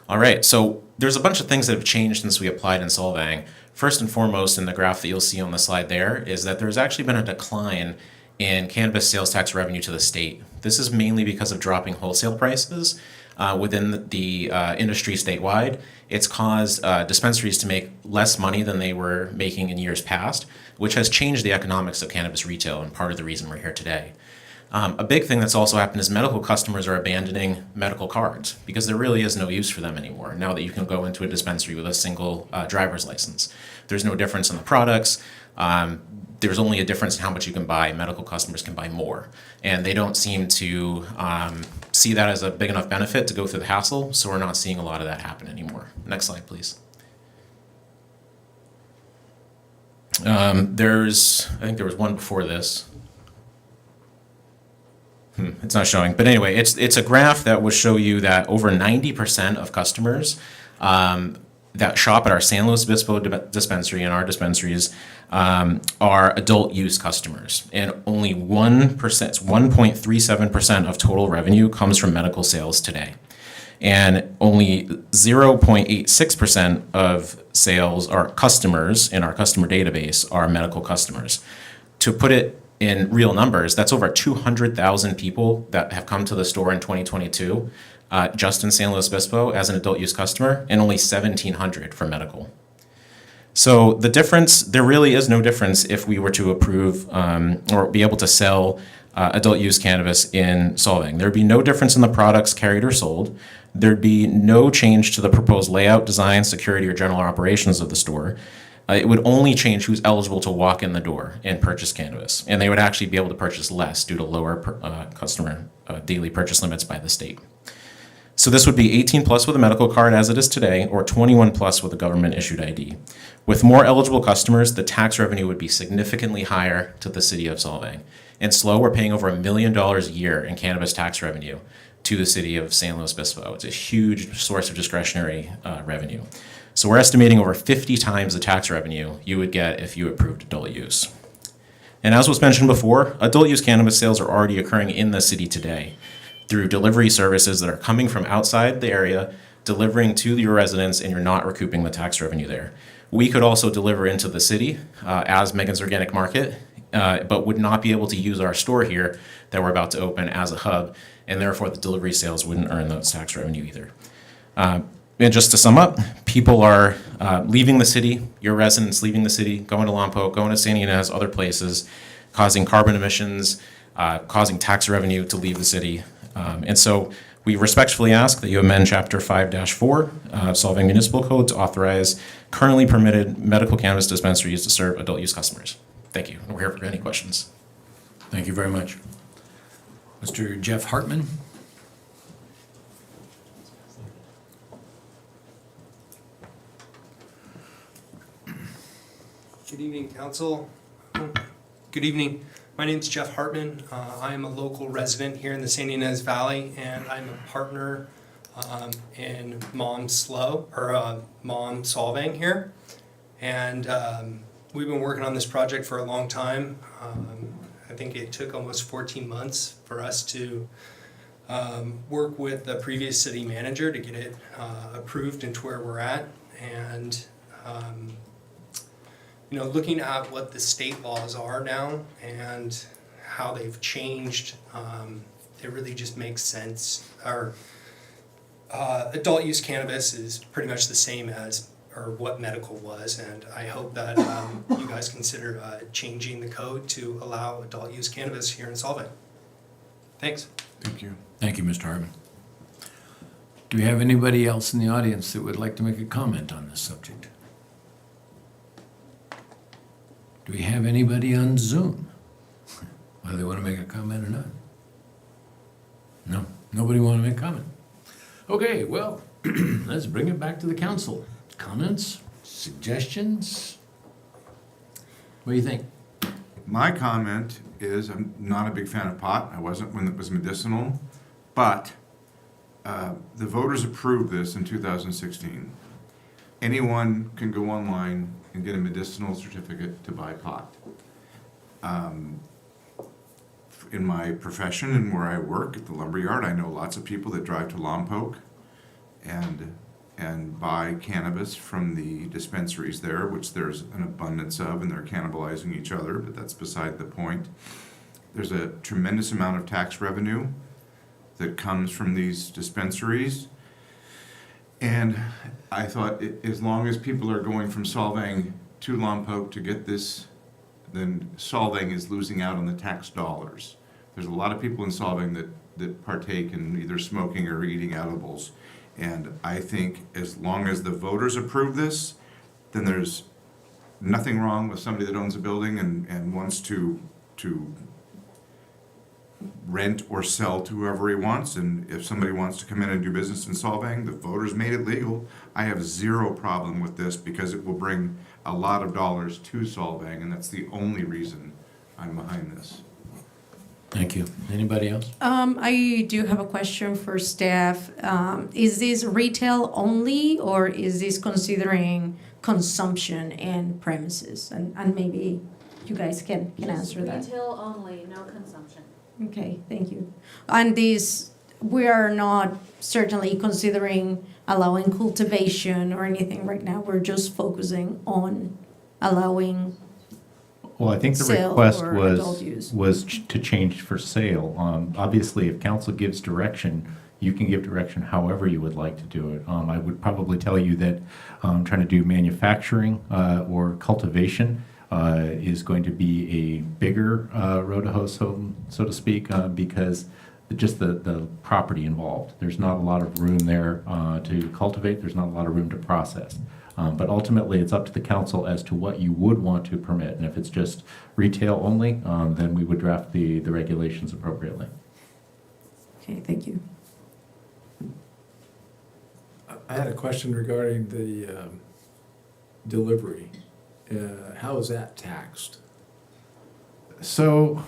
All right, so there's a bunch of things that have changed since we applied in Solvang. First and foremost, in the graph that you'll see on the slide there, is that there's actually been a decline in cannabis sales tax revenue to the state. This is mainly because of dropping wholesale prices within the industry statewide. It's caused dispensaries to make less money than they were making in years past, which has changed the economics of cannabis retail, and part of the reason we're here today. A big thing that's also happened is medical customers are abandoning medical cards because there really is no use for them anymore now that you can go into a dispensary with a single driver's license. There's no difference in the products. There's only a difference in how much you can buy. Medical customers can buy more. And they don't seem to see that as a big enough benefit to go through the hassle, so we're not seeing a lot of that happen anymore. Next slide, please. I think there was one before this. It's not showing. But anyway, it's a graph that will show you that over 90% of customers that shop at our San Luis Obispo dispensary and our dispensaries are adult use customers. And only 1.37% of total revenue comes from medical sales today. And only 0.86% of sales are customers in our customer database are medical customers. To put it in real numbers, that's over 200,000 people that have come to the store in 2022, just in San Luis Obispo as an adult use customer, and only 1,700 for medical. So the difference, there really is no difference if we were to approve or be able to sell adult use cannabis in Solvang. There'd be no difference in the products carried or sold. There'd be no change to the proposed layout, design, security, or general operations of the store. It would only change who's eligible to walk in the door and purchase cannabis. And they would actually be able to purchase less due to lower customer daily purchase limits by the state. So this would be 18 plus with a medical card as it is today, or 21 plus with a government issued ID. With more eligible customers, the tax revenue would be significantly higher to the city of Solvang. In SLO, we're paying over $1 million a year in cannabis tax revenue to the city of San Luis Obispo. It's a huge source of discretionary revenue. So we're estimating over 50 times the tax revenue you would get if you approved adult use. And as was mentioned before, adult use cannabis sales are already occurring in the city today through delivery services that are coming from outside the area, delivering to your residents, and you're not recouping the tax revenue there. We could also deliver into the city as Megan's Organic Market, but would not be able to use our store here that we're about to open as a hub, and therefore the delivery sales wouldn't earn those tax revenue either. And just to sum up, people are leaving the city, your residents leaving the city, going to Lompoc, going to San Ynez, other places, causing carbon emissions, causing tax revenue to leave the city. And so we respectfully ask that you amend Chapter 5-4 Solvang Municipal Code to authorize currently permitted medical cannabis dispensaries to serve adult use customers. Thank you. We're here for any questions. Thank you very much. Mr. Jeff Hartman? Good evening, Council. Good evening. My name is Jeff Hartman. I am a local resident here in the San Ynez Valley, and I'm a partner in Mom Solvang here. And we've been working on this project for a long time. I think it took almost 14 months for us to work with the previous city manager to get it approved into where we're at. And you know, looking at what the state laws are now and how they've changed, it really just makes sense. Our adult use cannabis is pretty much the same as or what medical was, and I hope that you guys consider changing the code to allow adult use cannabis here in Solvang. Thanks. Thank you. Thank you, Mr. Hartman. Do we have anybody else in the audience that would like to make a comment on this subject? Do we have anybody on Zoom? Whether they want to make a comment or not? No, nobody want to make a comment. Okay, well, let's bring it back to the council. Comments, suggestions? What do you think? My comment is I'm not a big fan of pot. I wasn't when it was medicinal, but the voters approved this in 2016. Anyone can go online and get a medicinal certificate to buy pot. In my profession and where I work at the lumberyard, I know lots of people that drive to Lompoc and and buy cannabis from the dispensaries there, which there's an abundance of, and they're cannibalizing each other, but that's beside the point. There's a tremendous amount of tax revenue that comes from these dispensaries. And I thought, as long as people are going from Solvang to Lompoc to get this, then Solvang is losing out on the tax dollars. There's a lot of people in Solvang that partake in either smoking or eating edibles. And I think as long as the voters approve this, then there's nothing wrong with somebody that owns a building and wants to rent or sell to whoever he wants. And if somebody wants to come in and do business in Solvang, the voters made it legal. I have zero problem with this because it will bring a lot of dollars to Solvang, and that's the only reason I'm behind this. Thank you. Anybody else? I do have a question for staff. Is this retail only, or is this considering consumption and premises? And maybe you guys can answer that. Retail only, no consumption. Okay, thank you. And this, we are not certainly considering allowing cultivation or anything right now. We're just focusing on allowing. Well, I think the Sale request or adult use. was to change for sale. Obviously, if council gives direction, you can give direction however you would like to do it. I would probably tell you that trying to do manufacturing or cultivation is going to be a bigger road to hoe, so to speak, because just the property involved. There's not a lot of room there to cultivate. There's not a lot of room to process. But ultimately, it's up to the council as to what you would want to permit. And if it's just retail only, then we would draft the regulations appropriately. Okay, thank you. I had a question regarding the delivery. How is that taxed? So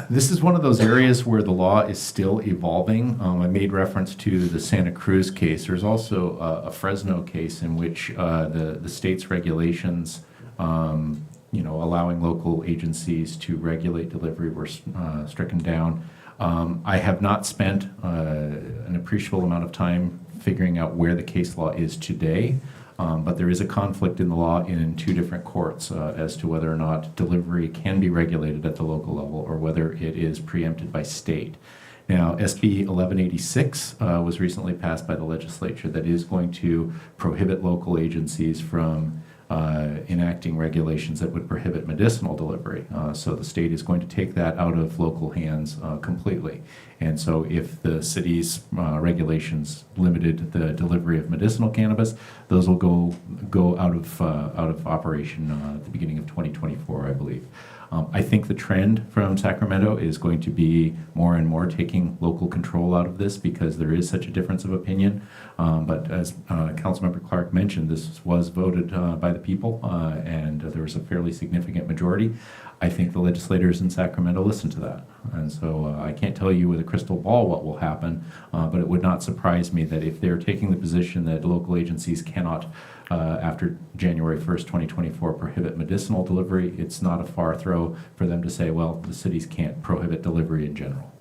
this is one of those areas where the law is still evolving. I made reference to the Santa Cruz case. There's also a Fresno case in which the state's regulations, allowing local agencies to regulate delivery were stricken down. I have not spent an appreciable amount of time figuring out where the case law is today. But there is a conflict in the law in two different courts as to whether or not delivery can be regulated at the local level or whether it is preempted by state. Now, SB 1186 was recently passed by the legislature that is going to prohibit local agencies from enacting regulations that would prohibit medicinal delivery. So the state is going to take that out of local hands completely. And so if the city's regulations limited the delivery of medicinal cannabis, those will go out of operation at the beginning of 2024, I believe. I think the trend from Sacramento is going to be more and more taking local control out of this because there is such a difference of opinion. But as Councilmember Clark mentioned, this was voted by the people and there was a fairly significant majority. I think the legislators in Sacramento listened to that. And so I can't tell you with a crystal ball what will happen, but it would not surprise me that if they're taking the position that local agencies cannot after January 1st, 2024, prohibit medicinal delivery, it's not a far throw for them to say, well, the cities can't prohibit delivery in general.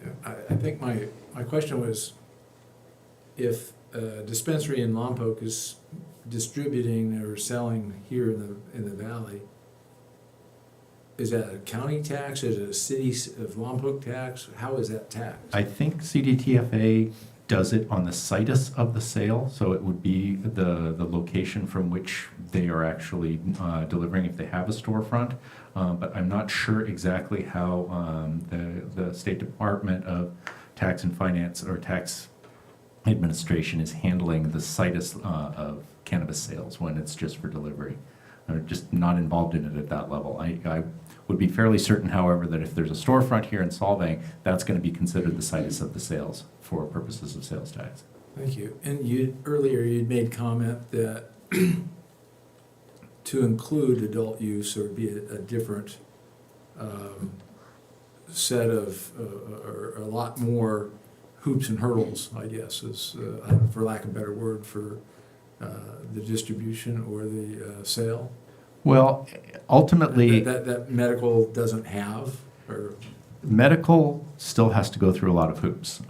Yeah, I think my question was, if a dispensary in Lompoc is distributing or selling here in the valley, is that a county tax? Is it a city of Lompoc tax? How is that taxed? I think CDTFA does it on the situs of the sale, so it would be the location from which they are actually delivering if they have a storefront. But I'm not sure exactly how the State Department of Tax and Finance or Tax Administration is handling the situs of cannabis sales when it's just for delivery. They're just not involved in it at that level. I would be fairly certain, however, that if there's a storefront here in Solvang, that's going to be considered the situs of the sales for purposes of sales tax. Thank you. And earlier you'd made comment that to include adult use, there would be a different set of, or a lot more hoops and hurdles, I guess, is, for lack of a better word, for the distribution or the sale. Well, ultimately, that medical doesn't have, or Medical still has to go through a lot of hoops.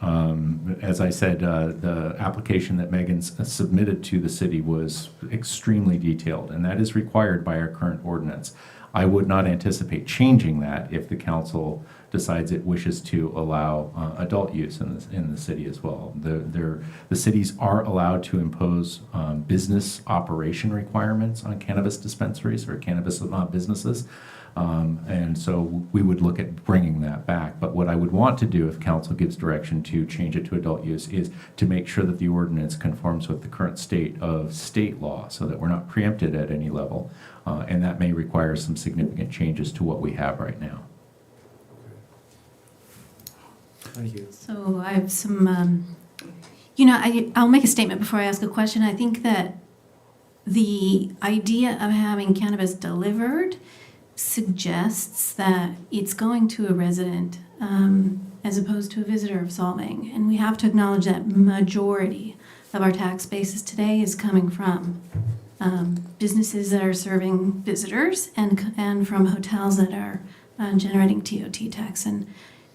As I said, the application that Megan's submitted to the city was extremely detailed, and that is required by our current ordinance. I would not anticipate changing that if the council decides it wishes to allow adult use in the city as well. The cities are allowed to impose business operation requirements on cannabis dispensaries or cannabis businesses. And so we would look at bringing that back. But what I would want to do if council gives direction to change it to adult use is to make sure that the ordinance conforms with the current state of state law so that we're not preempted at any level. And that may require some significant changes to what we have right now. Thank you. So I have some, I'll make a statement before I ask a question. I think that the idea of having cannabis delivered suggests that it's going to a resident as opposed to a visitor of Solvang. And we have to acknowledge that majority of our tax basis today is coming from businesses that are serving visitors and from hotels that are generating TOT tax. And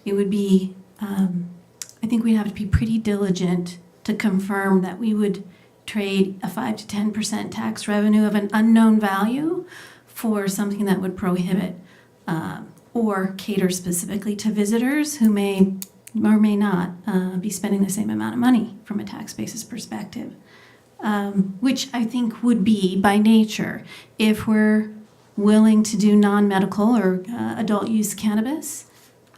it would be, I think we'd have to be pretty diligent to confirm that we would trade a 5 to 10% tax revenue of an unknown value for something that would prohibit or cater specifically to visitors who may or may not be spending the same amount of money from a tax basis perspective, which I think would be by nature if we're willing to do non-medical or adult use cannabis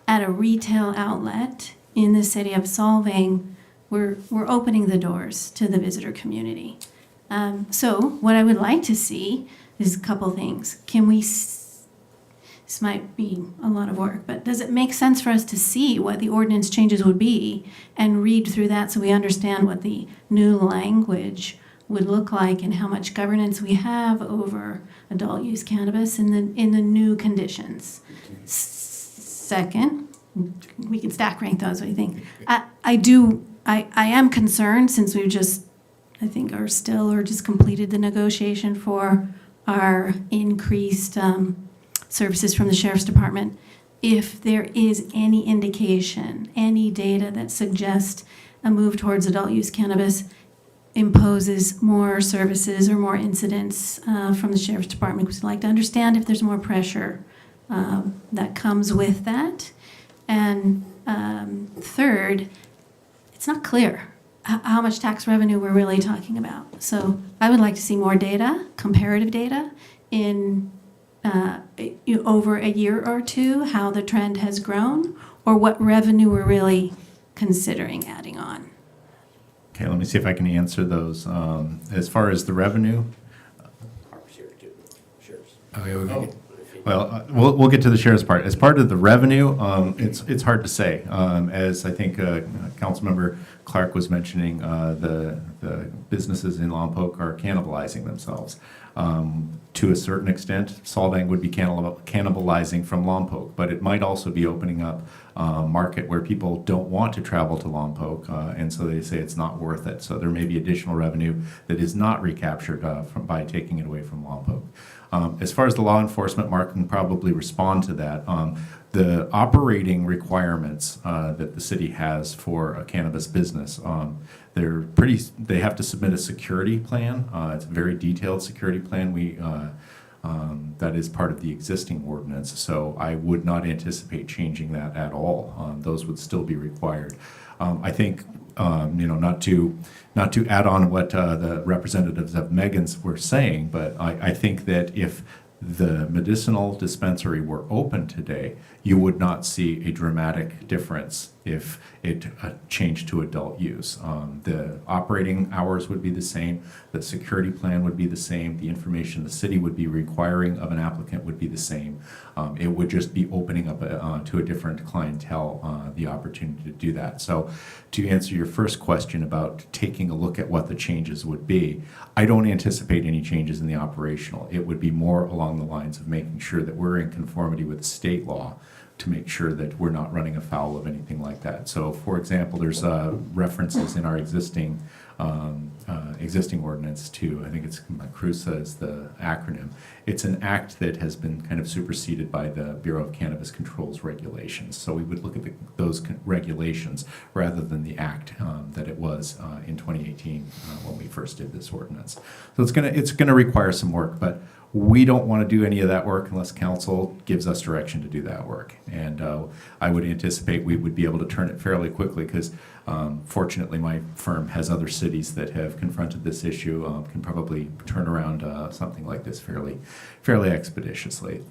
at a retail outlet in the city of Solvang. We're opening the doors to the visitor community. So what I would like to see is a couple things. This might be a lot of work, but does it make sense for us to see what the ordinance changes would be and read through that so we understand what the new language would look like and how much governance we have over adult use cannabis in the new conditions? Second, we can stack rank those. What do you think? I am concerned since we've just, I think, are still or just completed the negotiation for our increased services from the Sheriff's Department. If there is any indication, any data that suggests a move towards adult use cannabis imposes more services or more incidents from the Sheriff's Department, we'd like to understand if there's more pressure that comes with that. And third, it's not clear how much tax revenue we're really talking about. So I would like to see more data, comparative data, in over a year or two, how the trend has grown, or what revenue we're really considering adding on. Okay, let me see if I can answer those. As far as the revenue, well, we'll get to the sheriff's part. As part of the revenue, it's hard to say. As I think Councilmember Clark was mentioning, the businesses in Lompoc are cannibalizing themselves. To a certain extent, Solvang would be cannibalizing from Lompoc, but it might also be opening up a market where people don't want to travel to Lompoc, and so they say it's not worth it. So there may be additional revenue that is not recaptured by taking it away from Lompoc. As far as the law enforcement, Mark can probably respond to that. The operating requirements that the city has for a cannabis business, they have to submit a security plan. It's a very detailed security plan. That is part of the existing ordinance, so I would not anticipate changing that at all. Those would still be required. I think, not to add on what the representatives of Megan's were saying, but I think that if the medicinal dispensary were open today, you would not see a dramatic difference if it changed to adult use. The operating hours would be the same, the security plan would be the same, the information the city would be requiring of an applicant would be the same. It would just be opening up to a different clientele the opportunity to do that. So to answer your first question about taking a look at what the changes would be, I don't anticipate any changes in the operational. It would be more along the lines of making sure that we're in conformity with state law to make sure that we're not running afoul of anything like that. So, for example, there's references in our existing ordinance to, I think it's CRUSA is the acronym. It's an act that has been kind of superseded by the Bureau of Cannabis Control's regulations. So we would look at those regulations rather than the act that it was in 2018 when we first did this ordinance. So it's gonna require some work, but we don't want to do any of that work unless council gives us direction to do that work. And I would anticipate we would be able to turn it fairly quickly because fortunately my firm has other cities that have confronted this issue, can probably turn around something like this fairly expeditiously.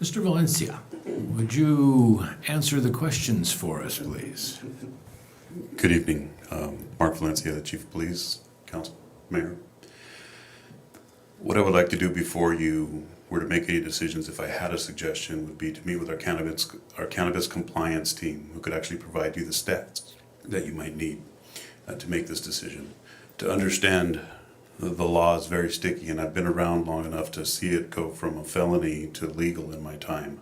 Mr. Valencia, would you answer the questions for us, please? Good evening. Mark Valencia, the Chief of Police, Council, Mayor. What I would like to do before you were to make any decisions, if I had a suggestion, would be to meet with our cannabis compliance team, who could actually provide you the stats that you might need to make this decision. To understand the law is very sticky, and I've been around long enough to see it go from a felony to legal in my time.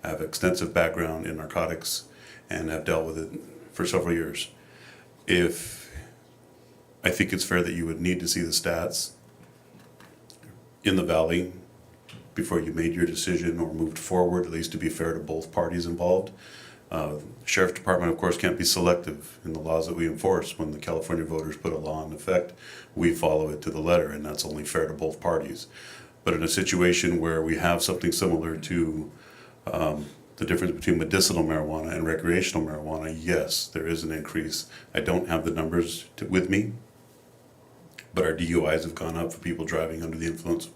I have extensive background in narcotics and have dealt with it for several years. I think it's fair that you would need to see the stats in the valley before you made your decision or moved forward, at least to be fair to both parties involved. Sheriff's Department, of course, can't be selective in the laws that we enforce. When the California voters put a law in effect, we follow it to the letter, and that's only fair to both parties. But in a situation where we have something similar to the difference between medicinal marijuana and recreational marijuana, yes, there is an increase. I don't have the numbers with me, but our DUIs have gone up for people driving under the influence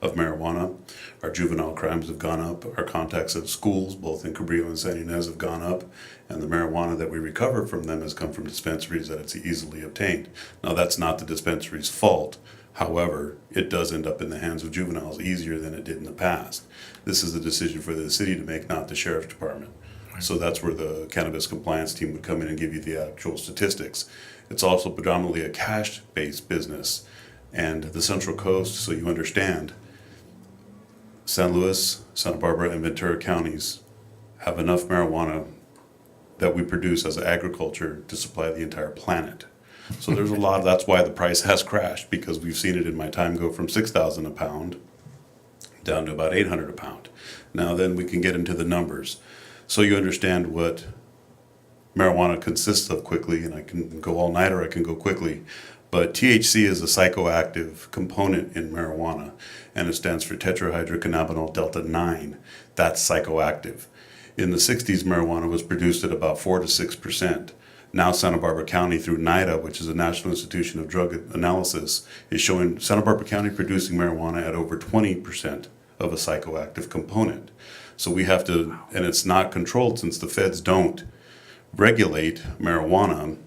of marijuana. Our juvenile crimes have gone up. Our contacts at schools, both in Cabrillo and San Ynez, have gone up. And the marijuana that we recover from them has come from dispensaries that it's easily obtained. Now, that's not the dispensary's fault. However, it does end up in the hands of juveniles easier than it did in the past. This is a decision for the city to make, not the Sheriff's Department. So that's where the cannabis compliance team would come in and give you the actual statistics. It's also predominantly a cash-based business. And the Central Coast, so you understand, San Luis, Santa Barbara, and Ventura counties have enough marijuana that we produce as agriculture to supply the entire planet. So there's a lot, that's why the price has crashed, because we've seen it in my time go from $6,000 a pound down to about $800 a pound. Now then we can get into the numbers. So you understand what marijuana consists of quickly, and I can go all night or I can go quickly. But THC is a psychoactive component in marijuana, and it stands for tetrahydrocannabinol delta 9. That's psychoactive. In the 60s, marijuana was produced at about 4 to 6%. Now Santa Barbara County, through NIDA, which is the National Institution of Drug Analysis, is showing Santa Barbara County producing marijuana at over 20% of a psychoactive component. So we have to, and it's not controlled since the feds don't regulate marijuana,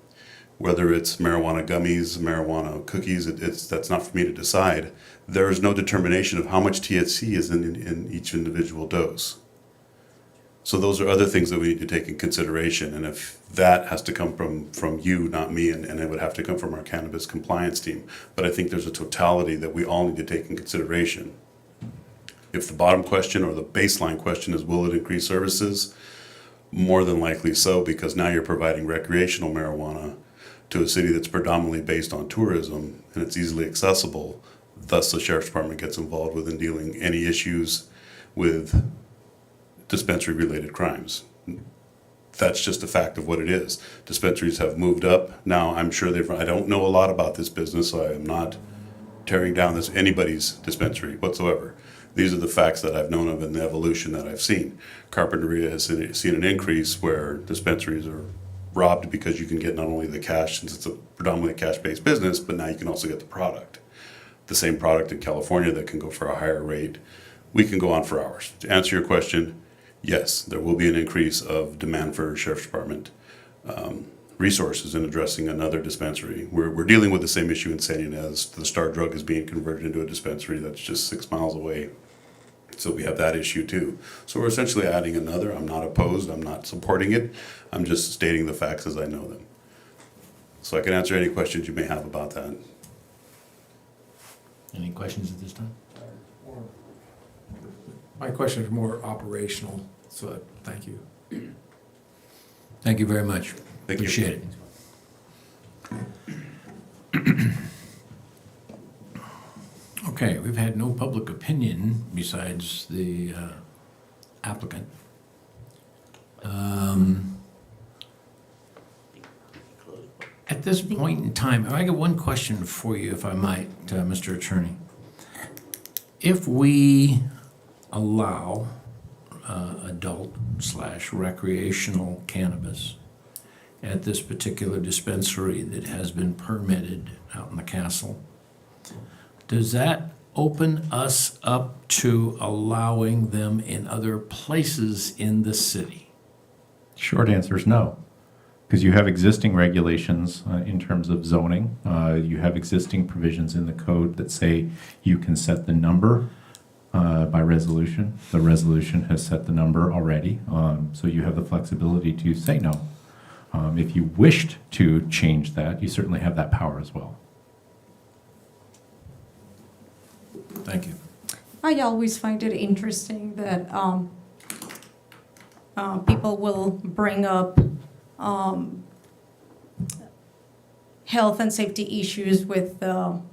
whether it's marijuana gummies, marijuana cookies, that's not for me to decide. There is no determination of how much THC is in each individual dose. So those are other things that we need to take in consideration, and if that has to come from you, not me, and it would have to come from our cannabis compliance team. But I think there's a totality that we all need to take in consideration. If the bottom question or the baseline question is, will it increase services? More than likely so, because now you're providing recreational marijuana to a city that's predominantly based on tourism, and it's easily accessible. Thus, the Sheriff's Department gets involved with in dealing any issues with dispensary-related crimes. That's just a fact of what it is. Dispensaries have moved up. Now, I'm sure I don't know a lot about this business, so I am not tearing down anybody's dispensary whatsoever. These are the facts that I've known of and the evolution that I've seen. Carpinteria has seen an increase where dispensaries are robbed because you can get not only the cash, since it's a predominantly cash-based business, but now you can also get the product. The same product in California that can go for a higher rate. We can go on for hours. To answer your question, yes, there will be an increase of demand for Sheriff's Department resources in addressing another dispensary. We're dealing with the same issue in San Ynez. The Star Drug is being converted into a dispensary that's just 6 miles away. So we have that issue too. So we're essentially adding another. I'm not opposed. I'm not supporting it. I'm just stating the facts as I know them. So I can answer any questions you may have about that. Any questions at this time? My question is more operational, so thank you. Thank you very much. Thank you. Appreciate it. Okay, we've had no public opinion besides the applicant. At this point in time, I got one question for you, if I might, Mr. Attorney. If we allow adult/recreational cannabis at this particular dispensary that has been permitted out in the castle, does that open us up to allowing them in other places in the city? Short answer is no, because you have existing regulations in terms of zoning. You have existing provisions in the code that say you can set the number by resolution. The resolution has set the number already, so you have the flexibility to say no. If you wished to change that, you certainly have that power as well. Thank you. I always find it interesting that people will bring up health and safety issues with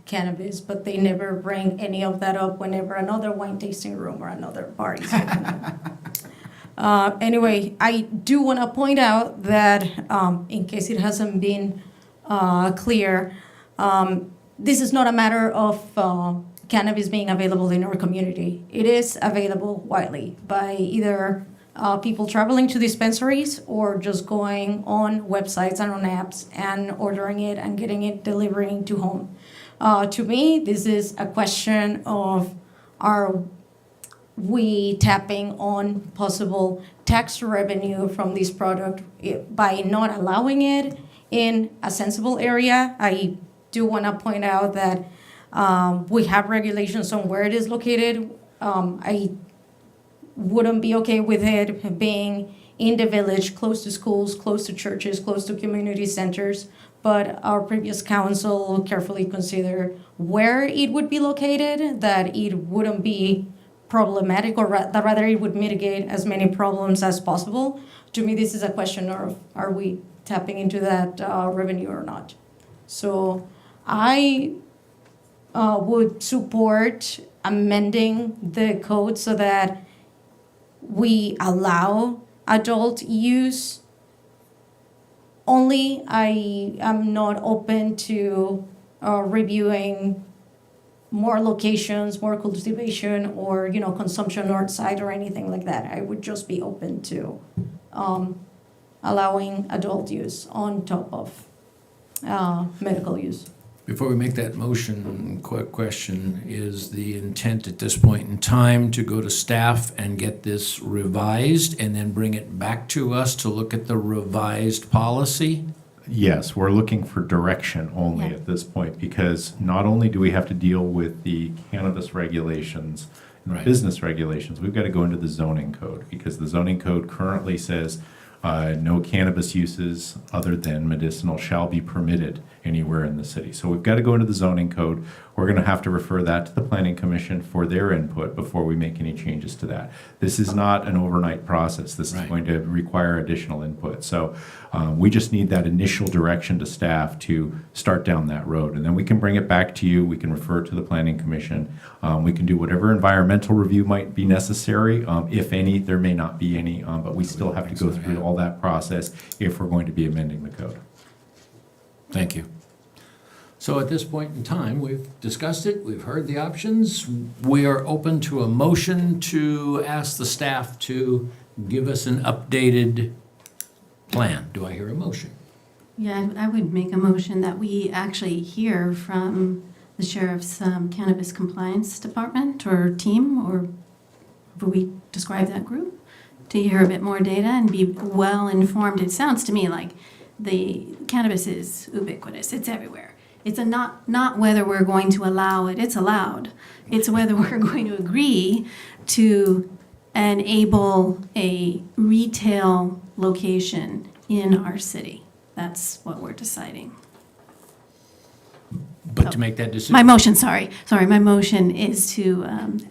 cannabis, but they never bring any of that up whenever another wine tasting room or another bar is open. Anyway, I do want to point out that in case it hasn't been clear, this is not a matter of cannabis being available in our community. It is available widely by either people traveling to dispensaries or just going on websites and on apps and ordering it and getting it delivering to home. To me, this is a question of, are we tapping on possible tax revenue from this product by not allowing it in a sensible area? I do want to point out that we have regulations on where it is located. I wouldn't be okay with it being in the village, close to schools, close to churches, close to community centers. But our previous council carefully considered where it would be located, that it wouldn't be problematic, or that rather it would mitigate as many problems as possible. To me, this is a question of, are we tapping into that revenue or not? So I would support amending the code so that we allow adult use only. I am not open to reviewing more locations, more cultivation, or consumption north side or anything like that. I would just be open to allowing adult use on top of medical use. Before we make that motion, quick question, is the intent at this point in time to go to staff and get this revised and then bring it back to us to look at the revised policy? Yes, we're looking for direction only at this point, because not only do we have to deal with the cannabis regulations and the business regulations, we've got to go into the zoning code, because the zoning code currently says no cannabis uses other than medicinal shall be permitted anywhere in the city. So we've got to go into the zoning code. We're going to have to refer that to the Planning Commission for their input before we make any changes to that. This is not an overnight process. This is going to require additional input. So we just need that initial direction to staff to start down that road. And then we can bring it back to you. We can refer it to the Planning Commission. We can do whatever environmental review might be necessary. If any, there may not be any, but we still have to go through all that process if we're going to be amending the code. Thank you. So at this point in time, we've discussed it, we've heard the options. We are open to a motion to ask the staff to give us an updated plan. Do I hear a motion? Yeah, I would make a motion that we actually hear from the sheriff's cannabis compliance department or team, or however we describe that group, to hear a bit more data and be well informed. It sounds to me like the cannabis is ubiquitous. It's everywhere. It's not whether we're going to allow it. It's allowed. It's whether we're going to agree to enable a retail location in our city. That's what we're deciding. But to make that decision. My motion, sorry, my motion is to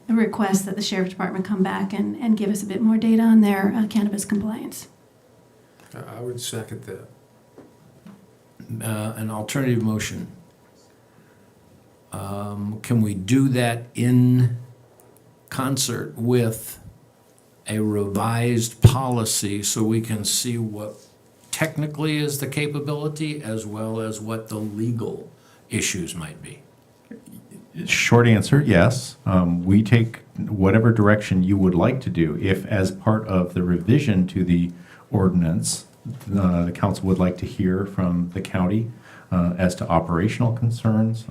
request that the sheriff's department come back and give us a bit more data on their cannabis compliance. I would second that. An alternative motion. Can we do that in concert with a revised policy so we can see what technically is the capability as well as what the legal issues might be? Short answer, yes. We take whatever direction you would like to do. If, as part of the revision to the ordinance, the council would like to hear from the county as to operational concerns,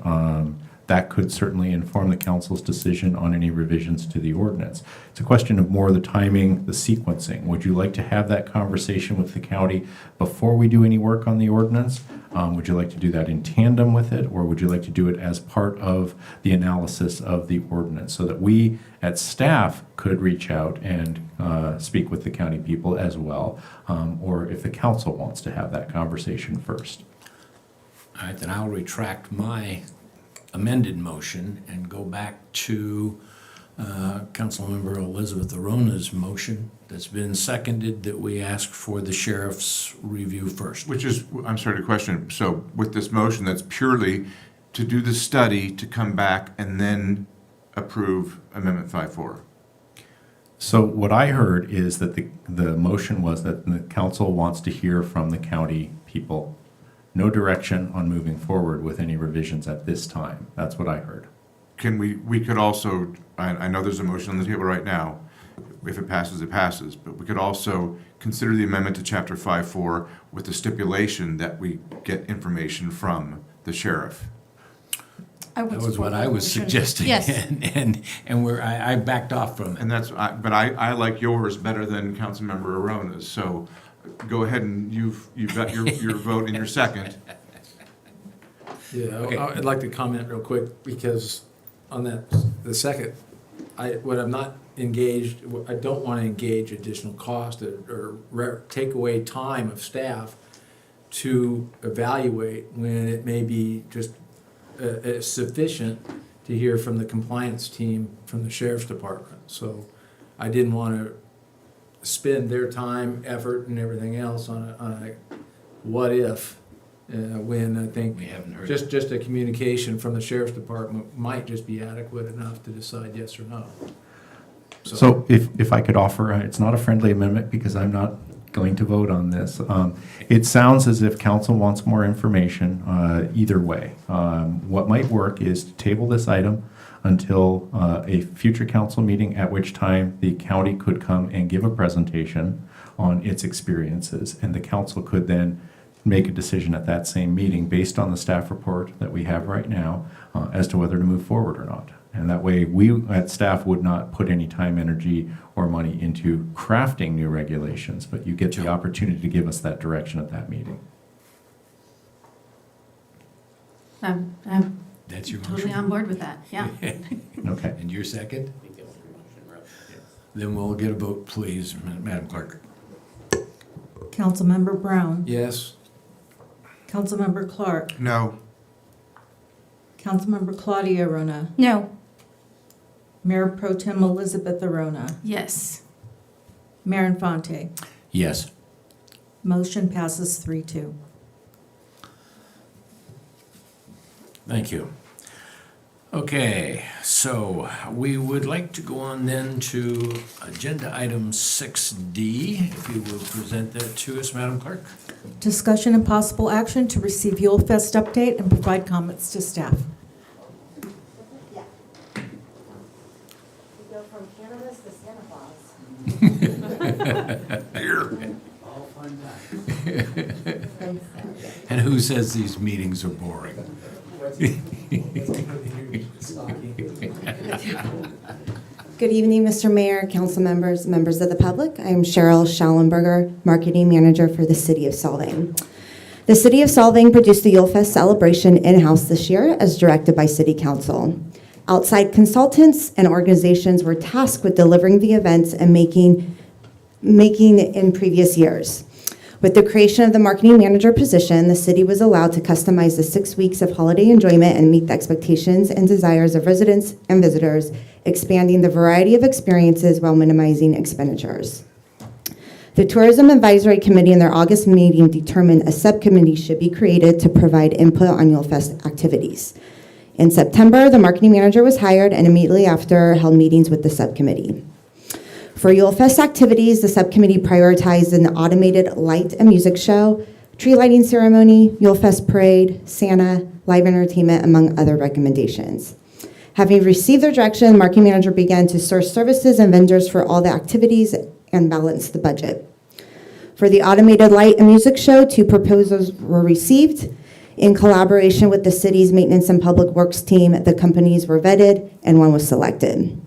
that could certainly inform the council's decision on any revisions to the ordinance. It's a question of more the timing, the sequencing. Would you like to have that conversation with the county before we do any work on the ordinance? Would you like to do that in tandem with it, or would you like to do it as part of the analysis of the ordinance so that we at staff could reach out and speak with the county people as well, or if the council wants to have that conversation first? All right, then I'll retract my amended motion and go back to Councilmember Elizabeth Arona's motion that's been seconded, that we ask for the sheriff's review first. Which is, I'm sorry to question, so with this motion, that's purely to do the study, to come back and then approve Amendment 5.4. So what I heard is that the motion was that the council wants to hear from the county people. No direction on moving forward with any revisions at this time. That's what I heard. Can we could also, I know there's a motion on the table right now. If it passes, it passes. But we could also consider the amendment to Chapter 5.4 with the stipulation that we get information from the sheriff. That was what I was suggesting. Yes. And I backed off from it. And that's, but I like yours better than Councilmember Arona's, so go ahead and you've got your vote in your second. Yeah, Okay. I'd like to comment real quick, because on that, the second, I don't want to engage additional cost or take away time of staff to evaluate when it may be just sufficient to hear from the compliance team from the sheriff's department. So I didn't want to spend their time, effort, and everything else on a what if, when I think We haven't heard. just a communication from the sheriff's department might just be adequate enough to decide yes or no. So if I could offer, it's not a friendly amendment because I'm not going to vote on this. It sounds as if council wants more information either way. What might work is to table this item until a future council meeting, at which time the county could come and give a presentation on its experiences, and the council could then make a decision at that same meeting based on the staff report that we have right now as to whether to move forward or not. And that way, we at staff would not put any time, energy, or money into crafting new regulations, but you get the opportunity to give us that direction at that meeting. I'm That's your totally motion? on board with that, yeah. Okay. And your second? I think that was your motion, right? Then we'll get a vote, please, Madam Clerk. Councilmember Brown, Yes. Councilmember Clark, No. Councilmember Claudia Arona, No. Mayor Pro Tem Elizabeth Arona, Yes. Mayor Infante. Yes. Motion passes 3-2. Thank you. Okay, so we would like to go on then to agenda item 6D, if you will present that to us, Madam Clerk. Discussion and possible action to receive Yule Fest update and provide comments to staff. We go from cannabis to Santa Claus. And who says these meetings are boring? Good evening, Mr. Mayor, council members, members of the public. I am Cheryl Schallenberger, Marketing Manager for the City of Solvang. The City of Solvang produced the Yule Fest celebration in-house this year as directed by City Council. Outside consultants and organizations were tasked with delivering the events and making in previous years. With the creation of the marketing manager position, the city was allowed to customize the 6 weeks of holiday enjoyment and meet the expectations and desires of residents and visitors, expanding the variety of experiences while minimizing expenditures. The Tourism Advisory Committee in their August meeting determined a subcommittee should be created to provide input on YuleFest activities. In September, the marketing manager was hired and immediately after held meetings with the subcommittee. For YuleFest activities, the subcommittee prioritized an automated light and music show, tree lighting ceremony, YuleFest parade, Santa, live entertainment, among other recommendations. Having received their direction, the marketing manager began to source services and vendors for all the activities and balance the budget. For the automated light and music show, 2 proposals were received. In collaboration with the city's maintenance and public works team, the companies were vetted and one was selected.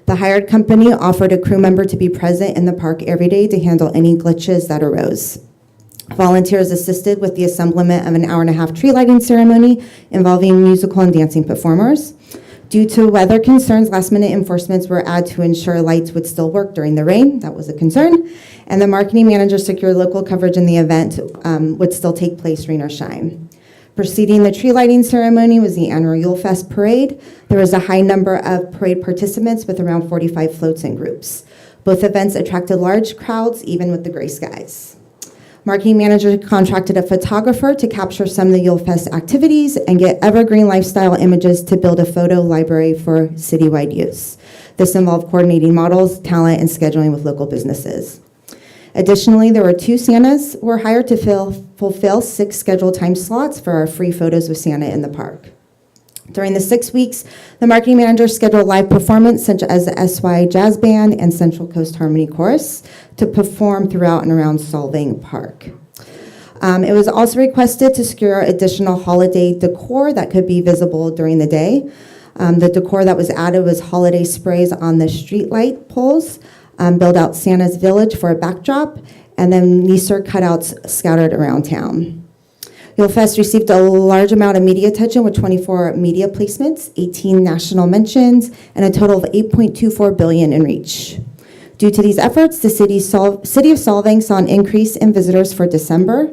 The hired company offered a crew member to be present in the park every day to handle any glitches that arose. Volunteers assisted with the assemblement of an hour-and-a-half tree lighting ceremony involving musical and dancing performers. Due to weather concerns, last-minute enforcements were added to ensure lights would still work during the rain. That was a concern. And the marketing manager secured local coverage in the event would still take place, rain or shine. Preceding the tree lighting ceremony was the annual YuleFest parade. There was a high number of parade participants with around 45 floats and groups. Both events attracted large crowds, even with the gray skies. Marketing manager contracted a photographer to capture some of the YuleFest activities and get evergreen lifestyle images to build a photo library for citywide use. This involved coordinating models, talent, and scheduling with local businesses. Additionally, there were 2 Santas were hired to fulfill 6 scheduled time slots for our free photos with Santa in the park. During the 6 weeks, the marketing manager scheduled live performance such as the SY Jazz Band and Central Coast Harmony Chorus to perform throughout and around Solvang Park. It was also requested to secure additional holiday decor that could be visible during the day. The decor that was added was holiday sprays on the street light poles, build out Santa's Village for a backdrop, and then Easter cutouts scattered around town. YuleFest received a large amount of media attention with 24 media placements, 18 national mentions, and a total of $8.24 billion in reach. Due to these efforts, the city of Solvang saw an increase in visitors for December.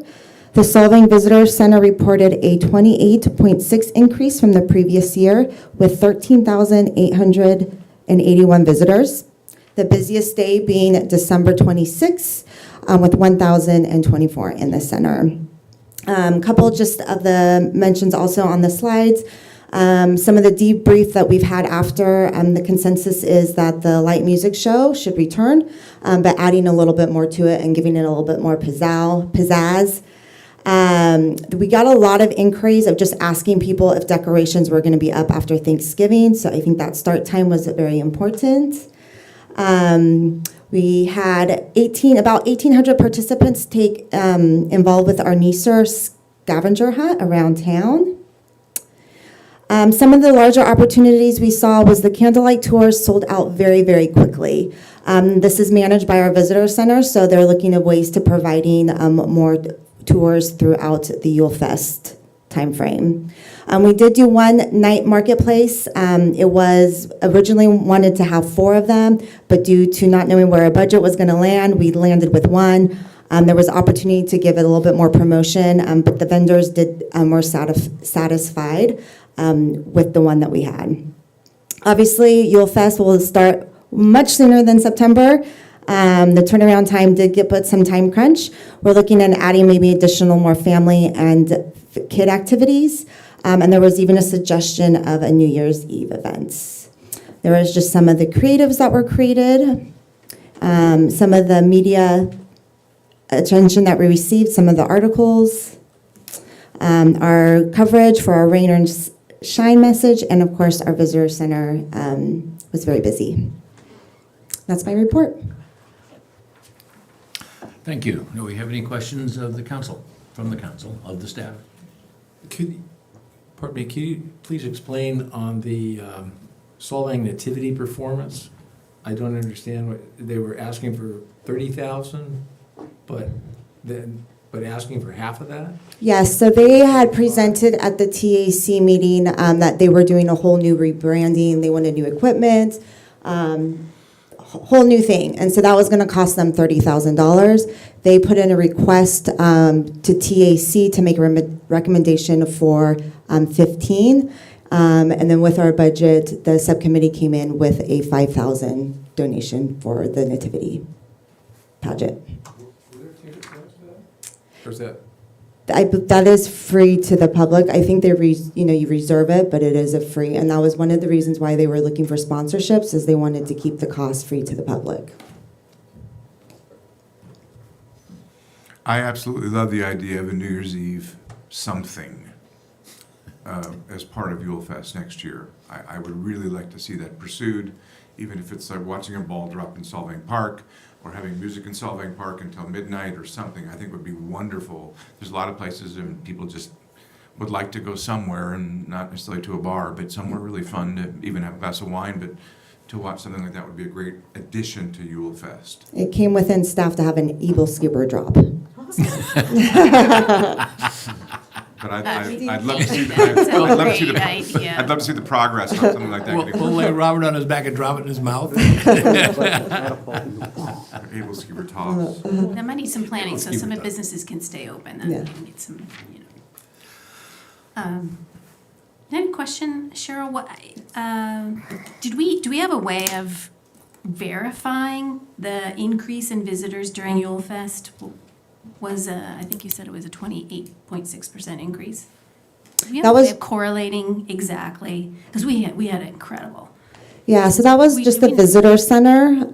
The Solvang Visitor Center reported a 28.6% increase from the previous year with 13,881 visitors. The busiest day being December 26th with 1,024 in the center. Couple just of the mentions also on the slides. Some of the debrief that we've had after, the consensus is that the light music show should return, but adding a little bit more to it and giving it a little bit more pizzazz. We got a lot of inquiries of just asking people if decorations were going to be up after Thanksgiving, so I think that start time was very important. We had about 1,800 participants involved with our NISR scavenger hunt around town. Some of the larger opportunities we saw was the candlelight tours sold out very, very quickly. This is managed by our visitor center, so they're looking at ways to providing more tours throughout the YuleFest timeframe. We did do one night marketplace. It was originally wanted to have 4 of them, but due to not knowing where our budget was going to land, we landed with 1. There was opportunity to give it a little bit more promotion, but the vendors were satisfied with the one that we had. Obviously, YuleFest will start much sooner than September. The turnaround time did put some time crunch. We're looking at adding maybe additional more family and kid activities. And there was even a suggestion of a New Year's Eve event. There was just some of the creatives that were created, some of the media attention that we received, some of the articles, our coverage for our rain and shine message, and of course our visitor center was very busy. That's my report. Thank you. Do we have any questions of the council, from the council, of the staff? Pardon me, can you please explain on the Solvang nativity performance? I don't understand what, they were asking for 30,000, but asking for half of that? Yes, so they had presented at the TAC meeting that they were doing a whole new rebranding. They wanted new equipment, whole new thing. And so that was going to cost them $30,000. They put in a request to TAC to make a recommendation for 15. And then with our budget, the subcommittee came in with a $5,000 donation for the nativity pageant. Or is that? That is free to the public. I think you reserve it, but it is a free. And that was one of the reasons why they were looking for sponsorships, is they wanted to keep the cost free to the public. I absolutely love the idea of a New Year's Eve something as part of Yule Fest next year. I would really like to see that pursued, even if it's like watching a ball drop in Solvang Park, or having music in Solvang Park until midnight or something. I think would be wonderful. There's a lot of places and people just would like to go somewhere, and not necessarily to a bar, but somewhere really fun to even have a glass of wine, but to watch something like that would be a great addition to Yule Fest. It came within staff to have an Eagle Skipper drop. But I'd love to see I'd love to see the progress on something like that. We'll lay Robert on his back and drop it in his mouth. Able to give her toss. That might need some planning, so some of businesses can stay open. That might need some, Any question, Cheryl? What do we have a way of verifying the increase in visitors during Yule Fest? Was I think you said it was a 28.6% increase. Do we have a way of correlating exactly? Because we had incredible. Yeah, so that was just the visitor center.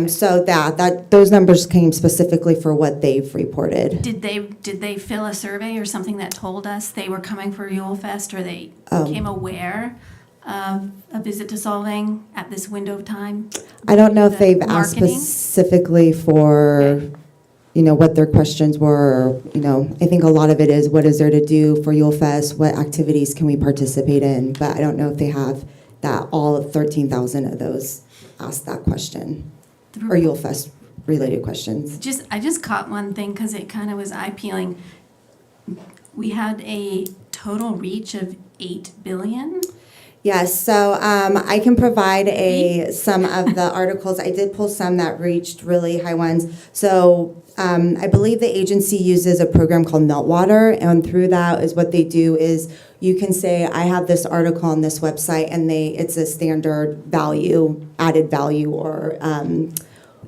So that those numbers came specifically for what they've reported. Did they fill a survey or something that told us they were coming for Yule Fest, or they became aware of a visit to Solvang at this window of time? I don't know if they've asked specifically for, what their questions were. Or, I think a lot of it is, what is there to do for Yule Fest? What activities can we participate in? But I don't know if they have that all of 13,000 of those asked that question, or Yule Fest related questions. I just caught one thing because it kind of was eye-peeling. We had a total reach of 8 billion. Yes, so I can provide some of the articles. I did pull some that reached really high ones. So I believe the agency uses a program called Meltwater, and through that is what they do is you can say, I have this article on this website, and it's a standard value, added value, or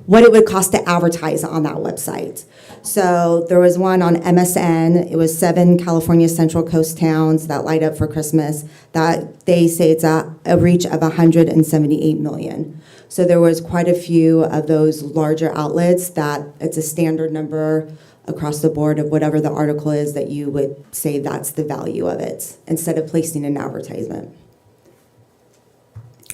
what it would cost to advertise on that website. So there was one on MSN. It was 7 California Central Coast towns that light up for Christmas that they say it's a reach of 178 million. So there was quite a few of those larger outlets that it's a standard number across the board of whatever the article is that you would say that's the value of it, instead of placing an advertisement.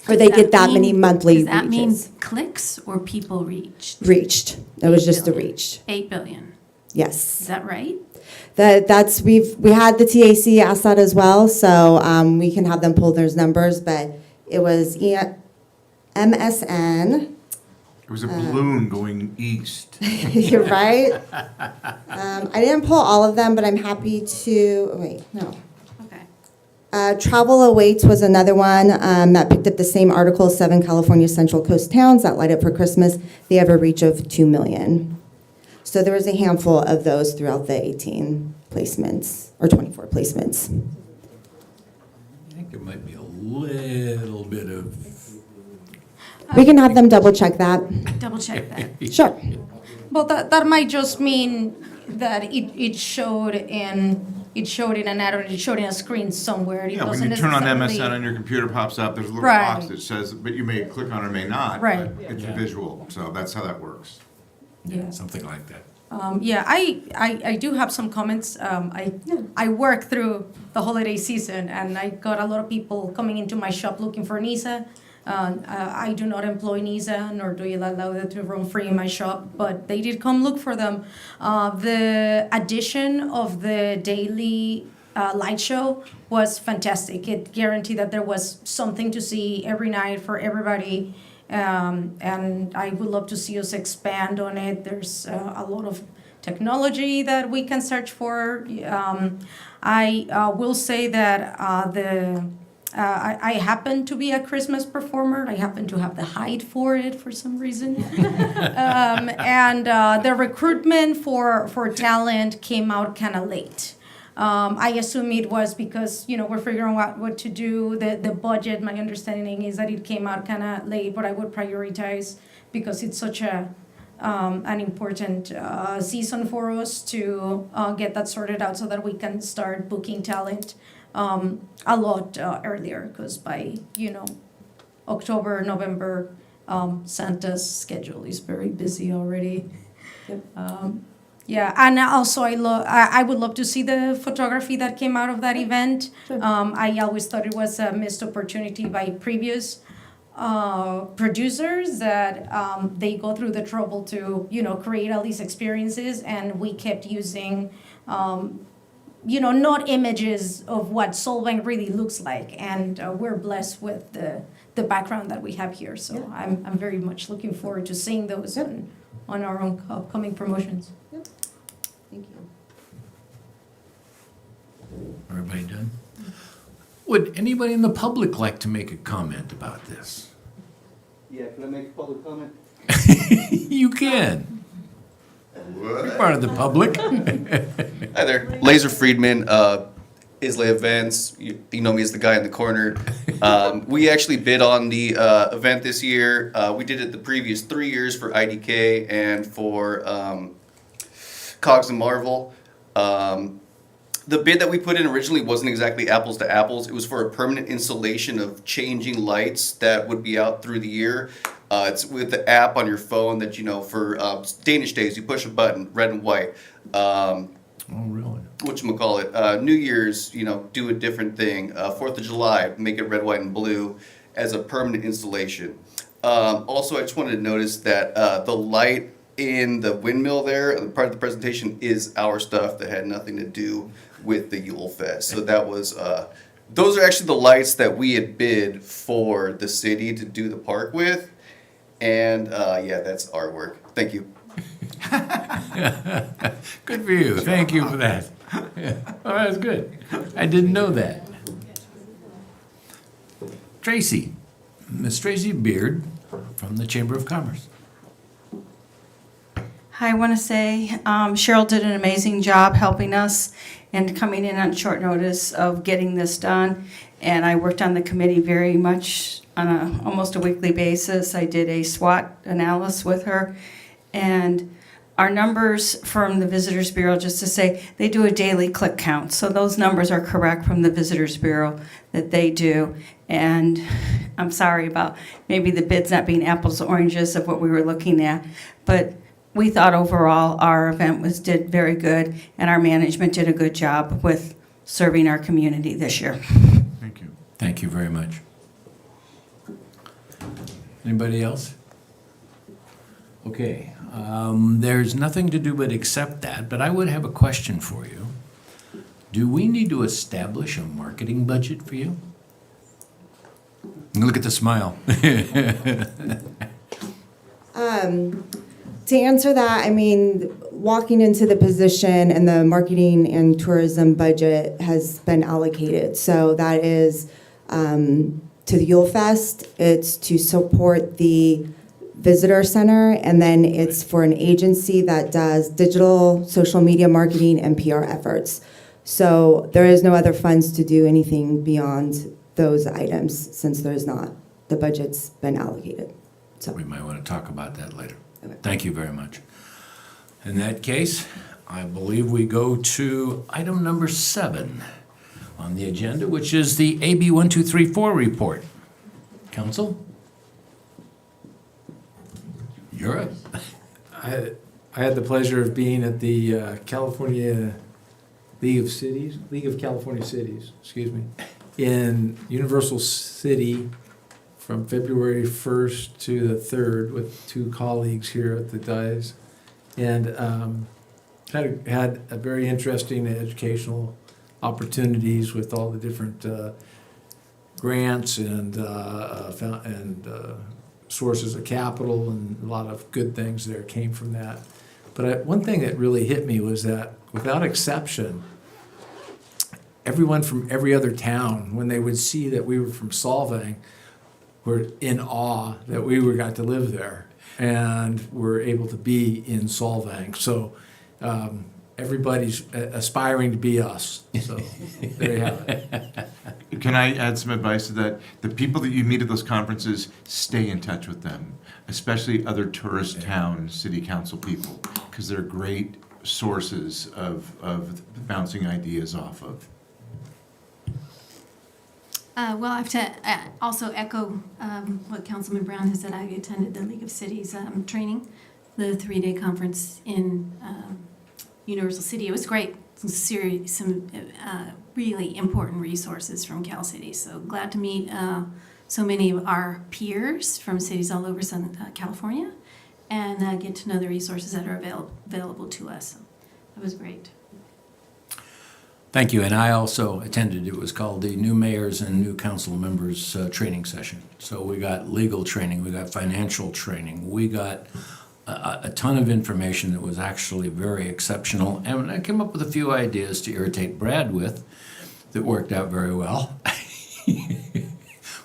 Or they get that many monthly reaches. Does that mean clicks or people reached? Reached. It was just the reach. 8 billion. Yes. Is that right? We had the TAC ask that as well, so we can have them pull those numbers, but it was MSN. It was a balloon going east. You're right. I didn't pull all of them, but I'm happy to. Wait, no. Okay. Travel Awaits was another one that picked up the same article. 7 California Central Coast towns that light up for Christmas. They have a reach of 2 million. So there was a handful of those throughout the 18 placements or 24 placements. I think it might be a little bit of. We can have them double check that. Double check that. Sure. Well, that might just mean that it showed in an ad, or it showed in a screen somewhere. Yeah, when you turn on MSN on your computer, pops up, there's a little box that says, but you may click on it or may not. Right. But it's visual, so that's how that works. Yeah, something like that. I do have some comments. I work through the holiday season, and I got a lot of people coming into my shop looking for NISA. I do not employ NISA, nor do you allow them to roam free in my shop, but they did come look for them. The addition of the daily light show was fantastic. It guaranteed that there was something to see every night for everybody. And I would love to see us expand on it. There's a lot of technology that we can search for. I will say that I happen to be a Christmas performer. I happen to have the height for it for some reason. And the recruitment for talent came out kind of late. I assume it was because, we're figuring out what to do. The budget, my understanding is that it came out kind of late, but I would prioritize because it's such an important season for us to get that sorted out so that we can start booking talent a lot earlier, because by, October, November, Santa's schedule is very busy already. Yeah, and also I would love to see the photography that came out of that event. I always thought it was a missed opportunity by previous producers that they go through the trouble to, create all these experiences, and we kept using, not images of what Solvang really looks like, and we're blessed with the background that we have here. So I'm very much looking forward to seeing those on our own upcoming promotions. Thank you. Everybody done? Would anybody in the public like to make a comment about this? Yeah, can I make a public comment? You can. You're part of the public. Hi there, Laser Friedman, Islay Events. You know me as the guy in the corner. We actually bid on the event this year. We did it the previous 3 years for IDK and for Cogs and Marvel. The bid that we put in originally wasn't exactly apples to apples. It was for a permanent installation of changing lights that would be out through the year. It's with the app on your phone that, for Danish days, you push a button, red and white. Oh, really? Whatchamacallit, New Year's, do a different thing. 4th of July, make it red, white, and blue as a permanent installation. Also, I just wanted to notice that the light in the windmill there, part of the presentation, is our stuff that had nothing to do with the Yule Fest. So that was, those are actually the lights that we had bid for the city to do the park with. And yeah, that's our work. Thank you. Good for you. Thank you for that. Yeah. Oh, that's good. I didn't know that. Tracy, Miss Tracy Beard from the Chamber of Commerce. Hi, I want to say Cheryl did an amazing job helping us and coming in on short notice of getting this done. And I worked on the committee very much on almost a weekly basis. I did a SWOT analysis with her. And our numbers from the Visitors Bureau, just to say, they do a daily click count. So those numbers are correct from the Visitors Bureau that they do. And I'm sorry about maybe the bids not being apples to oranges of what we were looking at. But we thought overall our event did very good, and our management did a good job with serving our community this year. Thank you. Thank you very much. Anybody else? Okay, there's nothing to do but accept that, but I would have a question for you. Do we need to establish a marketing budget for you? Look at the smile. To answer that, walking into the position and the marketing and tourism budget has been allocated. So that is to the Yule Fest, it's to support the visitor center, and then it's for an agency that does digital, social media marketing, and PR efforts. So there is no other funds to do anything beyond those items since there's not, the budget's been allocated. So We might want to talk about that later. Thank you very much. In that case, I believe we go to item number 7 on the agenda, which is the AB 1234 report. Council? You're up. I had the pleasure of being at the California League of California Cities, in Universal City from February 1st to the 3rd with 2 colleagues here at the dais, and had a very interesting educational opportunities with all the different grants and sources of capital, and a lot of good things there came from that. But one thing that really hit me was that, without exception, everyone from every other town, when they would see that we were from Solvang, were in awe that we got to live there and were able to be in Solvang. So everybody's aspiring to be us. So there you have it. Can I add some advice to that? The people that you meet at those conferences, stay in touch with them, especially other tourist town city council people, because they're great sources of bouncing ideas off of. Well, I have to also echo what Councilman Brown has said. I attended the League of Cities training, the 3-day conference in Universal City. It was great. Some really important resources from Cal City. So glad to meet so many of our peers from cities all over Southern California and get to know the resources that are available to us. So that was great. Thank you, and I also attended. It was called the New Mayors and New Council Members Training Session. So we got legal training, we got financial training, we got a ton of information that was actually very exceptional. And I came up with a few ideas to irritate Brad with that worked out very well.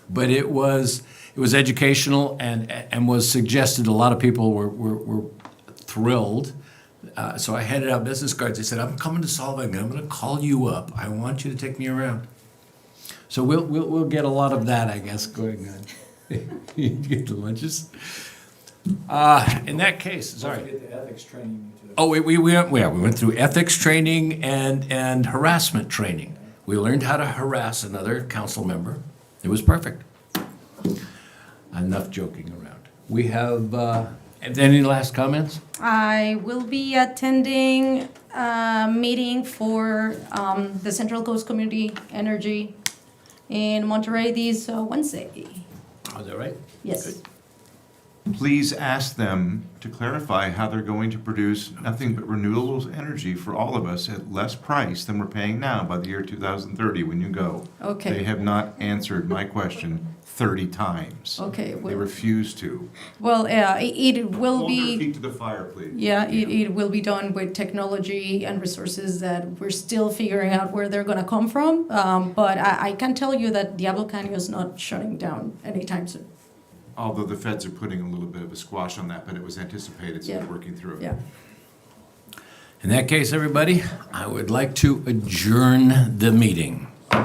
But it was educational and was suggested. A lot of people were thrilled. So I handed out business cards. I said, I'm coming to Solvang. I'm going to call you up. I want you to take me around. So we'll get a lot of that, I guess, going on. You get the lunches. In that case, sorry. Don't forget the ethics training. Oh, we went through ethics training and harassment training. We learned how to harass another council member. It was perfect. Enough joking around. We have any last comments? I will be attending a meeting for the Central Coast Community Energy in Monterey this Wednesday. Oh, is that right? Yes. Good. Please ask them to clarify how they're going to produce nothing but renewable energy for all of us at less price than we're paying now by the year 2030 when you go. Okay. They have not answered my question 30 times. Okay. They refuse to. Well, it will Hold your be. feet to the fire, please. Yeah, it will be done with technology and resources that we're still figuring out where they're going to come from. But I can tell you that Diablo Canyon is not shutting down anytime soon. Although the feds are putting a little bit of a squash on that, but it was anticipated, so they're working through it. Yeah. In that case, everybody, I would like to adjourn the meeting.